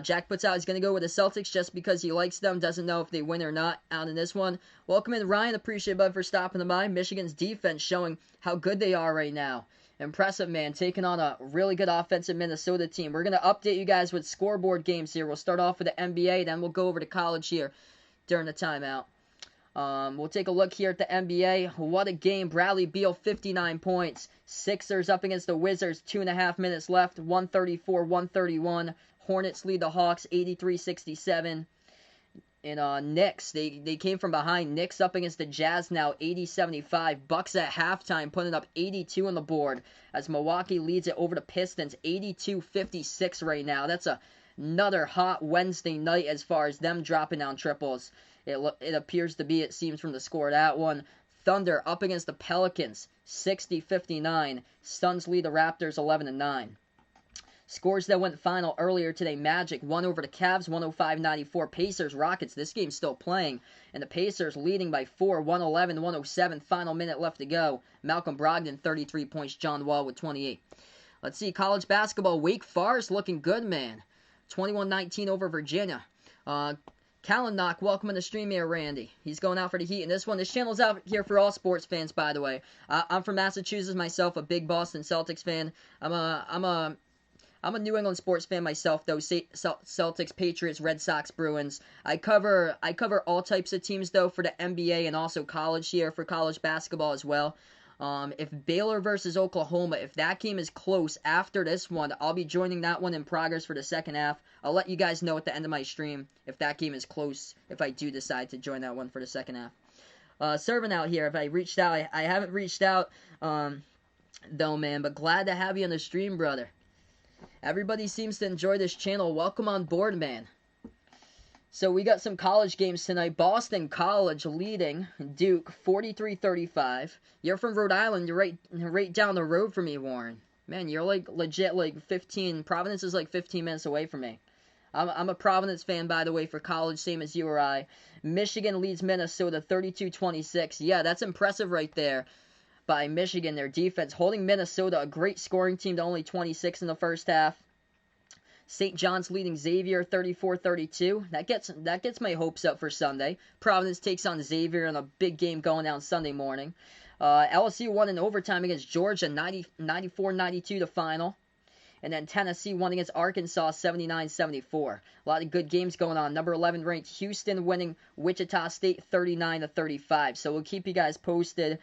Jack puts out he's going to go with the Celtics just because he likes them. Doesn't know if they win or not out in this one. Welcome in, Ryan. Appreciate Bud for stopping by. Michigan's defense showing how good they are right now. Impressive, man. Taking on a really good offensive Minnesota team. We're going to update you guys with scoreboard games here. We'll start off with the NBA, then we'll go over to college here during the timeout. We'll take a look here at the NBA. What a game. Bradley Beal, 59 points. Sixers up against the Wizards. 2.5 minutes left. 134-131. Hornets lead the Hawks 83-67. And Knicks, they came from behind. Knicks up against the Jazz now 80-75. Bucks at halftime putting up 82 on the board as Milwaukee leads it over the Pistons 82-56 right now. That's another hot Wednesday night as far as them dropping down triples. It appears to be, it seems, from the score of that one. Thunder up against the Pelicans 60-59. Suns lead the Raptors 11-9. Scores that went final earlier today. Magic won over the Cavs, 105-94. Pacers, Rockets, this game's still playing. And the Pacers leading by 4, 111-107. Final minute left to go. Malcolm Brogdon, 33 points. John Wall with 28. Let's see, college basketball. Wake Forest looking good, man. 21-19 over Virginia. Kallenbach, welcome to the stream here, Randy. He's going out for the Heat in this one. This channel's out here for all sports fans, by the way. I'm from Massachusetts myself, a big Boston Celtics fan. I'm a New England sports fan myself, though. Celtics, Patriots, Red Sox, Bruins. I cover all types of teams, though, for the NBA and also college here for college basketball as well. If Baylor versus Oklahoma, if that game is close after this one, I'll be joining that one in progress for the second half. I'll let you guys know at the end of my stream if that game is close, if I do decide to join that one for the second half. Serving out here, if I reached out, I haven't reached out, though, man, but glad to have you on the stream, brother. Everybody seems to enjoy this channel. Welcome on board, man. So we got some college games tonight. Boston College leading Duke 43-35. You're from Rhode Island. You're right down the road from me, Warren. Man, you're like legit like 15. Providence is like 15 minutes away from me. I'm a Providence fan, by the way, for college, same as you or I. Michigan leads Minnesota 32-26. Yeah, that's impressive right there by Michigan, their defense, holding Minnesota, a great scoring team, to only 26 in the first half. St. John's leading Xavier 34-32. That gets my hopes up for Sunday. Providence takes on Xavier in a big game going down Sunday morning. LSU won in overtime against Georgia, 94-92 the final. And then Tennessee won against Arkansas 79-74. A lot of good games going on. Number 11 ranked Houston winning Wichita State 39-35. So we'll keep you guys posted.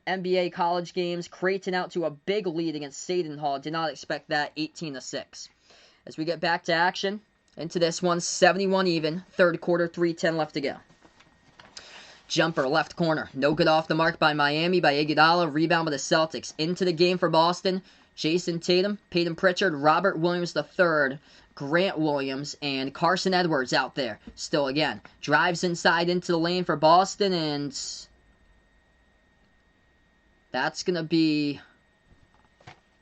NBA college games, Creighton out to a big lead against Seton Hall. Did not expect that, 18-6. As we get back to action, into this one, 71 even, third quarter, 3:10 left to go. Jumper, left corner, no good off the mark by Miami, by Iguodala, rebound by the Celtics. Into the game for Boston, Jason Tatum, Peyton Pritchard, Robert Williams III, Grant Williams, and Carson Edwards out there. Still again, drives inside into the lane for Boston, and that's going to be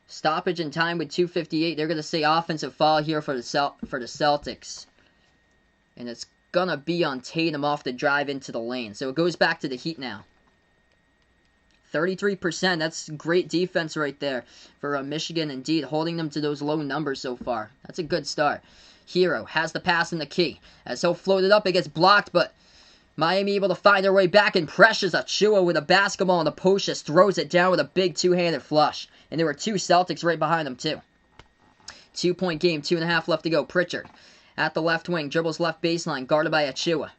stoppage in time with 2:58. They're going to say offensive foul here for the Celtics. And it's going to be on Tatum off the drive into the lane. So it goes back to the Heat now. 33%. That's great defense right there for Michigan, indeed, holding them to those low numbers so far. That's a good start. Hero has the pass and the key. As he'll float it up, it gets blocked, but Miami able to find their way back and pressures Achua with a basketball on the post, just throws it down with a big two-handed flush. And there were two Celtics right behind them, too. 2-point game, 2.5 left to go. Pritchard at the left wing, dribbles left baseline, guarded by Achua.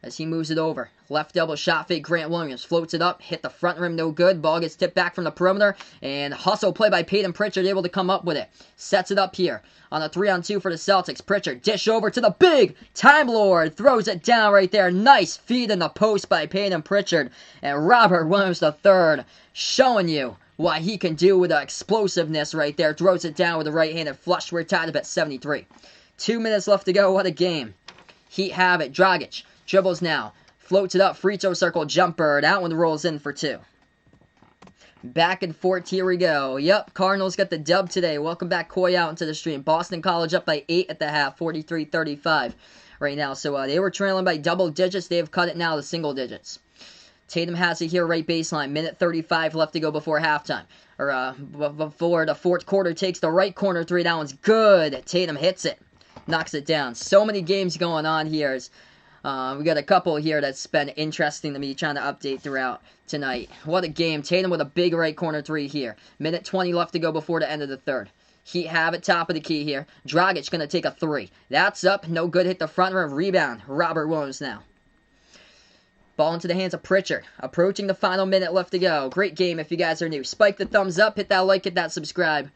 As he moves it over, left elbow shot fake, Grant Williams floats it up, hit the front rim, no good. Ball gets tipped back from the perimeter, and hustle play by Peyton Pritchard, able to come up with it. Sets it up here on a 3-on-2 for the Celtics. Pritchard, dish over to the big Time Lord, throws it down right there. Nice feed in the post by Peyton Pritchard. And Robert Williams III showing you what he can do with the explosiveness right there. Throws it down with a right-handed flush. We're tied up at 73. 2 minutes left to go. What a game. Heat have it. Dragic Dribbles now. Floats it up. Free throw circle jumper. That one rolls in for 2. Back and forth, here we go. Yep, Cardinals got the dub today. Welcome back, Coy, out into the stream. Boston College up by 8 at the half, 43-35 right now. So they were trailing by double digits. They have cut it now to single digits. Tatum has it here, right baseline. Minute 35 left to go before halftime. Or before the fourth quarter takes the right corner 3. That one's good. Tatum hits it. Knocks it down. So many games going on here. We got a couple here that's been interesting to me, trying to update throughout tonight. What a game. Tatum with a big right corner 3 here. Minute 20 left to go before the end of the third. Heat have it top of the key here. Dragic going to take a 3. That's up. No good. Hit the front rim. Rebound. Robert Williams now. Ball into the hands of Pritchard. Approaching the final minute left to go. Great game if you guys are new. Spike the thumbs up. Hit that like. Hit that subscribe.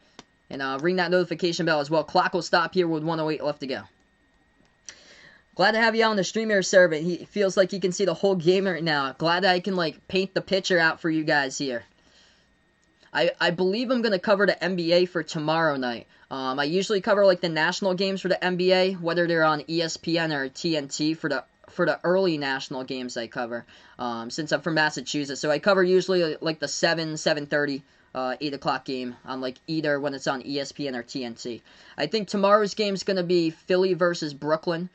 And ring that notification bell as well. Clock will stop here with 1:08 left to go. Glad to have you on the stream here, Servant. He feels like he can see the whole game right now. Glad that I can, paint the picture out for you guys here. I believe I'm going to cover the NBA for tomorrow night. I usually cover, the national games for the NBA, whether they're on ESPN or TNT for the early national games I cover, since I'm from Massachusetts. So I cover usually, the 7:30, 8 o'clock game on, either when it's on ESPN or TNT. I think tomorrow's game is going to be Philly versus Brooklyn.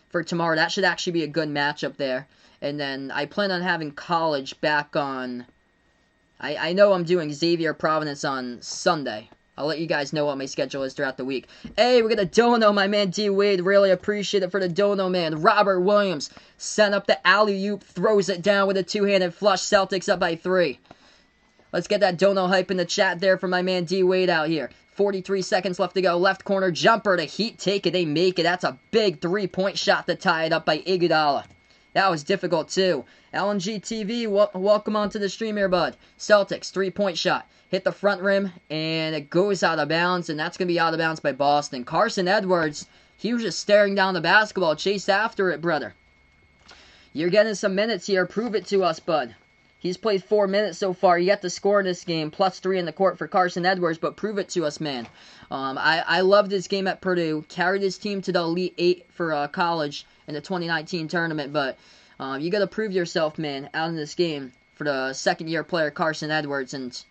For tomorrow, that should actually be a good matchup there. And then I plan on having college back on... I know I'm doing Xavier Providence on Sunday. I'll let you guys know what my schedule is throughout the week. Hey, we got a dono, my man D. Wade. Really appreciate it for the dono, man. Robert Williams sent up the alley-oop, throws it down with a two-handed flush. Celtics up by 3. Let's get that dono hype in the chat there for my man D. Wade out here. 43 seconds left to go. Left corner jumper. The Heat take it. They make it. That's a big 3-point shot to tie it up by Iguodala. That was difficult too. LNG TV, welcome onto the stream here, bud. Celtics, 3-point shot. Hit the front rim, and it goes out of bounds, and that's going to be out of bounds by Boston. Carson Edwards, he was just staring down the basketball. Chased after it, brother. You're getting some minutes here. Prove it to us, bud. He's played 4 minutes so far. Yet to score in this game. +3 in the court for Carson Edwards, but prove it to us, man. I loved his game at Purdue. Carried his team to the Elite 8 for college in the 2019 tournament, but you got to prove yourself, man, out in this game for the second-year player Carson Edwards. And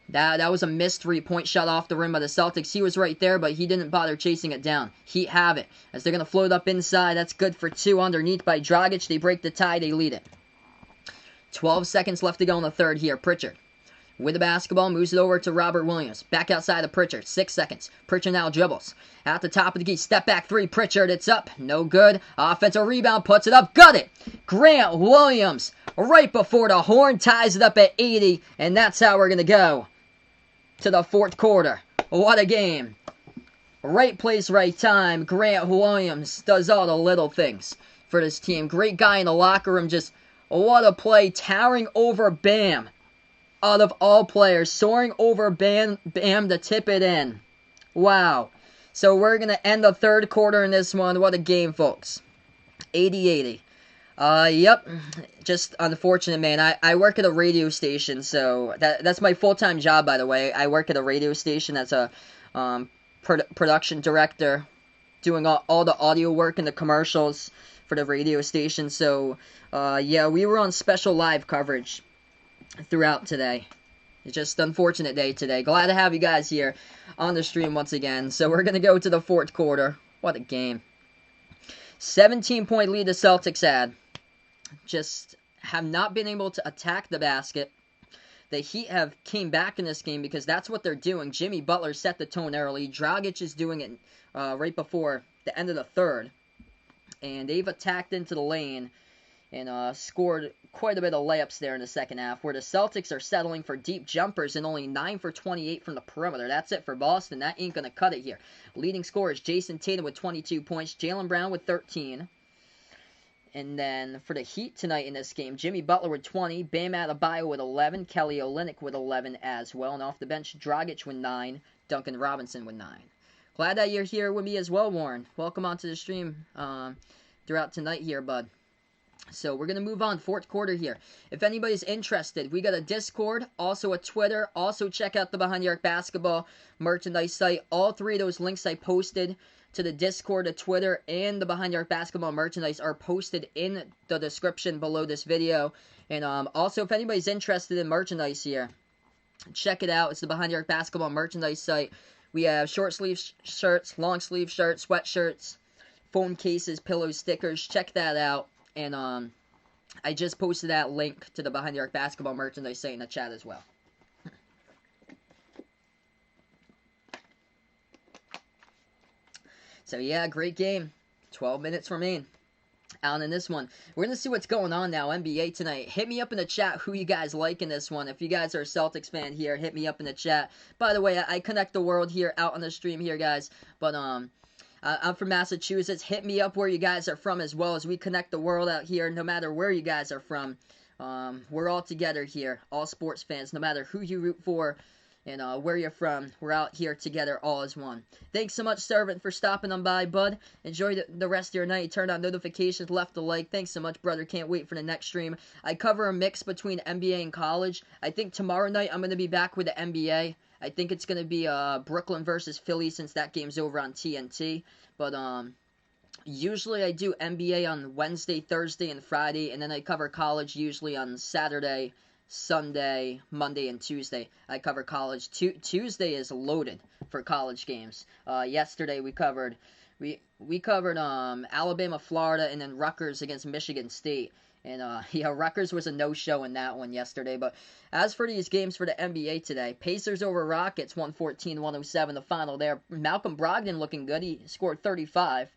that was a missed 3-point shot off the rim by the Celtics. He was right there, but he didn't bother chasing it down. Heat have it as they're going to float up inside. That's good for 2 underneath by Dragic. They break the tie. They lead it. 12 seconds left to go in the third here. Pritchard with the basketball, moves it over to Robert Williams. Back outside of Pritchard. 6 seconds. Pritchard now dribbles. At the top of the key. Step back 3. Pritchard, it's up. No good. Offensive rebound. Puts it up. Got it. Grant Williams right before the horn ties it up at 80. And that's how we're going to go to the fourth quarter. What a game. Right place, right time. Grant Williams does all the little things for this team. Great guy in the locker room. Just what a play. Towering over Bam. Out of all players. Soaring over Bam to tip it in. Wow. So we're going to end the third quarter in this one. What a game, folks. 80-80. Yep. Just unfortunate, man. I work at a radio station, so that's my full-time job, by the way. I work at a radio station as a production director, doing all the audio work and the commercials for the radio station. So, yeah, we were on special live coverage throughout today. It's just an unfortunate day today. Glad to have you guys here on the stream once again. So we're going to go to the fourth quarter. What a game. 17-point lead the Celtics had. Just have not been able to attack the basket. The Heat have came back in this game because that's what they're doing. Jimmy Butler set the tone early. Dragic is doing it right before the end of the third. And they've attacked into the lane and scored quite a bit of layups there in the second half, where the Celtics are settling for deep jumpers and only 9 for 28 from the perimeter. That's it for Boston. That ain't going to cut it here. Leading scorers, Jason Tatum with 22 points, Jaylen Brown with 13. And then for the Heat tonight in this game, Jimmy Butler with 20, Bam Adebayo with 11, Kelly Olynyk with 11 as well. And off the bench, Dragic with 9, Duncan Robinson with 9. Glad that you're here with me as well, Warren. Welcome onto the stream throughout tonight here, bud. So we're going to move on, fourth quarter here. If anybody's interested, we got a Discord, also a Twitter. Also check out the Behind the Arc Basketball merchandise site. All 3 of those links I posted to the Discord, the Twitter, and the Behind the Arc Basketball merchandise are posted in the description below this video. And also, if anybody's interested in merchandise here, check it out. It's the Behind the Arc Basketball merchandise site. We have short sleeve shirts, long sleeve shirts, sweatshirts, phone cases, pillows, stickers. Check that out. And I just posted that link to the Behind the Arc Basketball merchandise site in the chat as well. So yeah, great game. 12 minutes remain out in this one. We're going to see what's going on now, NBA tonight. Hit me up in the chat who you guys like in this one. If you guys are a Celtics fan here, hit me up in the chat. By the way, I connect the world here out on the stream here, guys. But I'm from Massachusetts. Hit me up where you guys are from as well, as we connect the world out here no matter where you guys are from. We're all together here, all sports fans, no matter who you root for and where you're from. We're out here together all as one. Thanks so much, Servant, for stopping on by, bud. Enjoy the rest of your night. You turned on notifications, left a like. Thanks so much, brother. Can't wait for the next stream. I cover a mix between NBA and college. I think tomorrow night I'm going to be back with the NBA. I think it's going to be Brooklyn versus Philly, since that game's over on TNT. But usually I do NBA on Wednesday, Thursday, and Friday, and then I cover college usually on Saturday, Sunday, Monday, and Tuesday. I cover college. Tuesday is loaded for college games. Yesterday we covered Alabama, Florida, and then Rutgers against Michigan State. And yeah, Rutgers was a no-show in that one yesterday. But as for these games for the NBA today, Pacers over Rockets, 114-107, the final there. Malcolm Brogdon looking good. He scored 35.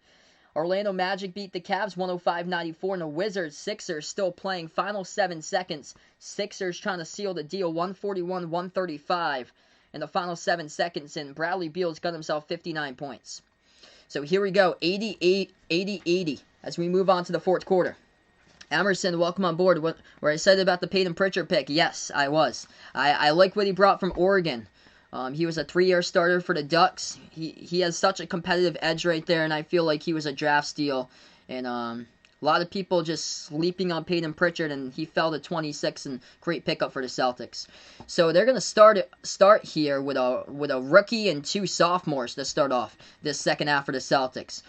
Orlando Magic beat the Cavs 105-94, and the Wizards, Sixers still playing. Final 7 seconds. Sixers trying to seal the deal, 141-135 in the final 7 seconds, and Bradley Beal's got himself 59 points. So here we go, 80-80 as we move on to the fourth quarter. Emerson, welcome on board. Were I said about the Peyton Pritchard pick? Yes, I was. I like what he brought from Oregon. He was a 3-year starter for the Ducks. He has such a competitive edge right there, and I feel like he was a draft steal. And a lot of people just sleeping on Peyton Pritchard, and he fell to 26, and great pickup for the Celtics. So they're gonna start here with a rookie and 2 sophomores to start off this second half for the Celtics.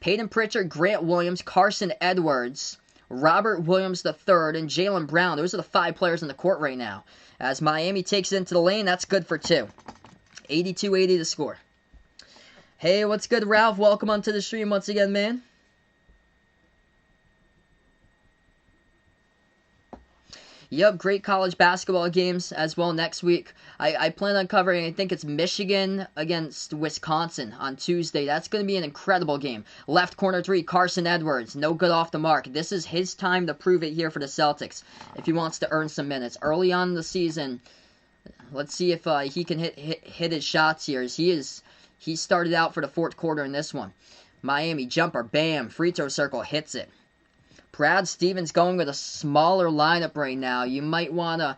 Peyton Pritchard, Grant Williams, Carson Edwards, Robert Williams III, and Jaylen Brown. Those are the 5 players in the court right now. As Miami takes it into the lane, that's good for 2. 82-80 the score. Hey, what's good, Ralph? Welcome onto the stream once again, man. Yep, great college basketball games as well next week. I plan on covering, I think it's Michigan against Wisconsin on Tuesday. That's going to be an incredible game. Left corner 3, Carson Edwards. No good off the mark. This is his time to prove it here for the Celtics if he wants to earn some minutes. Early on in the season, let's see if he can hit his shots here. He started out for the fourth quarter in this one. Miami jumper, bam, free throw circle, hits it. Brad Stevens going with a smaller lineup right now. You might want to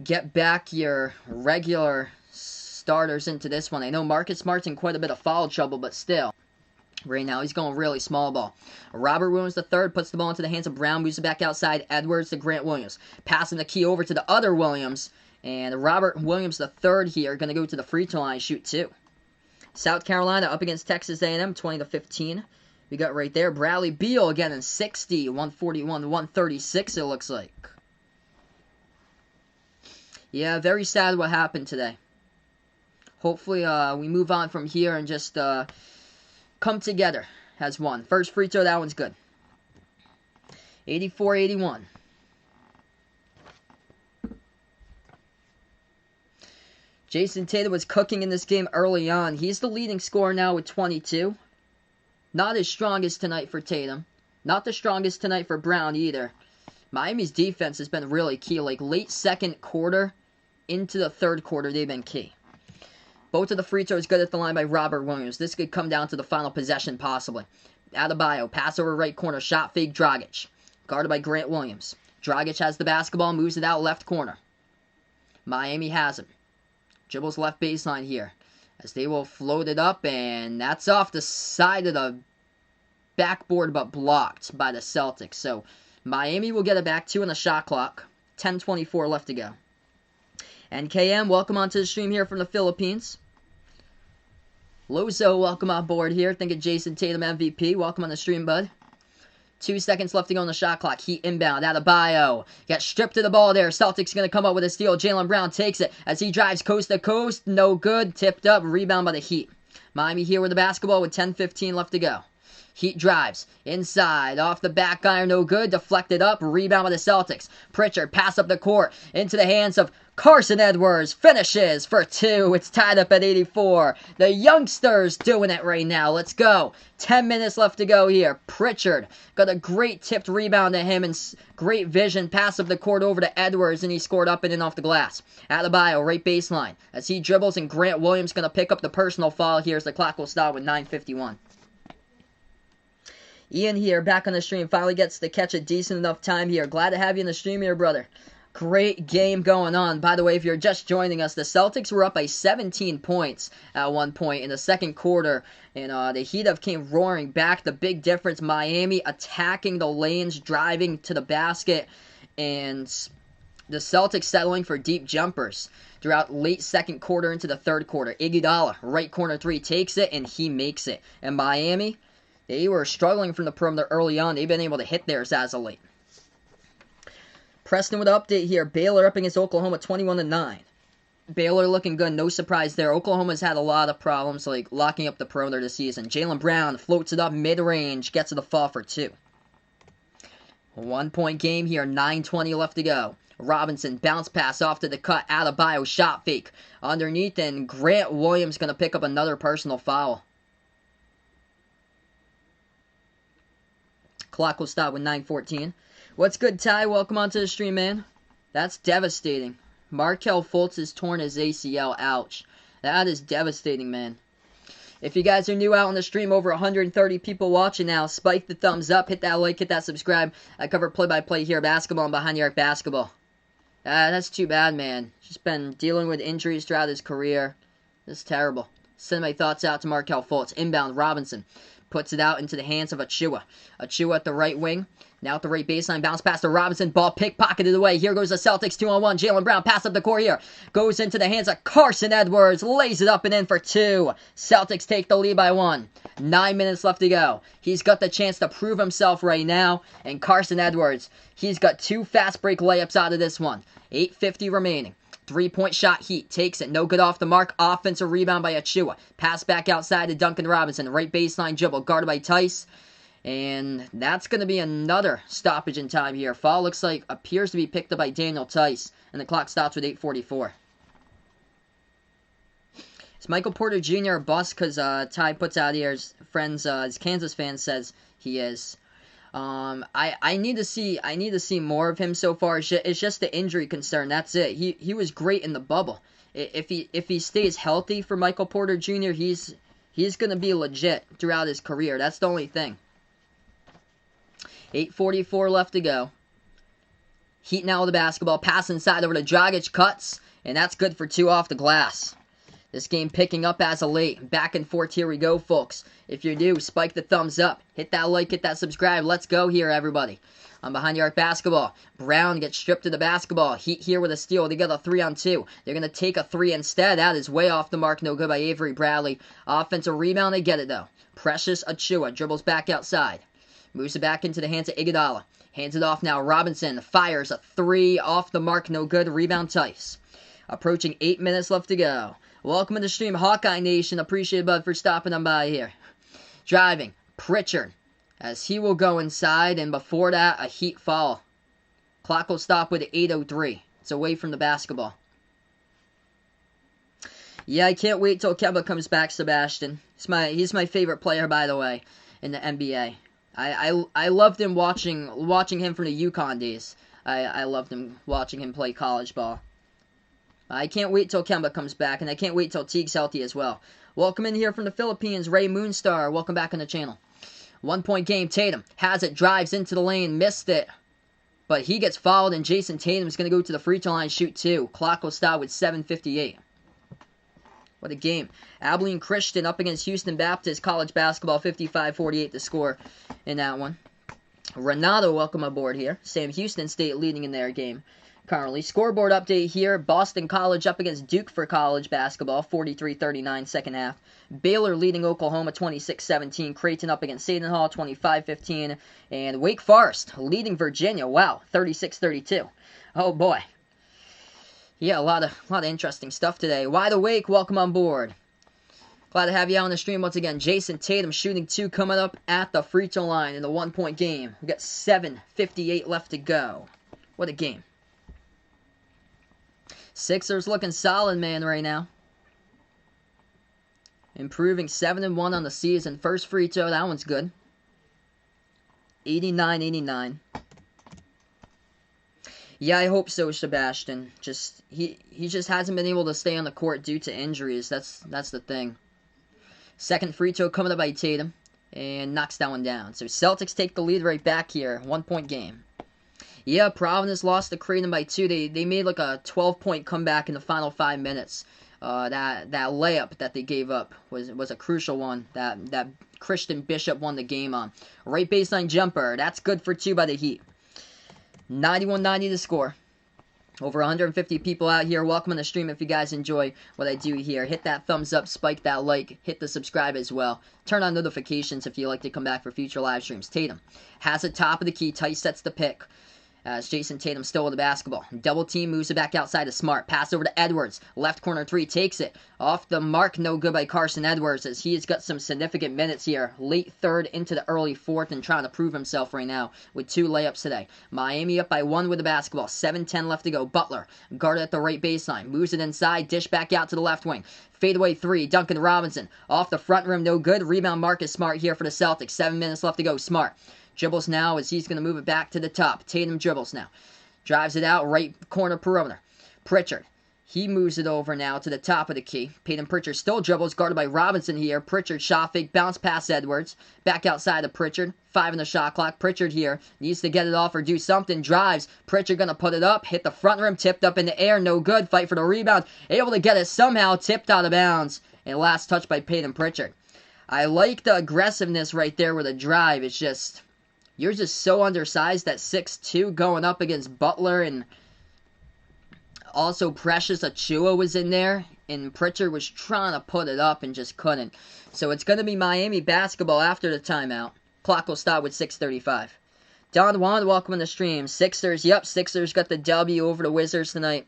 get back your regular starters into this one. I know Marcus Smart's in quite a bit of foul trouble, but still. Right now, he's going really small ball. Robert Williams III puts the ball into the hands of Brown, moves it back outside. Edwards to Grant Williams. Passing the key over to the other Williams. And Robert Williams III here going to go to the free throw line, shoot 2. South Carolina up against Texas A&M, 20-15. We got right there Bradley Beal again in 60, 141-136 it looks like. Yeah, very sad what happened today. Hopefully we move on from here and just come together as one. First free throw, that one's good. 84-81. Jason Tatum was cooking in this game early on. He's the leading scorer now with 22. Not as strong as tonight for Tatum. Not the strongest tonight for Brown either. Miami's defense has been really key. Like late second quarter into the third quarter, they've been key. Both of the free throws good at the line by Robert Williams. This could come down to the final possession possibly. Adebayo, pass over right corner, shot fake Dragic. Guarded by Grant Williams. Dragic has the basketball, moves it out left corner. Miami has him. Dribbles left baseline here. As they will float it up, and that's off the side of the backboard, but blocked by the Celtics. So Miami will get it back, 2 on the shot clock. 10:24 left to go. NKM, welcome onto the stream here from the Philippines. Lozo, welcome on board here. Think of Jason Tatum MVP. Welcome on the stream, bud. 2 seconds left to go on the shot clock. Heat inbound. Adebayo. Got stripped of the ball there. Celtics going to come up with a steal. Jaylen Brown takes it as he drives coast to coast. No good. Tipped up. Rebound by the Heat. Miami here with the basketball with 10:15 left to go. Heat drives. Inside. Off the back iron. No good. Deflected up. Rebound by the Celtics. Pritchard. Pass up the court. Into the hands of Carson Edwards. Finishes for 2. It's tied up at 84. The youngsters doing it right now. Let's go. 10 minutes left to go here. Pritchard got a great tipped rebound to him and great vision. Pass up the court over to Edwards, and he scored up and in off the glass. Adebayo, right baseline. As he dribbles, and Grant Williams going to pick up the personal foul here as the clock will stop with 9:51. Ian here, back on the stream, finally gets to catch a decent enough time here. Glad to have you in the stream here, brother. Great game going on. By the way, if you're just joining us, the Celtics were up by 17 points at one point in the second quarter, and the Heat have came roaring back. The big difference, Miami attacking the lanes, driving to the basket, and the Celtics settling for deep jumpers throughout late second quarter into the third quarter. Iguodala, right corner three, takes it, and he makes it. And Miami, they were struggling from the perimeter early on. They've been able to hit theirs as of late. Preston with an update here. Baylor up against Oklahoma 21-9. Baylor looking good. No surprise there. Oklahoma's had a lot of problems like locking up the perimeter this season. Jaylen Brown floats it up mid-range. Gets to the fall for 2. 1 point game here. 9:20 left to go. Robinson bounce pass off to the cut. Adebayo shot fake. Underneath, and Grant Williams going to pick up another personal foul. Clock will stop with 9:14. What's good, Ty? Welcome onto the stream, man. That's devastating. Markelle Fultz has torn his ACL. Ouch. That is devastating, man. If you guys are new out on the stream, over 130 people watching now, spike the thumbs up, hit that like, hit that subscribe. I cover play-by-play here, basketball and behind the arc basketball. That's too bad, man. He's been dealing with injuries throughout his career. This is terrible. Send my thoughts out to Markelle Fultz. Inbound, Robinson. Puts it out into the hands of Achua. Achua at the right wing. Now at the right baseline. Bounce pass to Robinson. Ball pickpocketed away. Here goes the Celtics 2-on-1. Jaylen Brown pass up the court here. Goes into the hands of Carson Edwards. Lays it up and in for 2. Celtics take the lead by 1. 9 minutes left to go. He's got the chance to prove himself right now. And Carson Edwards, he's got 2 fast break layups out of this one. 8:50 remaining. 3-point shot, Heat. Takes it. No good off the mark. Offensive rebound by Achua. Pass back outside to Duncan Robinson. Right baseline dribble. Guarded by Tice. And that's going to be another stoppage in time here. Foul appears to be picked up by Daniel Tice. And the clock stops with 8:44. Is Michael Porter Jr. a bust? Because Ty puts out here, his friends, his Kansas fan says he is. I need to see more of him so far. It's just the injury concern. That's it. He was great in the bubble. If he stays healthy for Michael Porter Jr., he's going to be legit throughout his career. That's the only thing. 8:44 left to go. Heat now with the basketball. Pass inside over to Dragic. Cuts, and that's good for 2 off the glass. This game picking up as of late. Back and forth, here we go, folks. If you're new, spike the thumbs up. Hit that like, hit that subscribe. Let's go here, everybody. On Behind the Arc Basketball. Brown gets stripped to the basketball. Heat here with a steal. They got a 3-on-2. They're going to take a 3 instead. That is way off the mark. No good by Avery Bradley. Offensive rebound. They get it, though. Precious Achua dribbles back outside. Moves it back into the hands of Iguodala. Hands it off now. Robinson fires a 3 off the mark. No good. Rebound Tice. Approaching 8 minutes left to go. Welcome to the stream, Hawkeye Nation. Appreciate it, bud, for stopping on by here. Driving. Pritchard. As he will go inside. And before that, a Heat foul. Clock will stop with 8:03. It's away from the basketball. Yeah, I can't wait till Kemba comes back, Sebastian. He's my favorite player, by the way, in the NBA. I loved him watching him from the UConn days. I loved him watching him play college ball. I can't wait till Kemba comes back, and I can't wait till Teague's healthy as well. Welcome in here from the Philippines, Ray Moonstar. Welcome back on the channel. 1 point game. Tatum has it, drives into the lane, missed it. But he gets fouled, and Jason Tatum's going to go to the free throw line, shoot 2. Clock will stop with 7:58. What a game. Abilene Christian up against Houston Baptist. College basketball, 55-48 the score in that one. Renato, welcome aboard here. Sam Houston State leading in their game. currently. Scoreboard update here. Boston College up against Duke for college basketball, 43-39 second half. Baylor leading Oklahoma 26-17. Creighton up against Seton Hall 25-15. And Wake Forest leading Virginia, wow, 36-32. Oh boy. Yeah, a lot of interesting stuff today. Wide Awake, welcome on board. Glad to have you on the stream once again. Jason Tatum shooting 2 coming up at the free throw line in the 1-point game. We got 7:58 left to go. What a game. Sixers looking solid, man, right now. Improving 7-1 on the season. First free throw, that one's good. 89-89. Yeah, I hope so, Sebastian. He just hasn't been able to stay on the court due to injuries. That's the thing. Second free throw coming up by Tatum, and knocks that one down. So Celtics take the lead right back here. 1-point game. Yeah, Providence lost to Creighton by 2. They made like a 12-point comeback in the final 5 minutes. That layup that they gave up was a crucial one that Christian Bishop won the game on. Right baseline jumper. That's good for 2 by the Heat. 91-90 to score. Over 150 people out here. Welcome on the stream if you guys enjoy what I do here. Hit that thumbs up, spike that like, hit the subscribe as well. Turn on notifications if you like to come back for future live streams. Tatum has it top of the key. Tight sets the pick. As Jason Tatum still with the basketball. Double team, moves it back outside to Smart. Pass over to Edwards. Left corner 3, takes it. Off the mark, no good by Carson Edwards as he has got some significant minutes here. Late third into the early fourth and trying to prove himself right now with 2 layups today. Miami up by 1 with the basketball. 7:10 left to go. Butler guarded at the right baseline. Moves it inside. Dish back out to the left wing. Fadeaway 3, Duncan Robinson. Off the front rim, no good. Rebound Marcus Smart here for the Celtics. 7 minutes left to go. Smart dribbles now as he's going to move it back to the top. Tatum dribbles now. Drives it out, right corner perimeter. Pritchard. He moves it over now to the top of the key. Peyton Pritchard still dribbles, guarded by Robinson here. Pritchard shot fake, bounce past Edwards. Back outside of Pritchard. 5 in the shot clock. Pritchard here needs to get it off or do something. Drives. Pritchard going to put it up. Hit the front rim. Tipped up in the air. No good. Fight for the rebound. Able to get it somehow. Tipped out of bounds. And last touch by Peyton Pritchard. I like the aggressiveness right there with a drive. It's just... You're just so undersized at 6'2", going up against Butler, and also Precious Achiuwa was in there, and Pritchard was trying to put it up and just couldn't. So it's going to be Miami basketball after the timeout. Clock will stop with 6:35. Don Juan, welcome on the stream. Sixers, yep, Sixers got the W over the Wizards tonight.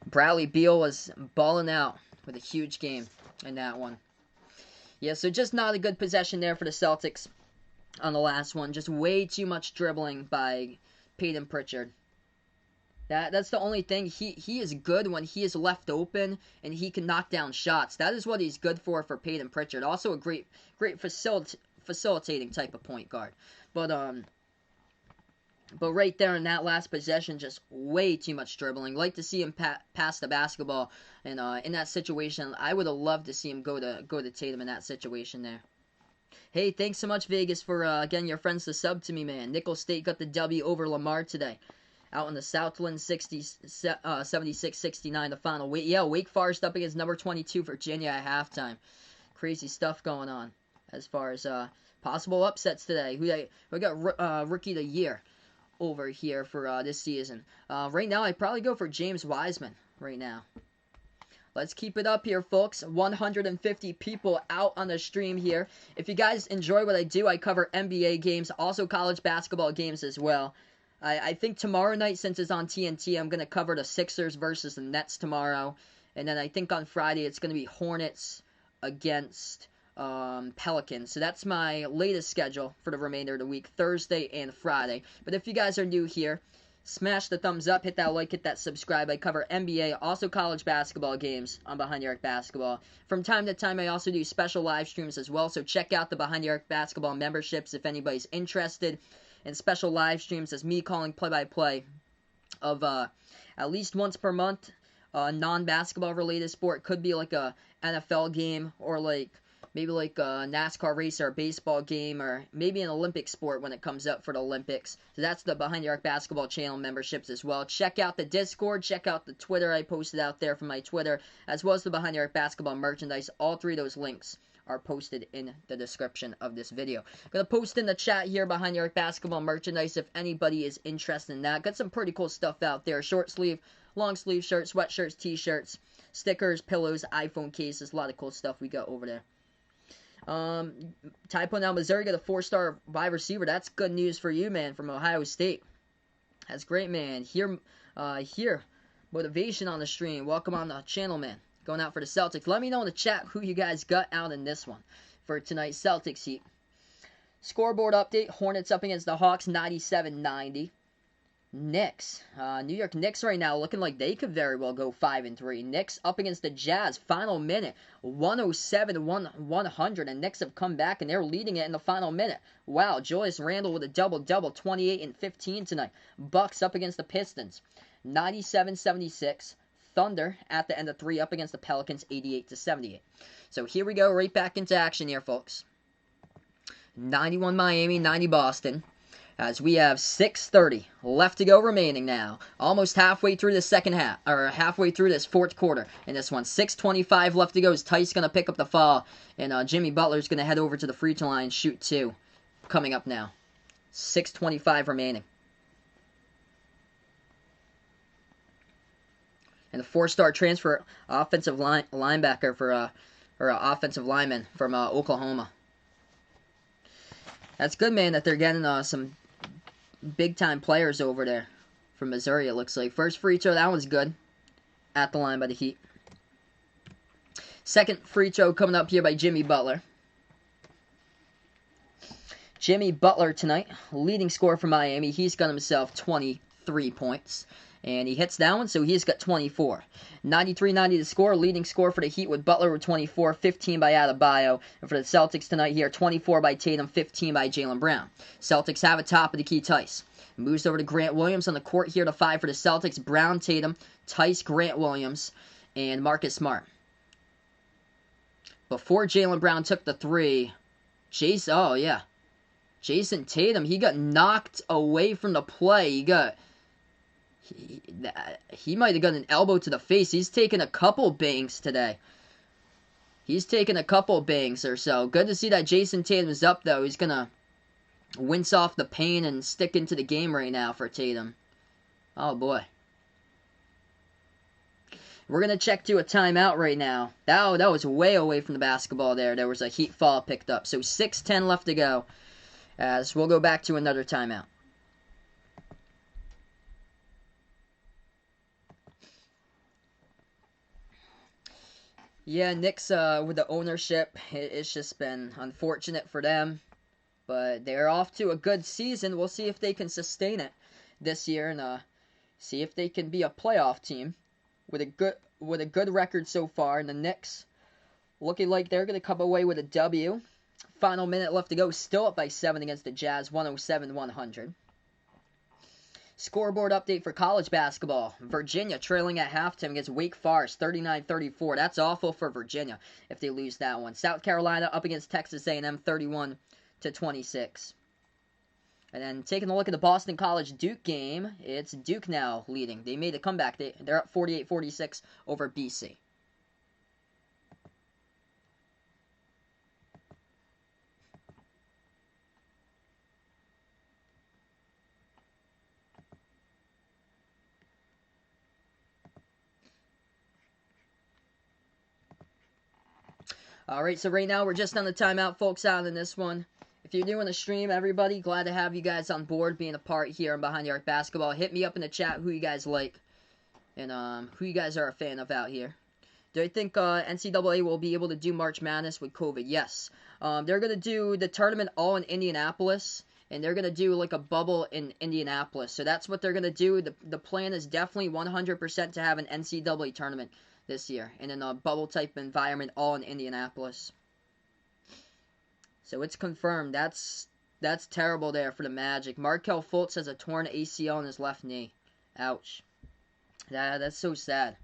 Bradley Beal was balling out with a huge game in that one. Yeah, so just not a good possession there for the Celtics. On the last one, just way too much dribbling by Peyton Pritchard. That's the only thing. He is good when he is left open and he can knock down shots. That is what he's good for Peyton Pritchard. Also a great facilitating type of point guard. But right there in that last possession, just way too much dribbling. Like to see him pass the basketball, and in that situation, I would have loved to see him go to Tatum in that situation there. Hey, thanks so much, Vegas, for getting your friends to sub to me, man. Nicholls State got the W over Lamar today. Out in the Southland, 76-69, the final. Wake Forest up against number 22, Virginia at halftime. Crazy stuff going on as far as possible upsets today. We got Rookie of the Year over here for this season. Right now, I'd probably go for James Wiseman right now. Let's keep it up here, folks. 150 people out on the stream here. If you guys enjoy what I do, I cover NBA games, also college basketball games as well. I think tomorrow night, since it's on TNT, I'm going to cover the Sixers versus the Nets tomorrow. And then I think on Friday, it's going to be Hornets against Pelicans. So that's my latest schedule for the remainder of the week, Thursday and Friday. But if you guys are new here, smash the thumbs up, hit that like, hit that subscribe. I cover NBA, also college basketball games on Behind the Arc Basketball. From time to time, I also do special live streams as well, so check out the Behind the Arc Basketball memberships if anybody's interested in special live streams as me calling play-by-play of at least once per month, non-basketball related sport. Could be like a NFL game or maybe like a NASCAR race or a baseball game or maybe an Olympic sport when it comes up for the Olympics. So that's the Behind the Arc Basketball channel memberships as well. Check out the Discord. Check out the Twitter I posted out there from my Twitter, as well as the Behind the Arc Basketball merchandise. All 3 of those links are posted in the description of this video. I'm going to post in the chat here Behind the Arc Basketball merchandise if anybody is interested in that. Got some pretty cool stuff out there. Short sleeve, long sleeve shirts, sweatshirts, t-shirts, stickers, pillows, iPhone cases. A lot of cool stuff we got over there. Typo now Missouri got a 4-star wide receiver. That's good news for you, man, from Ohio State. That's great, man. Here, motivation on the stream. Welcome on the channel, man. Going out for the Celtics. Let me know in the chat who you guys got out in this one for tonight's Celtics Heat. Scoreboard update. Hornets up against the Hawks, 97-90. Knicks. New York Knicks right now looking like they could very well go 5-3. Knicks up against the Jazz. Final minute, 107-100. And Knicks have come back and they're leading it in the final minute. Wow, Julius Randle with a double-double, 28 and 15 tonight. Bucks up against the Pistons, 97-76. Thunder at the end of 3 up against the Pelicans, 88-78. So here we go, right back into action here, folks. 91 Miami, 90 Boston. As we have 6:30 left to go remaining now. Almost halfway through the second half, or halfway through this fourth quarter in this one. 6:25 left to go. Is Tice going to pick up the fall? And Jimmy Butler's going to head over to the free throw line, shoot 2. Coming up now. 6:25 remaining. And the 4-star transfer offensive linebacker for, or offensive lineman from Oklahoma. That's good, man, that they're getting some big-time players over there from Missouri, it looks like. First free throw, that one's good. At the line by the Heat. Second free throw coming up here by Jimmy Butler. Jimmy Butler tonight, leading scorer for Miami. He's got himself 23 points. And he hits that one, so he's got 24. 93-90 the score. Leading score for the Heat with Butler with 24. 15 by Adebayo. And for the Celtics tonight here, 24 by Tatum. 15 by Jaylen Brown. Celtics have a top of the key, Tice. Moves over to Grant Williams on the court here to 5 for the Celtics. Brown, Tatum, Tice, Grant Williams, and Marcus Smart. Before Jaylen Brown took the 3, Jason Tatum, he got knocked away from the play. He might have got an elbow to the face. He's taken a couple bangs today. He's taken a couple bangs or so. Good to see that Jason Tatum is up, though. He's going to wince off the pain and stick into the game right now for Tatum. Oh, boy. We're going to check to a timeout right now. That was way away from the basketball there. There was a Heat foul picked up. So 6:10 left to go as we'll go back to another timeout. Yeah, Knicks with the ownership, it's just been unfortunate for them. But they're off to a good season. We'll see if they can sustain it this year and see if they can be a playoff team with a good record so far. And the Knicks looking like they're going to come away with a W. Final minute left to go. Still up by 7 against the Jazz, 107-100. Scoreboard update for college basketball. Virginia trailing at halftime against Wake Forest, 39-34. That's awful for Virginia if they lose that one. South Carolina up against Texas A&M, 31-26. And then taking a look at the Boston College Duke game, it's Duke now leading. They made a comeback. They're up 48-46 over BC. Alright, so right now we're just on the timeout, folks, out in this one. If you're doing a stream, everybody, glad to have you guys on board, being a part here on Behind the Arc Basketball. Hit me up in the chat who you guys like and who you guys are a fan of out here. Do I think NCAA will be able to do March Madness with COVID? Yes. They're going to do the tournament all in Indianapolis, and they're going to do like a bubble in Indianapolis. So that's what they're going to do. The plan is definitely 100% to have an NCAA tournament this year, and in a bubble-type environment, all in Indianapolis. So it's confirmed. That's terrible there for the Magic. Markelle Fultz has a torn ACL in his left knee. Ouch. That's so sad.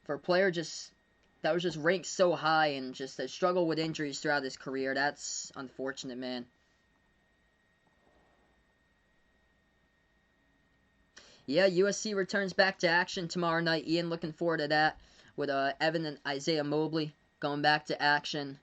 For a player that was just ranked so high and just has struggled with injuries throughout his career, that's unfortunate, man. Yeah, USC returns back to action tomorrow night. Ian, looking forward to that with Evan and Isaiah Mobley going back to action.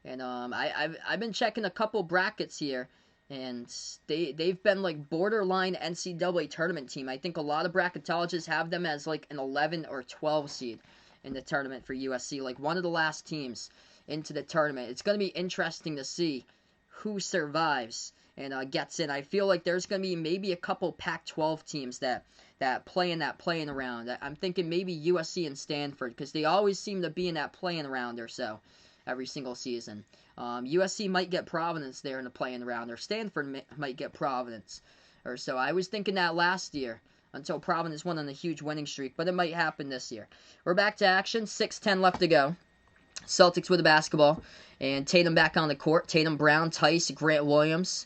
And I've been checking a couple brackets here, and they've been like borderline NCAA tournament team. I think a lot of bracketologists have them as like an 11 or 12 seed in the tournament for USC, like one of the last teams into the tournament. It's going to be interesting to see who survives and gets in. I feel like there's going to be maybe a couple Pac-12 teams that play in that playing around. I'm thinking maybe USC and Stanford, because they always seem to be in that playing around or so every single season. USC might get Providence there in the playing round, or Stanford might get Providence or so. I was thinking that last year until Providence went on a huge winning streak, but it might happen this year. We're back to action. 6:10 left to go. Celtics with the basketball, and Tatum back on the court. Tatum, Brown, Tice, Grant Williams.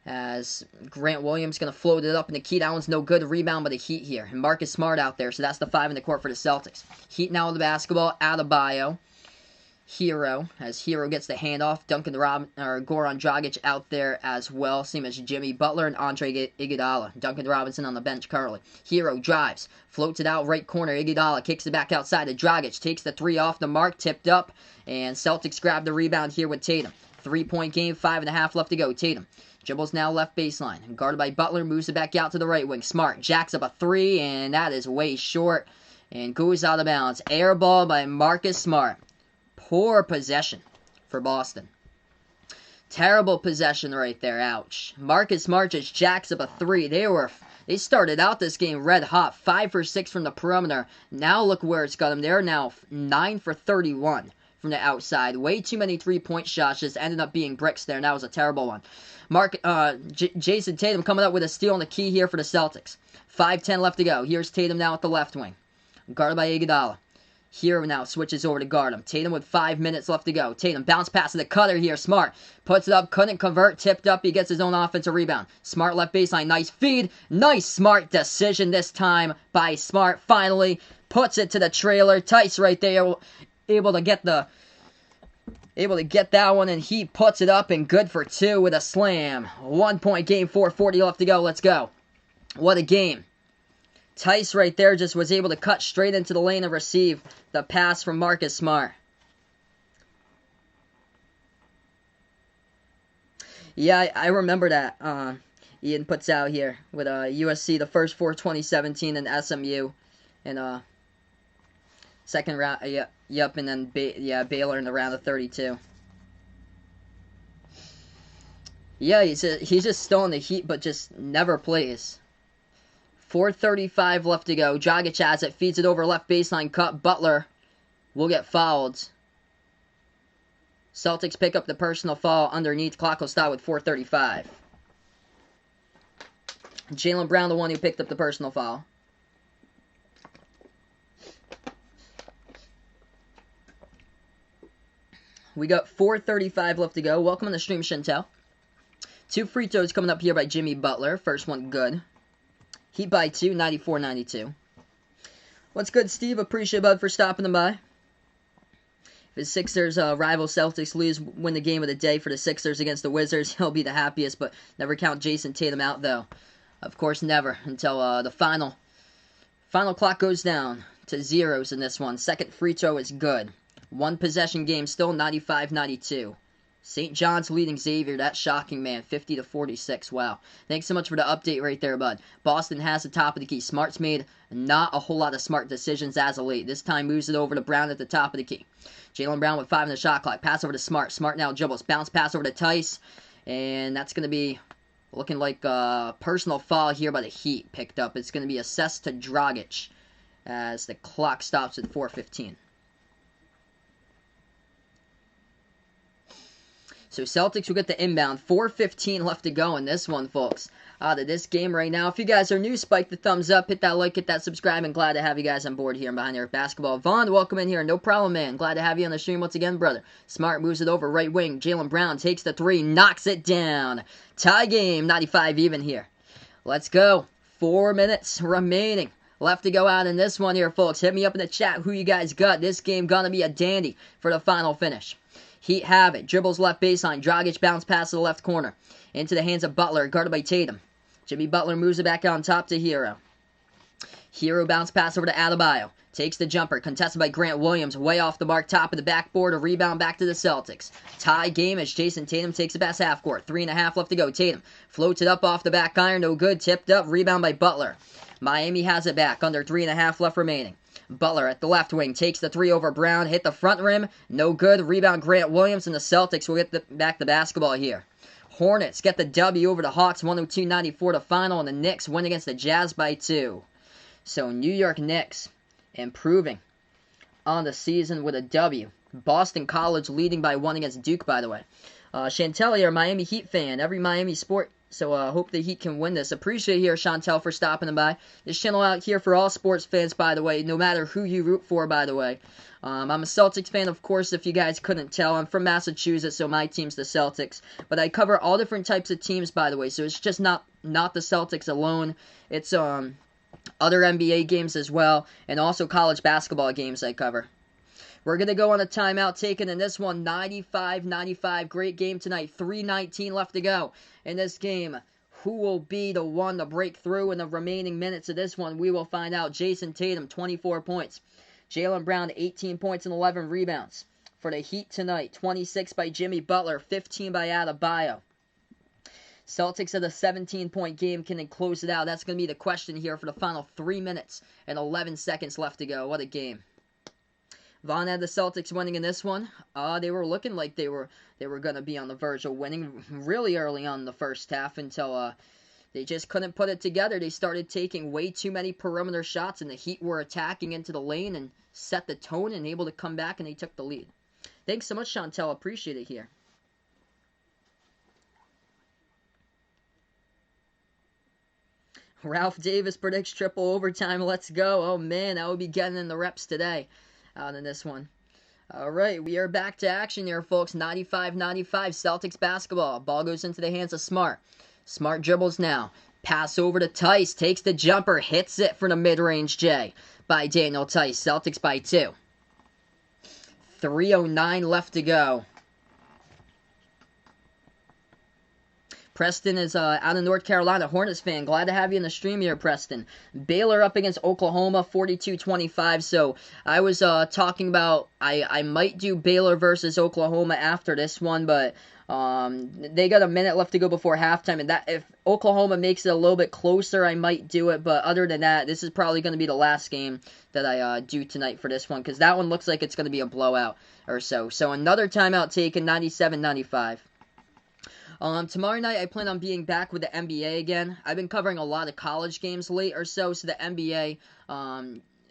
As Grant Williams going to float it up, and the Heat, that one's no good. Rebound by the Heat here. And Marcus Smart out there, so that's the 5 in the court for the Celtics. Heat now with the basketball. Adebayo. Hero, as Hero gets the handoff. Goran Dragic out there as well. Same as Jimmy Butler and Andre Iguodala. Duncan Robinson on the bench currently. Hero drives, floats it out right corner. Iguodala kicks it back outside to Dragic. Takes the 3 off the mark, tipped up. And Celtics grab the rebound here with Tatum. 3-point game, 5.5 left to go. Tatum dribbles now left baseline. And guarded by Butler, moves it back out to the right wing. Smart jacks up a 3, and that is way short. And goes out of bounds. Air ball by Marcus Smart. Poor possession for Boston. Terrible possession right there. Ouch. Marcus Smart just jacks up a 3. They started out this game red hot. 5 for 6 from the perimeter. Now look where it's got them. They're now 9 for 31 from the outside. Way too many 3-point shots. Just ended up being bricks there, and that was a terrible one. Jason Tatum coming up with a steal on the key here for the Celtics. 5:10 left to go. Here's Tatum now at the left wing. Guarded by Iguodala. Hero now switches over to guard him. Tatum with 5 minutes left to go. Tatum bounce pass to the cutter here. Smart puts it up, couldn't convert, tipped up. He gets his own offensive rebound. Smart left baseline, nice feed. Nice Smart decision this time by Smart. Finally puts it to the trailer. Tice right there, able to get that one, and he puts it up and good for 2 with a slam. 1-point game, 4:40 left to go. Let's go. What a game. Tice right there just was able to cut straight into the lane and receive the pass from Marcus Smart. Yeah, I remember that. Ian puts out here with USC, the first 4 2017, and SMU, and second round. Yep, and then Baylor in the round of 32. Yeah, he's just still in the Heat, but just never plays. 4:35 left to go. Dragic has it, feeds it over left baseline cut. Butler will get fouled. Celtics pick up the personal foul underneath. Clock will stop with 4:35. Jaylen Brown, the one who picked up the personal foul. We got 4:35 left to go. Welcome on the stream, Chantel. 2 free throws coming up here by Jimmy Butler. First one good. Heat by 2, 94-92. What's good, Steve? Appreciate Bud for stopping by. If the Sixers rival Celtics win the game of the day for the Sixers against the Wizards, he'll be the happiest, but never count Jason Tatum out, though. Of course, never, until the final clock goes down to zeros in this one. Second free throw is good. 1 possession game, still 95-92. St. John's leading Xavier. That's shocking, man. 50-46. Wow. Thanks so much for the update right there, bud. Boston has the top of the key. Smart's made not a whole lot of smart decisions as of late. This time moves it over to Brown at the top of the key. Jaylen Brown with 5 in the shot clock. Pass over to Smart. Smart now dribbles. Bounce pass over to Tice. And that's going to be looking like a personal foul here by the Heat picked up. It's going to be assessed to Dragic as the clock stops at 4:15. So Celtics will get the inbound. 4:15 left to go in this one, folks. Out of this game right now. If you guys are new, spike the thumbs up, hit that like, hit that subscribe, and glad to have you guys on board here Behind Your Basketball. Vaughn, welcome in here. No problem, man. Glad to have you on the stream once again, brother. Smart moves it over right wing. Jaylen Brown takes the 3, knocks it down. Tie game, 95 even here. Let's go. 4 minutes remaining. Left to go out in this one here, folks. Hit me up in the chat who you guys got. This game gonna be a dandy for the final finish. Heat have it. Dribbles left baseline. Dragic bounce pass to the left corner. Into the hands of Butler, guarded by Tatum. Jimmy Butler moves it back on top to Hero. Hero bounce pass over to Adebayo. Takes the jumper, contested by Grant Williams, way off the mark, top of the backboard, a rebound back to the Celtics. Tie game as Jason Tatum takes it past half court. 3.5 left to go. Tatum floats it up off the back iron, no good, tipped up, rebound by Butler. Miami has it back, under 3.5 left remaining. Butler at the left wing takes the three over Brown, hit the front rim, no good, rebound Grant Williams, and the Celtics will get back the basketball here. Hornets get the W over the Hawks, 102-94 to final, and the Knicks win against the Jazz by 2. So New York Knicks improving on the season with a W. Boston College leading by 1 against Duke, by the way. Chantel here, Miami Heat fan, every Miami sport, so hope the Heat can win this. Appreciate here, Chantel, for stopping by. This channel out here for all sports fans, by the way, no matter who you root for, by the way. I'm a Celtics fan, of course, if you guys couldn't tell. I'm from Massachusetts, so my team's the Celtics. But I cover all different types of teams, by the way, so it's just not the Celtics alone. It's other NBA games as well, and also college basketball games I cover. We're going to go on a timeout taken in this one, 95-95. Great game tonight, 3:19 left to go in this game. Who will be the one to break through in the remaining minutes of this one? We will find out. Jason Tatum, 24 points. Jaylen Brown, 18 points and 11 rebounds. For the Heat tonight, 26 by Jimmy Butler, 15 by Adebayo. Celtics at a 17-point game. Can they close it out? That's going to be the question here for the final 3 minutes and 11 seconds left to go. What a game. Vaughn had the Celtics winning in this one. They were looking like they were going to be on the verge of winning really early on in the first half until they just couldn't put it together. They started taking way too many perimeter shots, and the Heat were attacking into the lane and set the tone and able to come back, and they took the lead. Thanks so much, Chantel. Appreciate it here. Ralph Davis predicts triple overtime. Let's go. Oh, man, I will be getting in the reps today out in this one. All right, we are back to action here, folks. 95-95 Celtics basketball. Ball goes into the hands of Smart. Smart dribbles now. Pass over to Tice. Takes the jumper. Hits it for the mid-range J by Daniel Tice. Celtics by 2. 3:09 left to go. Preston is out of North Carolina. Hornets fan. Glad to have you in the stream here, Preston. Baylor up against Oklahoma, 42-25. So I was talking about I might do Baylor versus Oklahoma after this one, but they got a minute left to go before halftime, and that if Oklahoma makes it a little bit closer, I might do it. But other than that, this is probably going to be the last game that I do tonight for this one, because that one looks like it's going to be a blowout or so. So another timeout taken, 97-95. Tomorrow night, I plan on being back with the NBA again. I've been covering a lot of college games late or so, so the NBA,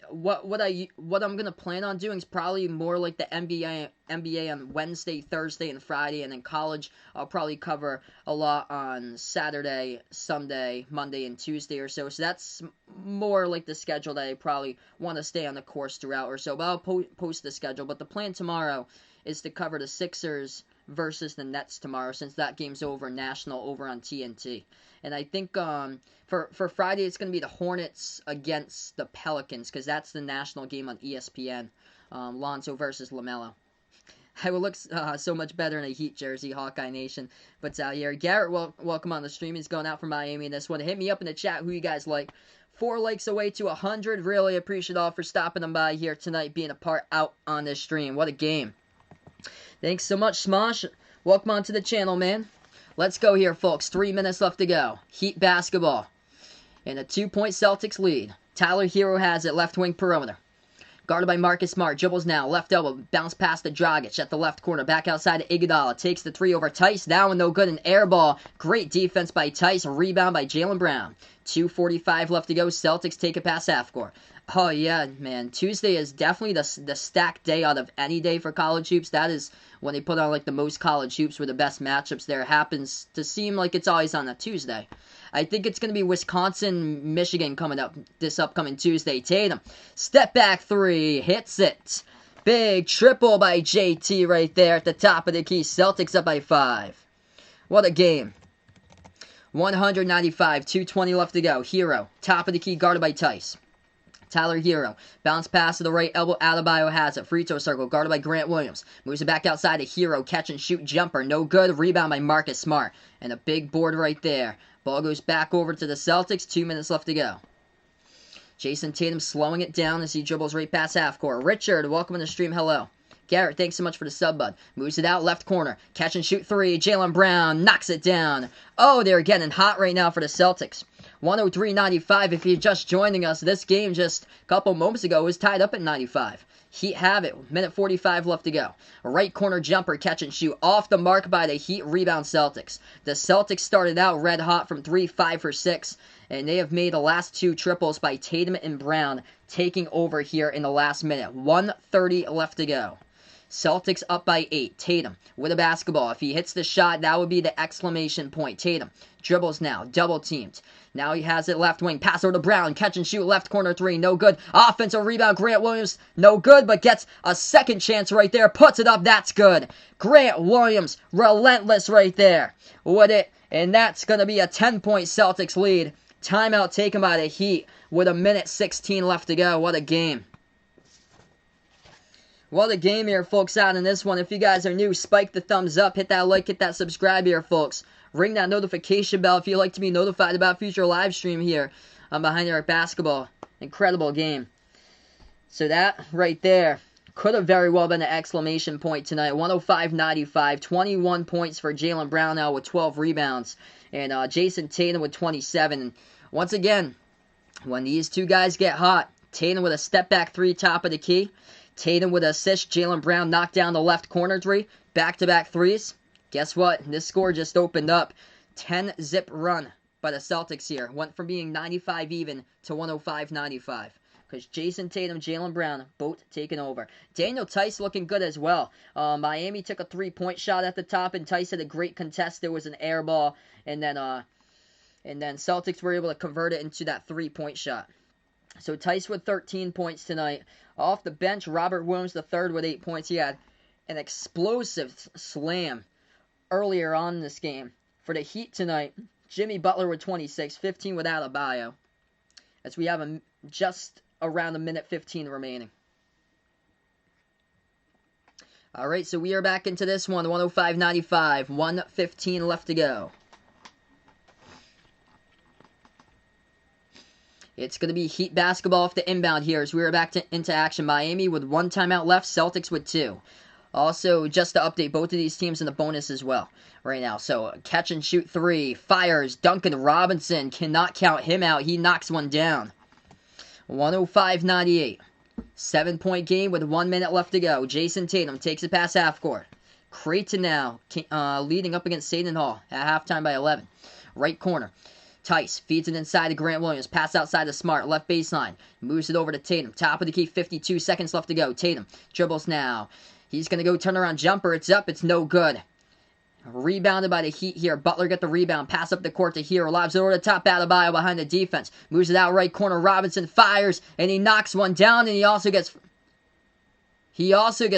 what I'm gonna plan on doing is probably more like the NBA on Wednesday, Thursday, and Friday, and then college I'll probably cover a lot on Saturday, Sunday, Monday, and Tuesday or so. So that's more like the schedule that I probably want to stay on the course throughout or so. But I'll post the schedule. But the plan tomorrow is to cover the Sixers versus the Nets tomorrow, since that game's over national over on TNT. And I think for Friday it's going to be the Hornets against the Pelicans, because that's the national game on ESPN. Lonzo versus LaMelo. I will look so much better in a Heat jersey, Hawkeye Nation. But here, Garrett, welcome on the stream. He's going out for Miami in this one. Hit me up in the chat who you guys like. 4 likes away to 100. Really appreciate all for stopping them by here tonight, being a part out on this stream. What a game. Thanks so much, Smosh. Welcome on to the channel, man. Let's go here, folks. 3 minutes left to go. Heat basketball. And a 2-point Celtics lead. Tyler Hero has it, left wing perimeter. Guarded by Marcus Smart. Dribbles now. Left elbow. Bounce past to Dragic at the left corner. Back outside to Iguodala. Takes the 3 over Tice. That one no good. An air ball. Great defense by Tice. Rebound by Jaylen Brown. 2:45 left to go. Celtics take it past half court. Oh, yeah, man. Tuesday is definitely the stacked day out of any day for college hoops. That is when they put on, like, the most college hoops with the best matchups there. It happens to seem like it's always on a Tuesday. I think it's going to be Wisconsin, Michigan coming up this upcoming Tuesday. Tatum, step back 3, hits it. Big triple by JT right there at the top of the key. Celtics up by 5. What a game. 195, 2:20 left to go. Hero, top of the key, guarded by Tice. Tyler Hero, bounce pass to the right elbow, Adebayo has it, free throw circle, guarded by Grant Williams, moves it back outside to Hero, catch and shoot jumper, no good, rebound by Marcus Smart, and a big board right there. Ball goes back over to the Celtics, 2 minutes left to go. Jason Tatum slowing it down as he dribbles right past half court. Richard, welcome to the stream. Hello. Garrett, thanks so much for the sub, bud. Moves it out, left corner. Catch and shoot three. Jaylen Brown knocks it down. Oh, they're getting hot right now for the Celtics. 103-95. If you're just joining us, this game just a couple moments ago was tied up at 95. Heat have it. Minute 45 left to go. Right corner jumper, catch and shoot. Off the mark by the Heat, rebound Celtics. The Celtics started out red hot from 3, 5 for 6. And they have made the last 2 triples by Tatum and Brown, taking over here in the last minute. 1:30 left to go. Celtics up by 8. Tatum with a basketball. If he hits the shot, that would be the exclamation point. Tatum dribbles now, double teamed. Now he has it left wing. Pass over to Brown. Catch and shoot left corner 3. No good. Offensive rebound. Grant Williams. No good, but gets a second chance right there. Puts it up. That's good. Grant Williams. Relentless right there with it. And that's going to be a 10-point Celtics lead. Timeout taken by the Heat with 1:16 left to go. What a game. What a game here, folks, out in this one. If you guys are new, spike the thumbs up. Hit that like, hit that subscribe here, folks. Ring that notification bell if you'd like to be notified about future live stream here on Behind the Arc Basketball. Incredible game. So that right there could have very well been an exclamation point tonight. 105-95. 21 points for Jaylen Brown now with 12 rebounds. And Jason Tatum with 27. And once again, when these two guys get hot, Tatum with a step-back 3 top of the key. Tatum with an assist. Jaylen Brown knocked down the left corner 3. Back-to-back 3s. Guess what? This score just opened up. 10-zip run by the Celtics here. Went from being 95 even to 105-95. Because Jason Tatum, Jaylen Brown, both taking over. Daniel Tice looking good as well. Miami took a 3-point shot at the top, and Tice had a great contest. There was an air ball, and then Celtics were able to convert it into that 3-point shot. So Tice with 13 points tonight. Off the bench, Robert Williams III with 8 points. He had an explosive slam earlier on in this game. For the Heat tonight, Jimmy Butler with 26, 15 with Adebayo. As we have just around 1:15 remaining. Alright, so we are back into this one. 105-95. 1:15 left to go. It's going to be Heat basketball off the inbound here as we are back into action. Miami with 1 timeout left. Celtics with 2. Also, just to update both of these teams in the bonus as well right now. So, catch and shoot 3. Fires. Duncan Robinson. Cannot count him out. He knocks one down. 105-98. 7-point game with 1 minute left to go. Jason Tatum takes it past half court. Creighton now leading up against Seton Hall at halftime by 11. Right corner. Tice feeds it inside to Grant Williams. Pass outside to Smart. Left baseline. Moves it over to Tatum. Top of the key. 52 seconds left to go. Tatum dribbles now. He's going to go turnaround jumper. It's up. It's no good. Rebounded by the Heat here. Butler got the rebound. Pass up the court to Hero. Lobs it over the top. Adebayo behind the defense. Moves it out right corner. Robinson fires. And he knocks one down. And he also gets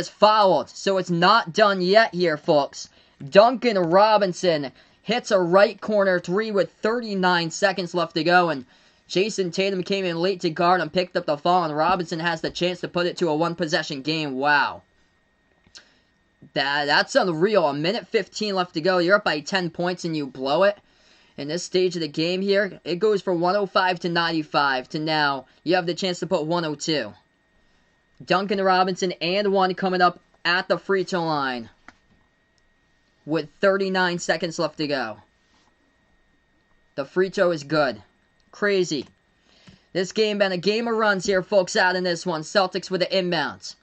fouled. So it's not done yet here, folks. Duncan Robinson hits a right corner 3 with 39 seconds left to go. And Jason Tatum came in late to guard and picked up the foul. And Robinson has the chance to put it to a 1-possession game. Wow. That's unreal. 1:15 left to go. You're up by 10 points and you blow it. In this stage of the game here, it goes from 105-95 to now you have the chance to put 102. Duncan Robinson and 1 coming up at the free throw line with 39 seconds left to go. The free throw is good. Crazy. This game been a game of runs here, folks, out in this one. Celtics with the inbounds.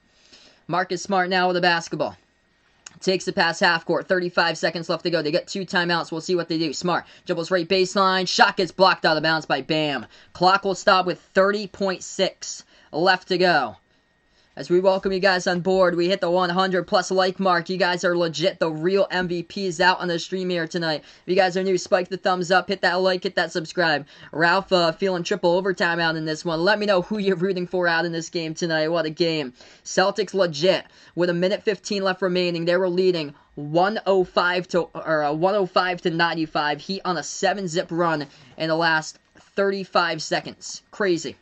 Marcus Smart now with the basketball. Takes the pass half court. 35 seconds left to go. They got 2 timeouts. We'll see what they do. Smart dribbles right baseline. Shot gets blocked out of bounds by Bam. Clock will stop with 30.6 left to go. As we welcome you guys on board, we hit the 100+ like mark. You guys are legit the real MVPs out on the stream here tonight. If you guys are new, spike the thumbs up, hit that like, hit that subscribe. Ralph feeling triple overtime out in this one. Let me know who you're rooting for out in this game tonight. What a game. Celtics legit with 1:15 left remaining. They were leading 105-95. Heat on a 7-zip run in the last 35 seconds. Crazy.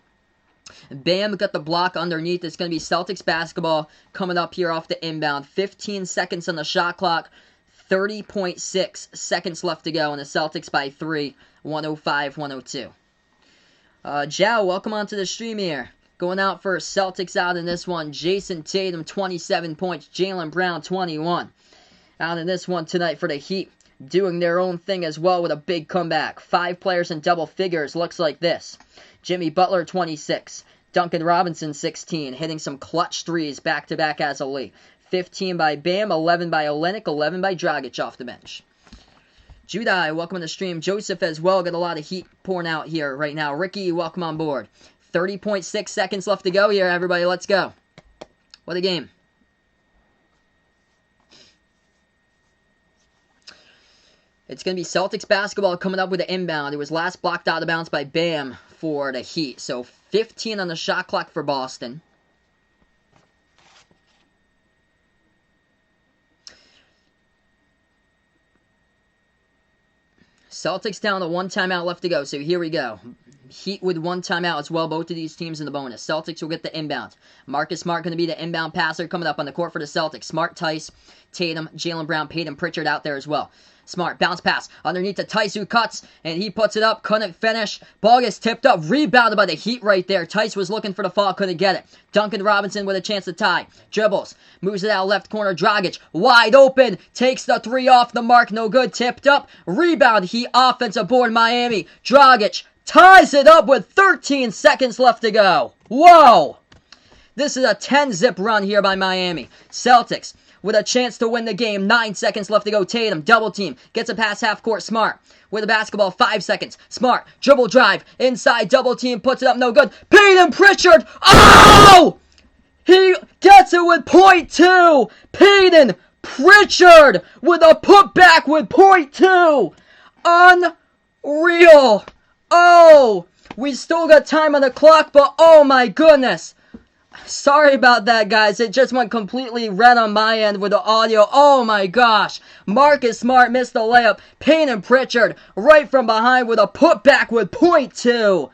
Bam got the block underneath. It's going to be Celtics basketball coming up here off the inbound. 15 seconds on the shot clock. 30.6 seconds left to go. And the Celtics by 3. 105-102. Jow, welcome onto the stream here. Going out for Celtics out in this one. Jason Tatum, 27 points. Jaylen Brown, 21. Out in this one tonight for the Heat. Doing their own thing as well with a big comeback. 5 players in double figures. Looks like this. Jimmy Butler, 26. Duncan Robinson, 16. Hitting some clutch threes back-to-back as a lead. 15 by Bam, 11 by Olynyk, 11 by Dragic off the bench. Judai, welcome on the stream. Joseph as well. Got a lot of heat pouring out here right now. Ricky, welcome on board. 30.6 seconds left to go here, everybody. Let's go. What a game. It's going to be Celtics basketball coming up with an inbound. It was last blocked out of bounds by Bam for the Heat. So 15 on the shot clock for Boston. Celtics down to 1 timeout left to go. So here we go. Heat with 1 timeout as well. Both of these teams in the bonus. Celtics will get the inbound. Marcus Smart going to be the inbound passer coming up on the court for the Celtics. Smart, Tice, Tatum, Jaylen Brown, Peyton Pritchard out there as well. Smart, bounce pass, underneath to Tice who cuts, and he puts it up, couldn't finish. Ball gets tipped up, rebounded by the Heat right there. Tice was looking for the fall, couldn't get it. Duncan Robinson with a chance to tie. Dribbles, moves it out left corner, Dragic, wide open, takes the 3 off the mark, no good, tipped up. Rebound, Heat offensive board, Miami. Dragic ties it up with 13 seconds left to go. Whoa! This is a 10-zip run here by Miami. Celtics with a chance to win the game. 9 seconds left to go. Tatum, double team. Gets a pass half court. Smart with the basketball. 5 seconds. Smart, dribble drive. Inside, double team. Puts it up. No good. Peyton Pritchard. Oh! He gets it with .2. Peyton Pritchard with a putback with .2. Unreal. Oh! We still got time on the clock, but oh my goodness. Sorry about that, guys. It just went completely red on my end with the audio. Oh my gosh. Marcus Smart missed the layup. Peyton Pritchard right from behind with a putback with .2.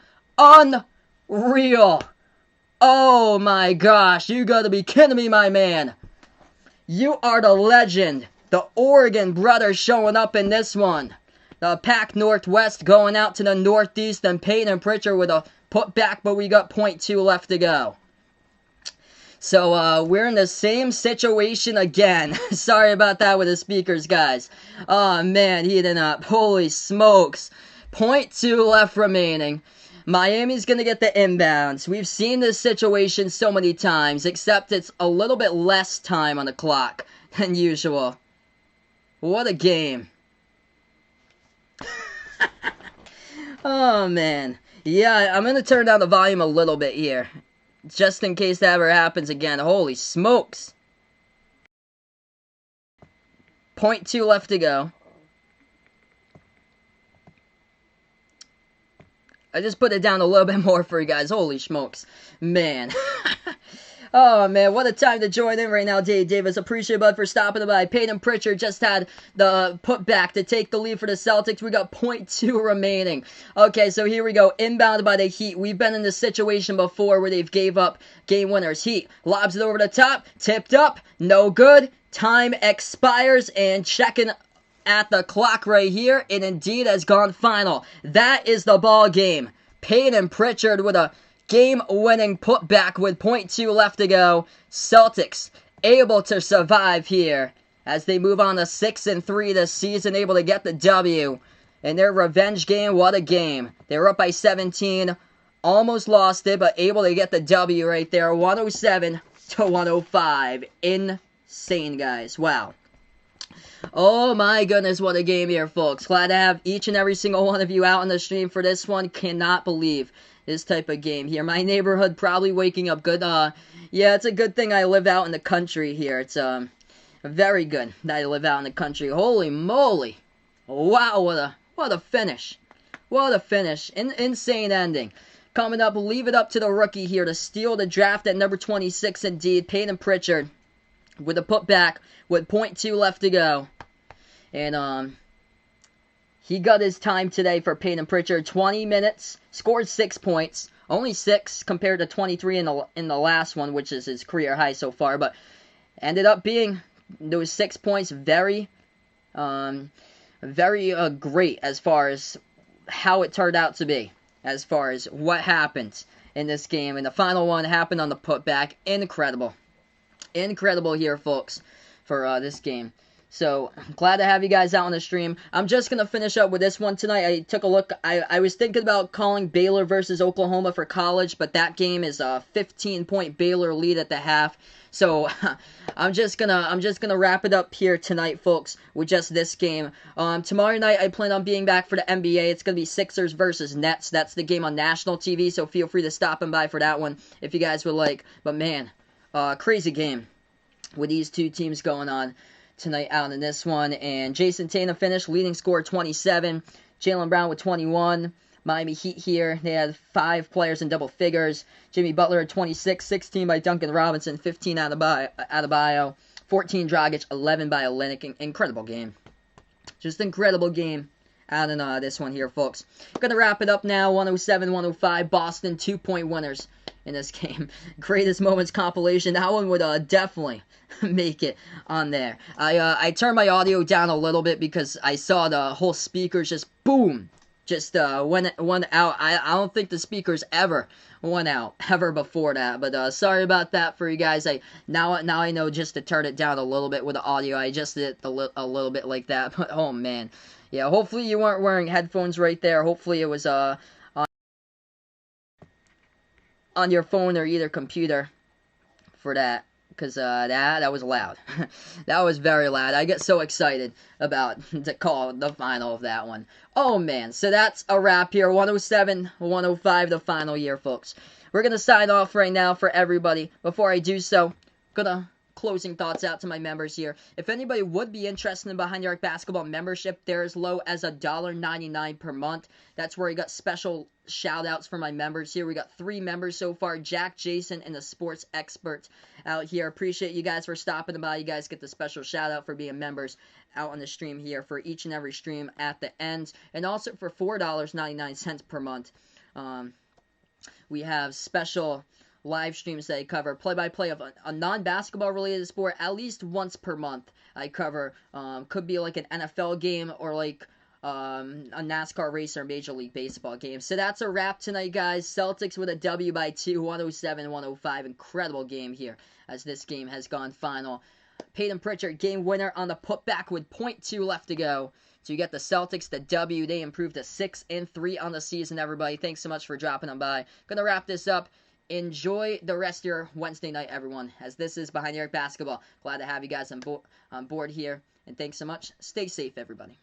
Unreal. Oh my gosh. You gotta be kidding me, my man. You are the legend. The Oregon brothers showing up in this one. The Pac Northwest going out to the Northeast, and Peyton Pritchard with a putback, but we got .2 left to go. So, we're in the same situation again. Sorry about that with the speakers, guys. Oh, man, heating up. Holy smokes. .2 left remaining. Miami's going to get the inbounds. We've seen this situation so many times, except it's a little bit less time on the clock than usual. What a game. Oh, man. Yeah, I'm going to turn down the volume a little bit here. Just in case that ever happens again. Holy smokes. .2 left to go. I just put it down a little bit more for you guys. Holy smokes. Man. Oh, man, what a time to join in right now, Dave Davis. Appreciate it, bud, for stopping by. Peyton Pritchard just had the putback to take the lead for the Celtics. We got .2 remaining. Okay, so here we go. Inbound by the Heat. We've been in this situation before where they've gave up game winners. Heat lobs it over the top. Tipped up. No good. Time expires, and checking at the clock right here, it indeed has gone final. That is the ball game. Peyton Pritchard with a game-winning putback with .2 left to go. Celtics able to survive here as they move on to 6-3 this season, able to get the W. In their revenge game, what a game. They were up by 17, almost lost it, but able to get the W right there. 107-105. Insane, guys. Wow. Oh my goodness, what a game here, folks. Glad to have each and every single one of you out on the stream for this one. Cannot believe this type of game here. My neighborhood probably waking up good. Yeah, it's a good thing I live out in the country here. It's very good that I live out in the country. Holy moly. Wow, what a finish. What a finish. Insane ending. Coming up, leave it up to the rookie here to steal the draft at number 26 indeed. Peyton Pritchard with a putback with .2 left to go. And he got his time today for Peyton Pritchard. 20 minutes, scored 6 points. Only 6 compared to 23 in the last one, which is his career high so far. But ended up being those 6 points very great as far as how it turned out to be. as far as what happened in this game. And the final one happened on the putback. Incredible. Incredible here, folks, for this game. So, glad to have you guys out on the stream. I'm just going to finish up with this one tonight. I took a look. I was thinking about calling Baylor versus Oklahoma for college, but that game is a 15-point Baylor lead at the half. So, I'm just gonna wrap it up here tonight, folks, with just this game. Tomorrow night, I plan on being back for the NBA. It's going to be Sixers versus Nets. That's the game on national TV, so feel free to stop by for that one if you guys would like. But, man, crazy game with these two teams going on tonight out in this one. And Jason Tatum finished leading scorer 27. Jaylen Brown with 21. Miami Heat here, they had 5 players in double figures. Jimmy Butler at 26, 16 by Duncan Robinson, 15 Adebayo, 14 Dragic, 11 by Olynyk. Incredible game. Just incredible game out in this one here, folks. Gonna wrap it up now. 107-105. Boston 2-point winners in this game. Greatest moments compilation. That one would definitely make it on there. I turned my audio down a little bit because I saw the whole speakers just boom. Just went out. I don't think the speakers ever went out ever before that. But sorry about that for you guys. Now I know just to turn it down a little bit with the audio. I just did a little bit like that. But oh man, yeah. Hopefully you weren't wearing headphones right there. Hopefully it was on your phone or either computer for that. Because that was loud. That was very loud. I get so excited about to call the final of that one. Oh, man. So that's a wrap here. 107-105, the final year, folks. We're going to sign off right now for everybody. Before I do so, gonna closing thoughts out to my members here. If anybody would be interested in Behind the Arc Basketball membership, they're as low as $1.99 per month. That's where I got special shout-outs for my members here. We got 3 members so far, Jack, Jason, and the sports expert out here. Appreciate you guys for stopping by. You guys get the special shout-out for being members out on the stream here for each and every stream at the end. And also for $4.99 per month, we have special live streams that I cover play-by-play of a non-basketball related sport at least once per month. I cover could be like an NFL game or like a NASCAR race or Major League Baseball game. So that's a wrap tonight, guys. Celtics with a W by 2, 107-105. Incredible game here as this game has gone final. Peyton Pritchard, game winner on the putback with .2 left to go. So you get the Celtics, the W. They improved to 6-3 on the season, everybody. Thanks so much for dropping on by. Gonna wrap this up. Enjoy the rest of your Wednesday night, everyone, as this is Behind the Arc Basketball. Glad to have you guys on board here. And thanks so much. Stay safe, everybody.